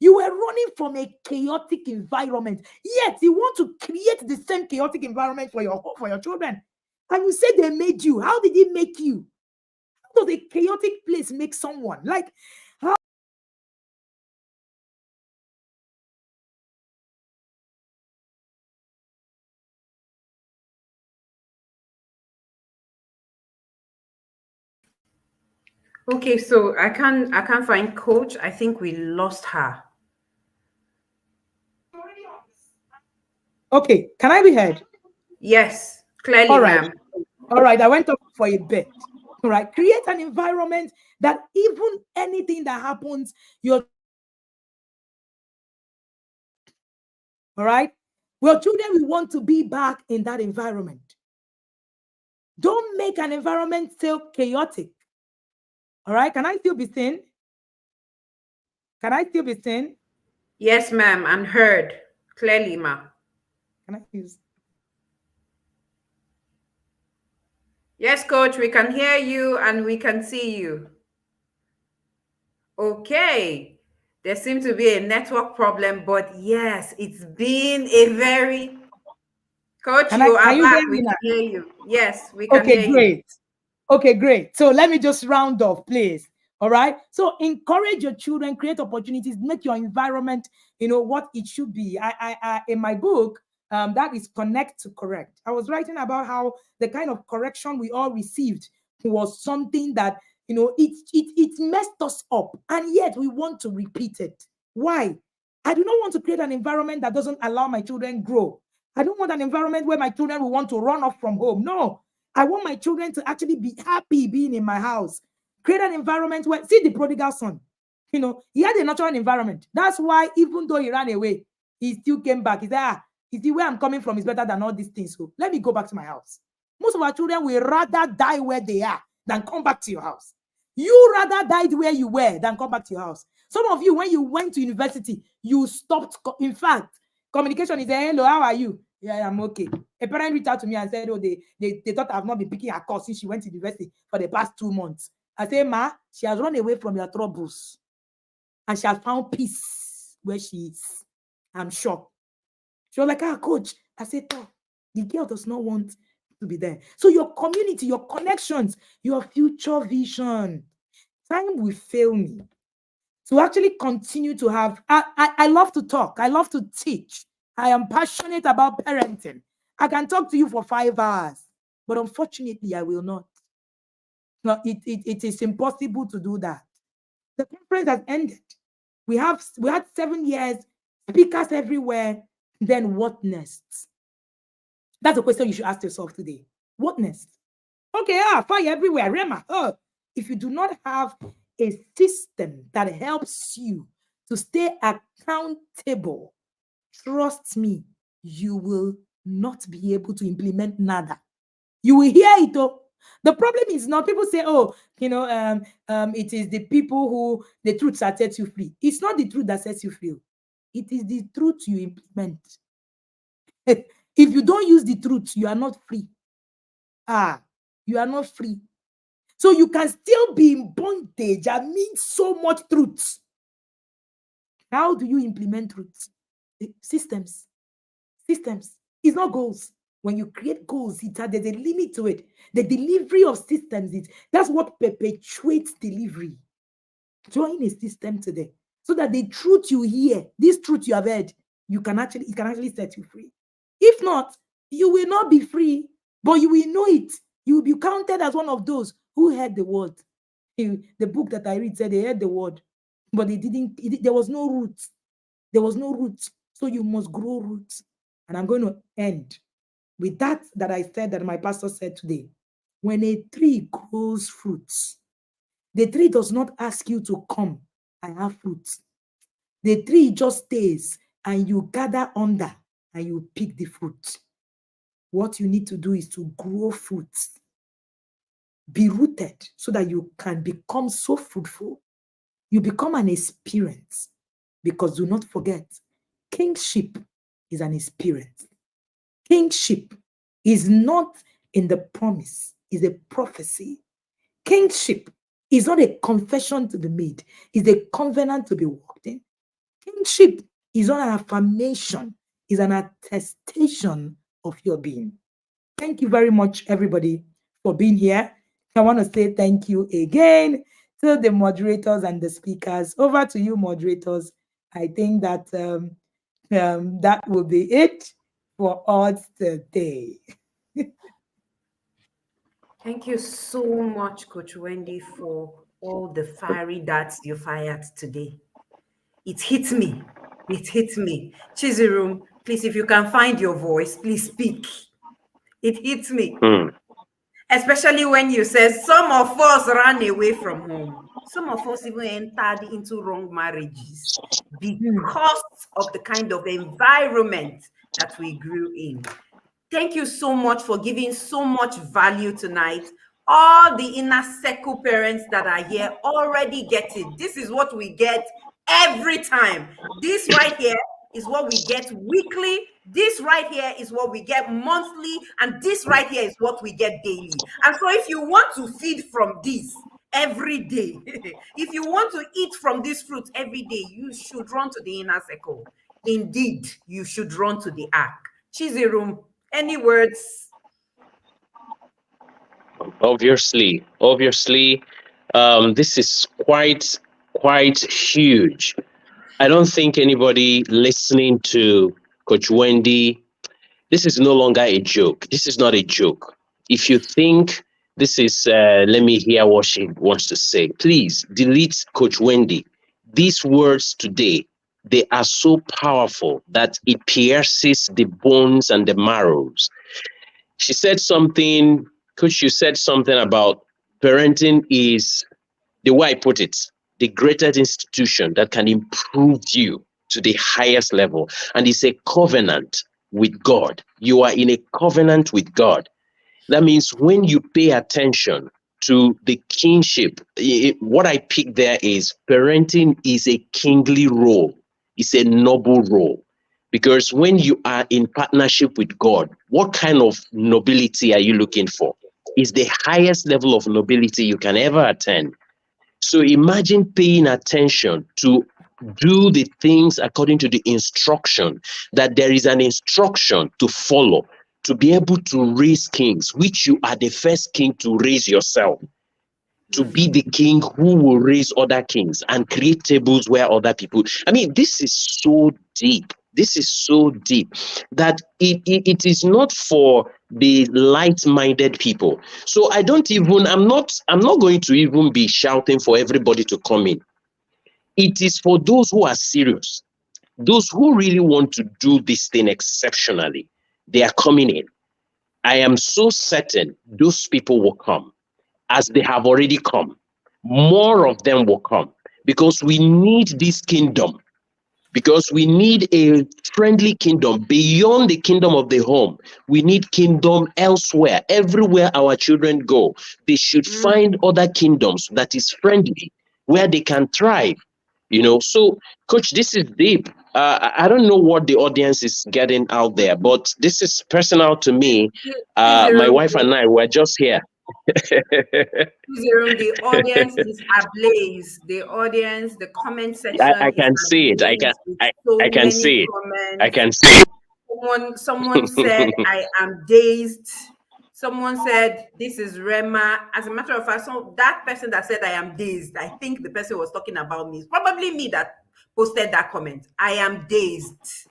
You were running from a chaotic environment, yet you want to create the same chaotic environment for your children. And you say they made you. How did it make you? How does a chaotic place make someone? Like, how? Okay, so I can't find Coach. I think we lost her. Okay, can I be heard? Yes, clearly, all right, ma'am. All right, I went up for a bit. All right, create an environment that even anything that happens, your children will want to be back in that environment. Don't make an environment so chaotic. All right, can I still be seen? Can I still be seen? Yes, ma'am, and heard clearly, ma'am. Can I use? Yes, Coach, we can hear you and we can see you. Okay. There seems to be a network problem, but yes, it's been a very... Coach, you are back. We can hear you. Yes, we can hear great. you. Okay, great. So let me just round off, please. All right. So encourage your children, create opportunities, make your environment, what it should be. I in my book, that is Connect to Correct. I was writing about how the kind of correction we all received was something that, it messed us up, and yet we want to repeat it. Why? I do not want to create an environment that doesn't allow my children grow. I don't want an environment where my children will want to run off from home. No, I want my children to actually be happy being in my house. Create an environment where, see the prodigal son, he had a natural environment. That's why even though he ran away, he still came back. He said, you see where I'm coming from is better than all these things. So let me go back to my house. Most of our children will rather die where they are than come back to your house. You rather died where you were than come back to your house. Some of you, when you went to university, you stopped. In fact, communication is, hello, how are you? Yeah, I'm okay. A parent reached out to me and said, they thought I've not been picking her course since she went to university for the past 2 months. I say, Ma, she has run away from your troubles and she has found peace where she is. I'm sure. She was like, Coach. I said, the girl does not want to be there. So your community, your connections, your future vision, time will fail me to actually continue to have. I love to talk. I love to teach. I am passionate about parenting. I can talk to you for 5 hours, but unfortunately, I will not. No, it is impossible to do that. The conference has ended. We had 7 years, speakers everywhere. Then what next? That's a question you should ask yourself today. What next? Okay, fire everywhere, Rema. If you do not have a system that helps you to stay accountable, trust me, you will not be able to implement nada. You will hear it though. The problem is not people say, it is the people who the truth that sets you free. It's not the truth that sets you free. It is the truth you implement. If you don't use the truth, you are not free. You are not free. So you can still be in bondage and mean so much truth. How do you implement truth? Systems. Systems. It's not goals. When you create goals, there's a limit to it. The delivery of systems, that's what perpetuates delivery. Join a system today so that the truth you hear, this truth you have heard, it can actually set you free. If not, you will not be free, but you will know it. You will be counted as one of those who heard the word. The book that I read said they heard the word, but there was no root. There was no root. So you must grow roots. And I'm going to end with that I said, that my pastor said today. When a tree grows fruits, the tree does not ask you to come and have fruits. The tree just stays and you gather under and you pick the fruit. What you need to do is to grow fruits. Be rooted so that you can become so fruitful. You become an experience, because do not forget, kingship is an experience. Kingship is not in the promise, it's a prophecy. Kingship is not a confession to be made, it's a covenant to be walked in. Kingship is not an affirmation, it's an attestation of your being. Thank you very much, everybody, for being here. I want to say thank you again to the moderators and the speakers. Over to you, moderators. I think that that will be it for us today. Thank you so much, Coach Wendy, for all the fiery darts you fired today. It hit me. It hit me. Chizirum, please, if you can find your voice, please speak. It hits me. Especially when you said some of us ran away from home. Some of us even entered into wrong marriages because of the kind of environment that we grew in. Thank you so much for giving so much value tonight. All the inner circle parents that are here already get it. This is what we get every time. This right here is what we get weekly. This right here is what we get monthly. And this right here is what we get daily. And so if you want to feed from this every day, if you want to eat from this fruit every day, you should run to the inner circle. Indeed, you should run to the ark. Chizirum, any words? Obviously, this is quite huge. I don't think anybody listening to Coach Wendy, this is no longer a joke. This is not a joke. If you think this is, let me hear what she wants to say, please delete Coach Wendy. These words today, they are so powerful that it pierces the bones and the marrows. She said something, Coach, you said something about parenting is, the way I put it, the greatest institution that can improve you to the highest level. And it's a covenant with God. You are in a covenant with God. That means when you pay attention to the kingship, what I picked there is parenting is a kingly role. It's a noble role. Because when you are in partnership with God, what kind of nobility are you looking for? It's the highest level of nobility you can ever attain. So imagine paying attention to do the things according to the instruction, that there is an instruction to follow, to be able to raise kings, which you are the first king to raise yourself, to be the king who will raise other kings and create tables where other people. I mean, this is so deep. This is so deep that it is not for the light-minded people. So I'm not going to even be shouting for everybody to come in. It is for those who are serious, those who really want to do this thing exceptionally. They are coming in. I am so certain those people will come, as they have already come. More of them will come, because we need this kingdom. Because we need a friendly kingdom beyond the kingdom of the home. We need kingdom elsewhere. Everywhere our children go, they should find other kingdoms that is friendly, where they can thrive. So, Coach, this is deep. I don't know what the audience is getting out there, but this is personal to me. My wife and I were just here. The audience is ablaze. The audience, the comment section I can is see it. ablaze with so I can many see it. comments. I can see Someone said, I am dazed. Someone said, this is Rema. As a matter of fact, so that person that said I am dazed, I think the person was talking about me. It's probably me that posted that comment. I am dazed.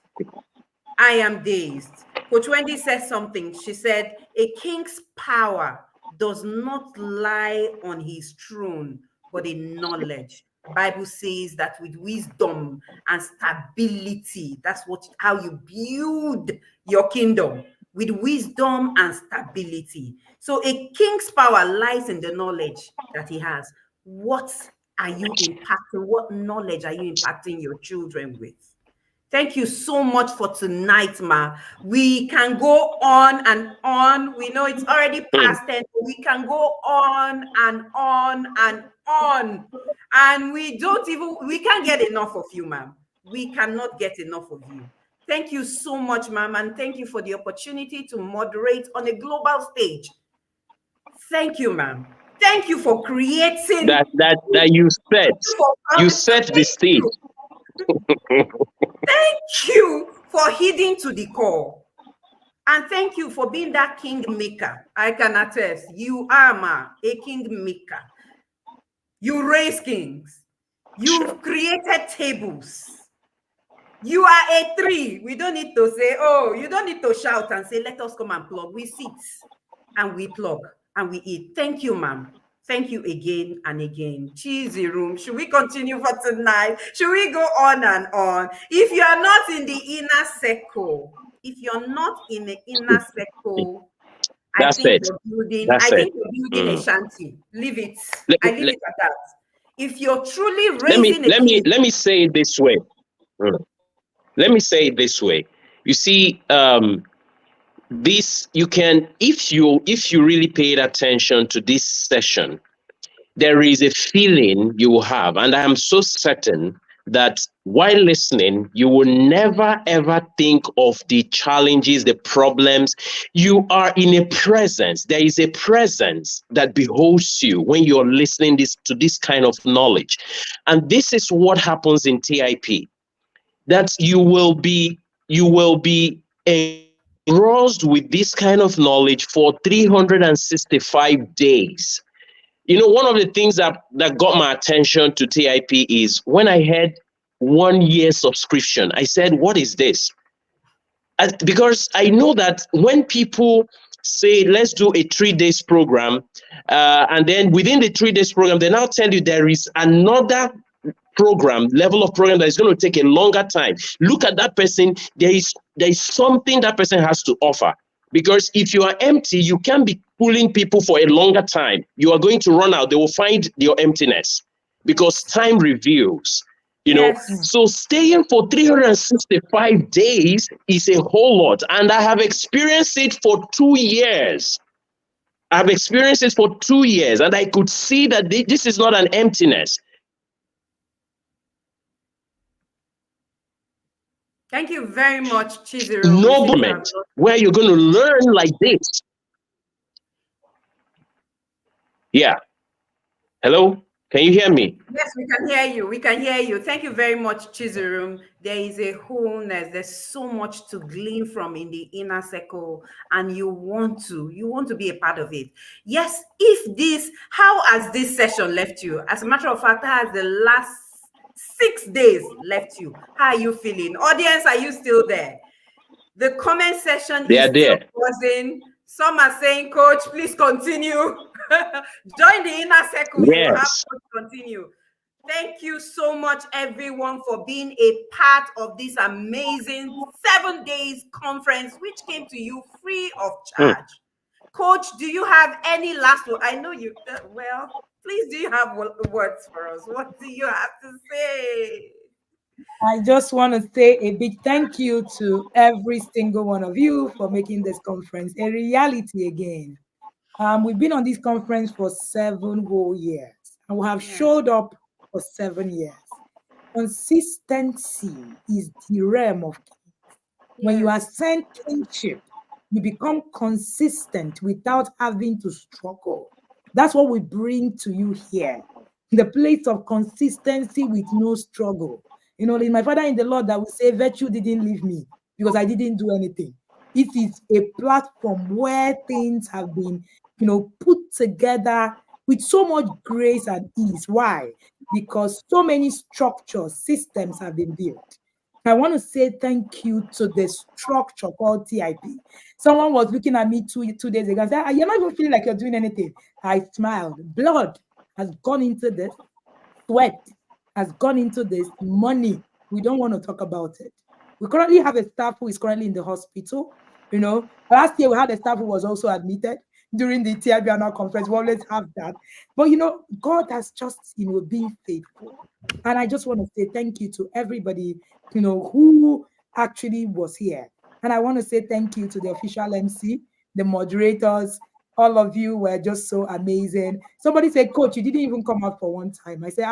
I am dazed. Coach Wendy said something. She said, a king's power does not lie on his throne, but in knowledge. Bible says that with wisdom and stability, that's how you build your kingdom, with wisdom and stability. So a king's power lies in the knowledge that he has. What are you impacting? What knowledge are you impacting your children with? Thank you so much for tonight, Ma. We can go on and on. We know it's already past 10. We can go on and on and on. And we can't get enough of you, ma'am. We cannot get enough of you. Thank you so much, ma'am. And thank you for the opportunity to moderate on a global stage. Thank you, ma'am. Thank you for creating that you set the stage. Thank you for heeding to the call. And thank you for being that king maker. I can attest. You are a king maker. You raise kings. You've created tables. You are a tree. We don't need to say, oh, you don't need to shout and say, let us come and plug. We sit and we plug and we eat. Thank you, ma'am. Thank you again and again. Cheesy room. Should we continue for tonight? Should we go on and on? If you are not in the inner circle, I think you're building a shanty. Leave it. I leave it at that. If you're truly raising let me say it this way. Let me say it this way. You see, this you can, if you really paid attention to this session, there is a feeling you will have, and I am so certain that while listening, you will never ever think of the challenges, the problems. You are in a presence. There is a presence that beholds you when you're listening to this kind of knowledge. And this is what happens in TIP, that you will be engrossed with this kind of knowledge for 365 days. You know, one of the things that got my attention to TIP is when I heard 1 year subscription. I said, what is this? Because I know that when people say, let's do a 3 days program, and then within the 3 days program, they now tell you there is another level of program that is going to take a longer time. Look at that person. There is something that person has to offer. Because if you are empty, you can't be pulling people for a longer time. You are going to run out. They will find your emptiness because time reveals, you know. So staying for 365 days is a whole lot. And I have experienced it for 2 years. And I could see that this is not an emptiness. Thank you very much, Chizuru. No moment where you're going to learn like this. Yeah. Hello? Can you hear me? Yes, we can hear you. We can hear you. Thank you very much, Chizurum. There is a wholeness. There's so much to glean from in the inner circle, and you want to be a part of it. Yes, how has this session left you? As a matter of fact, how has the last 6 days left you? How are you feeling? Audience, are you still there? The comment section is still buzzing. Some are saying, Coach, please continue. Join the inner circle. Yes. You have to continue. Thank you so much, everyone, for being a part of this amazing 7 days conference, which came to you free of charge. Coach, do you have any last word? I know you, please, do you have words for us? What do you have to say? I just want to say a big thank you to every single one of you for making this conference a reality again. We've been on this conference for 7 whole years, and we have showed up for 7 years. Consistency is the realm of kings. When you ascend kingship, You become consistent without having to struggle. That's what we bring to you here. The place of consistency with no struggle. You know, in my father in the Lord that will say, virtue didn't leave me because I didn't do anything. It is a platform where things have been, put together with so much grace and ease. Why? Because so many structures, systems have been built. I want to say thank you to the structure called TIP. Someone was looking at me two days ago and said, you're not even feeling like you're doing anything. I smiled. Blood has gone into this. Sweat has gone into this. Money, we don't want to talk about it. We currently have a staff who is currently in the hospital. Last year we had a staff who was also admitted during the TIP annual conference. We always have that. But, God has just, been faithful. And I just want to say thank you to everybody, who actually was here. And I want to say thank you to the official MC, the moderators. All of you were just so amazing. Somebody said, Coach, you didn't even come out for one time. I said,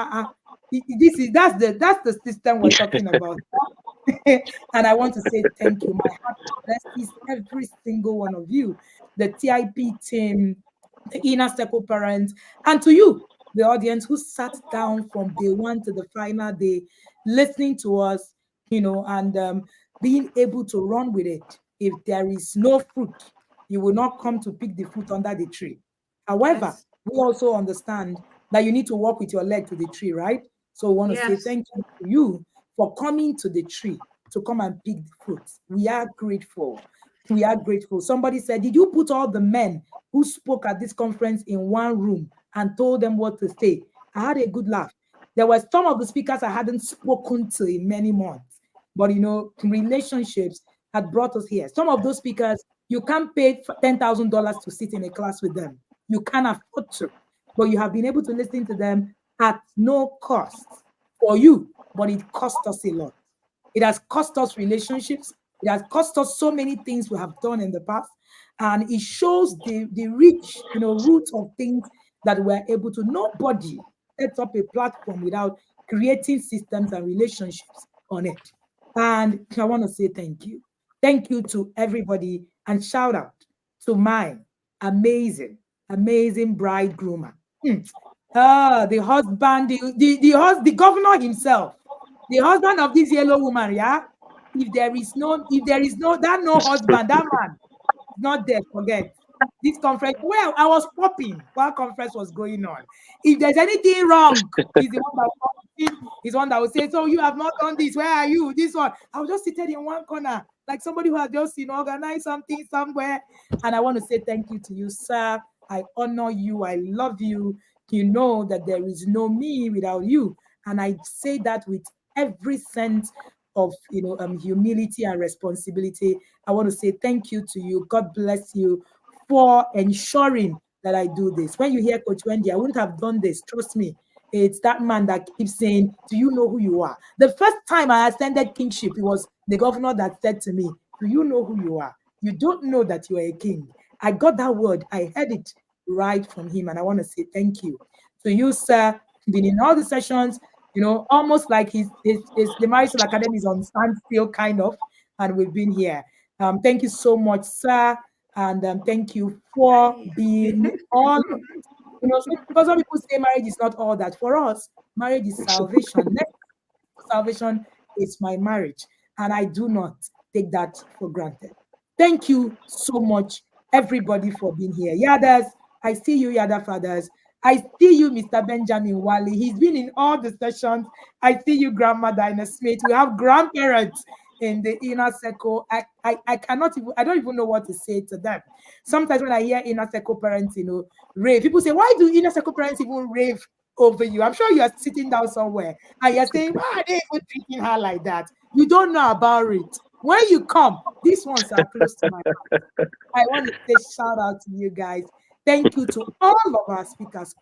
that's the system we're talking about. And I want to say thank you. My heart blesses every single one of you, the TIP team, the inner circle parents, and to you, the audience who sat down from day one to the final day, listening to us, and being able to run with it. If there is no fruit, you will not come to pick the fruit under the tree. However, we also understand that you need to walk with your leg to the tree, right? So we want to say thank you to you for coming to the tree to come and pick the fruits. We are grateful. We are grateful. Somebody said, did you put all the men who spoke at this conference in one room and told them what to say? I had a good laugh. There were some of the speakers I hadn't spoken to in many months, but relationships had brought us here. Some of those speakers, you can't pay $10,000 to sit in a class with them. You can't afford to, but you have been able to listen to them at no cost for you, but it cost us a lot. It has cost us relationships. It has cost us so many things we have done in the past. And it shows the rich, roots of things that we're able to. Nobody sets up a platform without creating systems and relationships on it. And I want to say thank you. Thank you to everybody, and shout out to my amazing bridegroomer. The husband, the governor himself, the husband of this yellow woman, yeah. If there is no husband, that man is not there. Forget this conference. Well, I was popping while conference was going on. If there's anything wrong, he's the one that he's one that will say, so you have not done this. Where are you? This one. I was just seated in one corner, like somebody who had just organized something somewhere. And I want to say thank you to you, sir. I honor you. I love you. You know that there is no me without you. And I say that with every sense of humility and responsibility. I want to say thank you to you. God bless you for ensuring that I do this. When you hear Coach Wendy, I wouldn't have done this. Trust me. It's that man that keeps saying, do you know who you are? The first time I ascended kingship, it was the governor that said to me, do you know who you are? You don't know that you are a king. I got that word. I heard it right from him. And I want to say thank you to you, sir. Been in all the sessions, almost like the Marisol Academy is on standstill, kind of. And we've been here. Thank you so much, sir. And thank you for being all. Because some people say marriage is not all that. For us, marriage is salvation. Next salvation is my marriage. And I do not take that for granted. Thank you so much, everybody, for being here. Yadas, I see you, Yada Fathers. I see you, Mr. Benjamin Wally. He's been in all the sessions. I see you, Grandmother Ina Smith. We have grandparents in the inner circle. I don't even know what to say to them. Sometimes when I hear inner circle parents, rave, people say, why do inner circle parents even rave over you? I'm sure you are sitting down somewhere and you're saying, why are they even treating her like that? You don't know about it. When you come, these ones are close to my heart. I want to say shout out to you guys. Thank you to all of our speakers,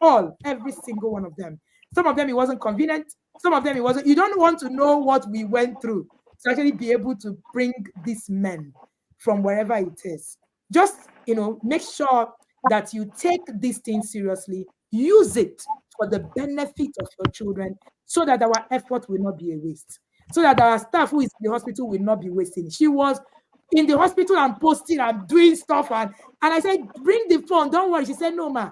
every single one of them. Some of them, it wasn't convenient. Some of them, it wasn't. You don't want to know what we went through to actually be able to bring these men from wherever it is. Just, make sure that you take these things seriously. Use it for the benefit of your children so that our effort will not be a waste. So that our staff who is in the hospital will not be wasting. She was in the hospital and posting and doing stuff. And I said, bring the phone, don't worry. She said, no, ma,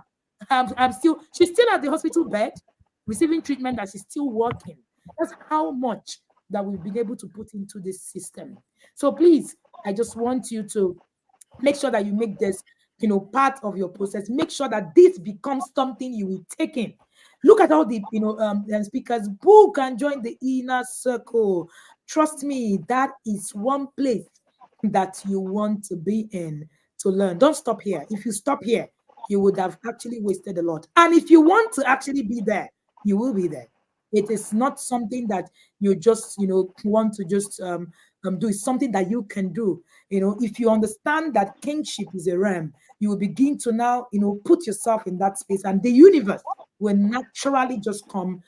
she's still at the hospital bed, receiving treatment, and she's still working. That's how much that we've been able to put into this system. So please, I just want you to make sure that you make this, part of your process. Make sure that this becomes something you will take in. Look at all the, speakers who can join the inner circle. Trust me, that is one place that you want to be in to learn. Don't stop here. If you stop here, you would have actually wasted a lot. And if you want to actually be there, you will be there. It is not something that you just, want to just do. It's something that you can do. If you understand that kingship is a realm, you will begin to now, put yourself in that space, and the universe will naturally just come,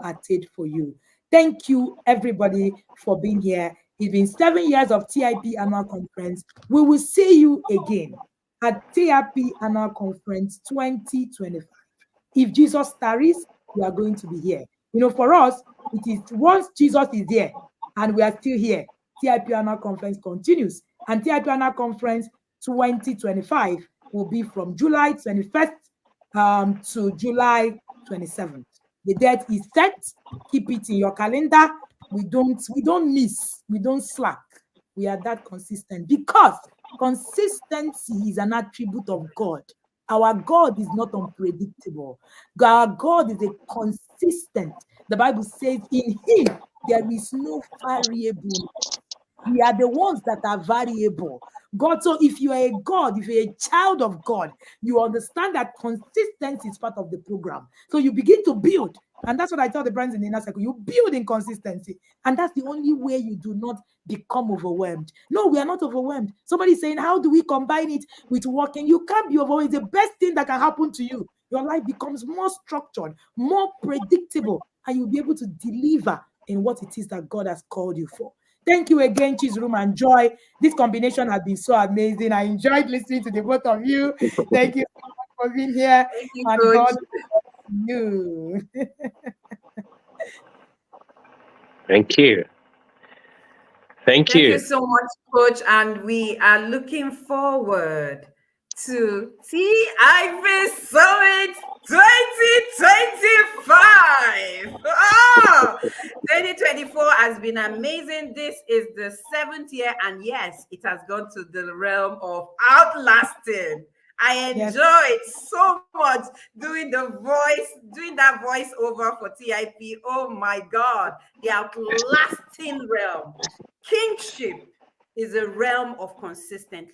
at it for you. Thank you, everybody, for being here. It's been 7 years of TIP Annual Conference. We will see you again at TIP Annual Conference 2025. If Jesus tarries, we are going to be here. For us, it is once Jesus is here and we are still here, TIP Annual Conference continues. And TIP Annual Conference 2025 will be from July 21st to July 27th. The date is set. Keep it in your calendar. We don't miss. We don't slack. We are that consistent, because consistency is an attribute of God. Our God is not unpredictable. Our God is a consistent. The Bible says in him there is no variable. We are the ones that are variable. God, so if you are a God, if you're a child of God, you understand that consistency is part of the program. So you begin to build. And that's what I tell the brands in the inner circle. You build in consistency. And that's the only way you do not become overwhelmed. No, we are not overwhelmed. Somebody's saying, how do we combine it with working? You can't be overwhelmed. It's the best thing that can happen to you. Your life becomes more structured, more predictable, and you'll be able to deliver in what it is that God has called you for. Thank you again, Cheese Room and Joy. This combination has been so amazing. I enjoyed listening to the both of you. Thank you so much for being here. Thank you, and Coach. God bless you. Thank you. Thank Thank you. you so much, Coach. And we are looking forward to TIP Summit 2025. Oh, 2024 has been amazing. This is the 7th year, and yes, it has gone to the realm of outlasting. I enjoyed so much doing that voiceover for TIP. Oh my God, the outlasting realm. Kingship is a realm of consistency.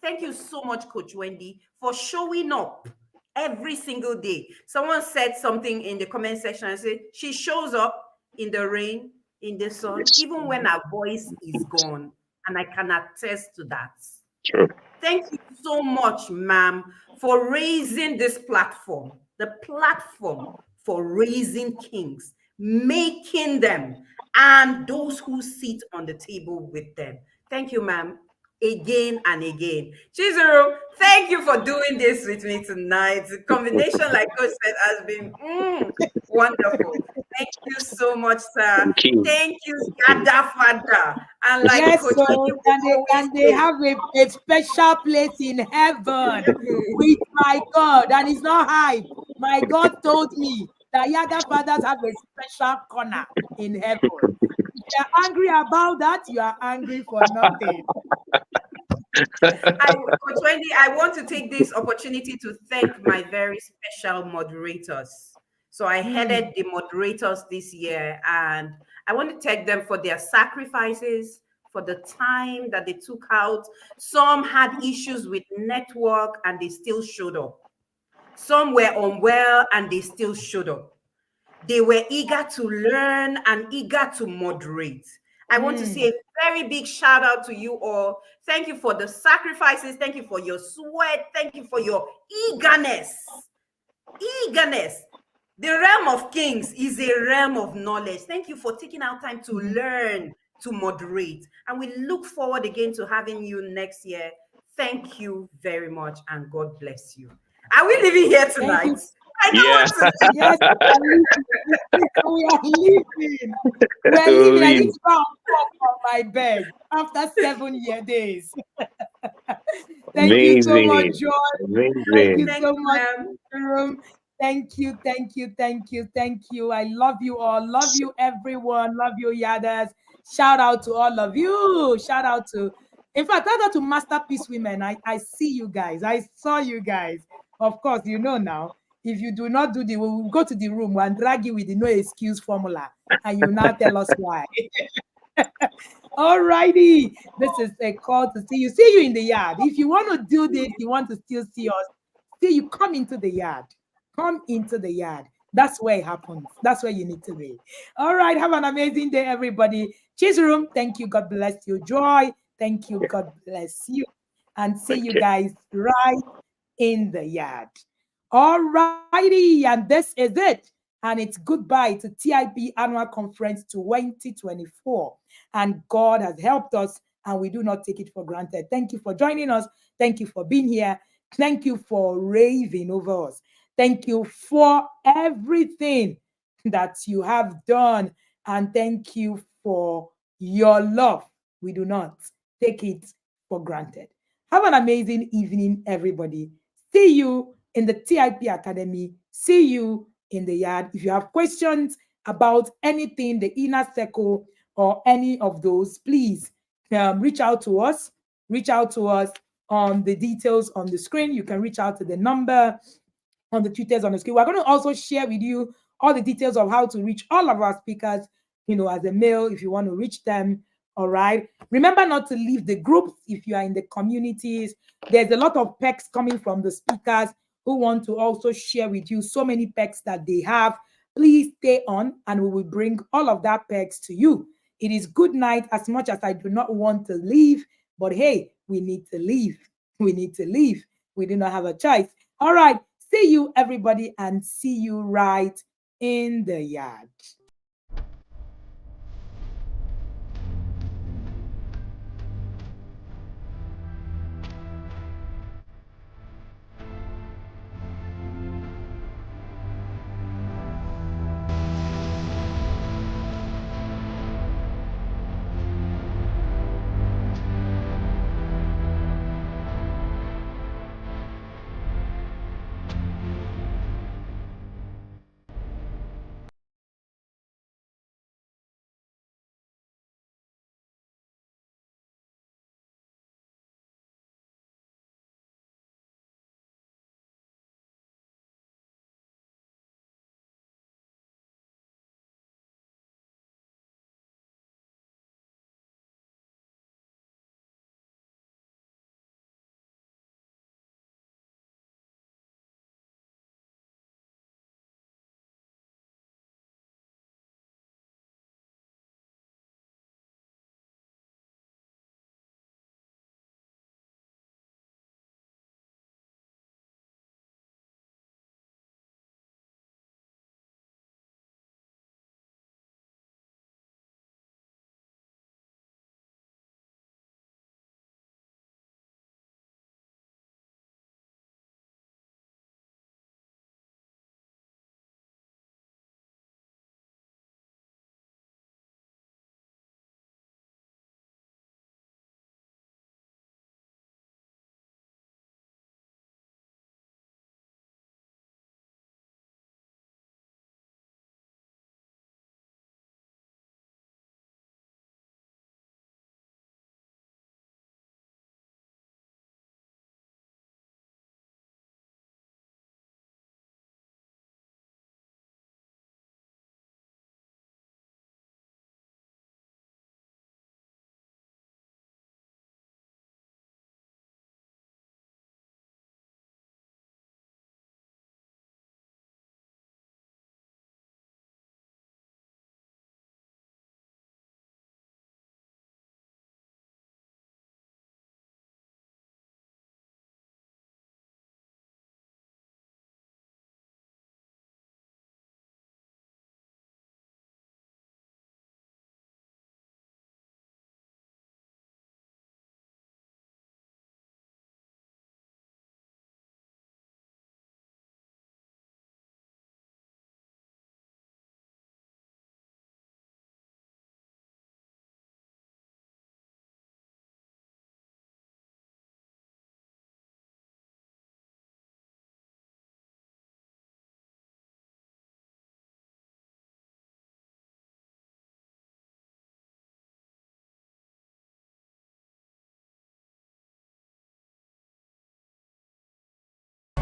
Thank you so much, Coach Wendy, for showing up every single day. Someone said something in the comment section and said, she shows up in the rain, in the sun, even when her voice is gone. And I can attest to that. True. Thank you so much, ma'am, for raising this platform, the platform for raising kings, making them, and those who sit on the table with them. Thank you, ma'am, again and again. Chizuru, thank you for doing this with me tonight. The combination, like Coach said, has been wonderful. Thank you so much, sir. Thank you, Yada Father. And like yes, Coach, so, and they have a special place in heaven with my God, and it's not hype. My God told me that Yada Fathers have a special corner in heaven. If you're angry about that, you are angry for nothing. Coach Wendy, I want to take this opportunity to thank my very special moderators. So I headed the moderators this year, and I want to thank them for their sacrifices, for the time that they took out. Some had issues with network and they still showed up. Some were unwell and they still showed up. They were eager to learn and eager to moderate. I want to say a very big shout out to you all. Thank you for the sacrifices. Thank you for your sweat. Thank you for your eagerness. Eagerness. The realm of kings is a realm of knowledge. Thank you for taking out time to learn, to moderate. And we look forward again to having you next year. Thank you very much, and God bless you. Are we leaving here tonight? I don't Yeah. want to leave. Yes, we are leaving. We're leaving. I need to go and walk on my bed after 7 days. Thank you so much, Amazing. Joy. Thank you Amazing. Thank so you, much, ma'am. Jerome. Thank you, thank you, thank you, thank you. I love you all. Love you, everyone. Love you, Yadas. Shout out to all of you. Shout out to, in fact, shout out to Masterpiece Women. I see you guys. I saw you guys. Of course, you know now. If you do not do the, we will go to the room and drag you with the no excuse formula, and you now tell us why. All righty. This is a call to see you. See you in the yard. If you want to do this, you want to still see us, see you come into the yard. Come into the yard. That's where it happens. That's where you need to be. All right. Have an amazing day, everybody. Cheers room. Thank you. God bless you. Joy. Thank you. God bless you. And see you Okay. guys right in the yard. All righty. And this is it. And it's goodbye to TIP Annual Conference 2024. And God has helped us, and we do not take it for granted. Thank you for joining us. Thank you for being here. Thank you for raving over us. Thank you for everything that you have done. And thank you for your love. We do not take it for granted. Have an amazing evening, everybody. See you in the TIP Academy. See you in the yard. If you have questions about anything, the inner circle, or any of those, please reach out to us. Reach out to us on the details on the screen. You can reach out to the number on the Twitters on the screen. We're going to also share with you all the details of how to reach all of our speakers, as a mail if you want to reach them. All right. Remember not to leave the groups if you are in the communities. There's a lot of perks coming from the speakers who want to also share with you so many perks that they have. Please stay on and we will bring all of that perks to you. It is good night as much as I do not want to leave, but hey, we need to leave. We need to leave. We do not have a choice. All right. See you, everybody, and see you right in the yard.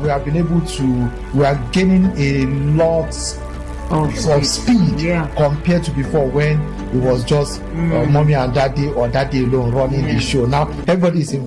we have been able to, we are gaining a lot of speed compared to before, when it was just mommy and daddy, or daddy alone running the show. Now everybody is in.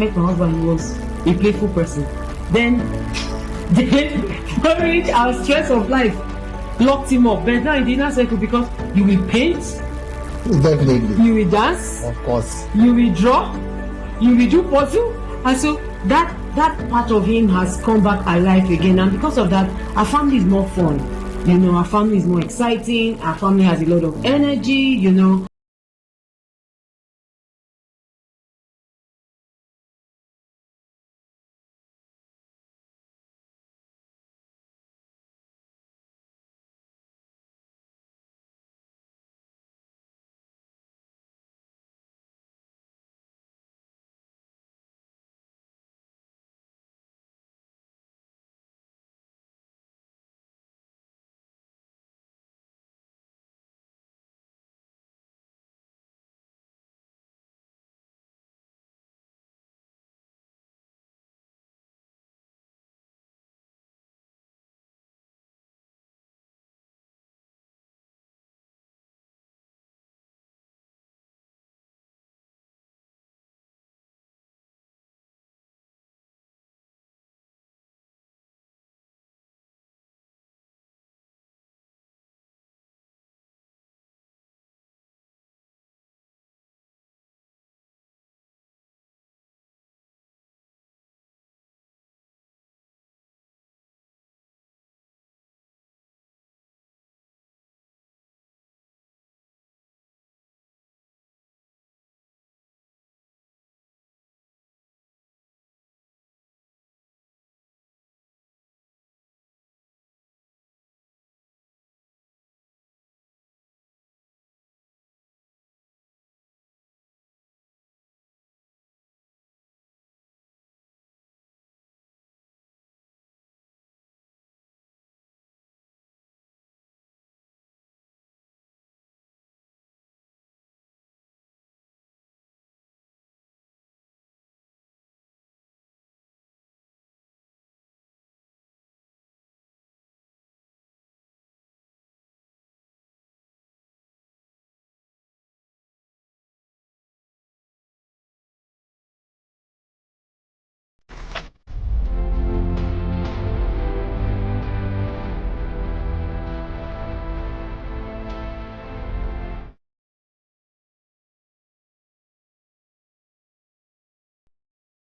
Met my husband, was a playful person. Then marriage and stress of life locked him up. But now in the inner circle, because you will paint, Definitely. you will dance, Of course. you will draw, you will do puzzle, and so that part of him has come back alive again. And because of that, our family is more fun. You know, our family is more exciting. Our family has a lot of energy. You know,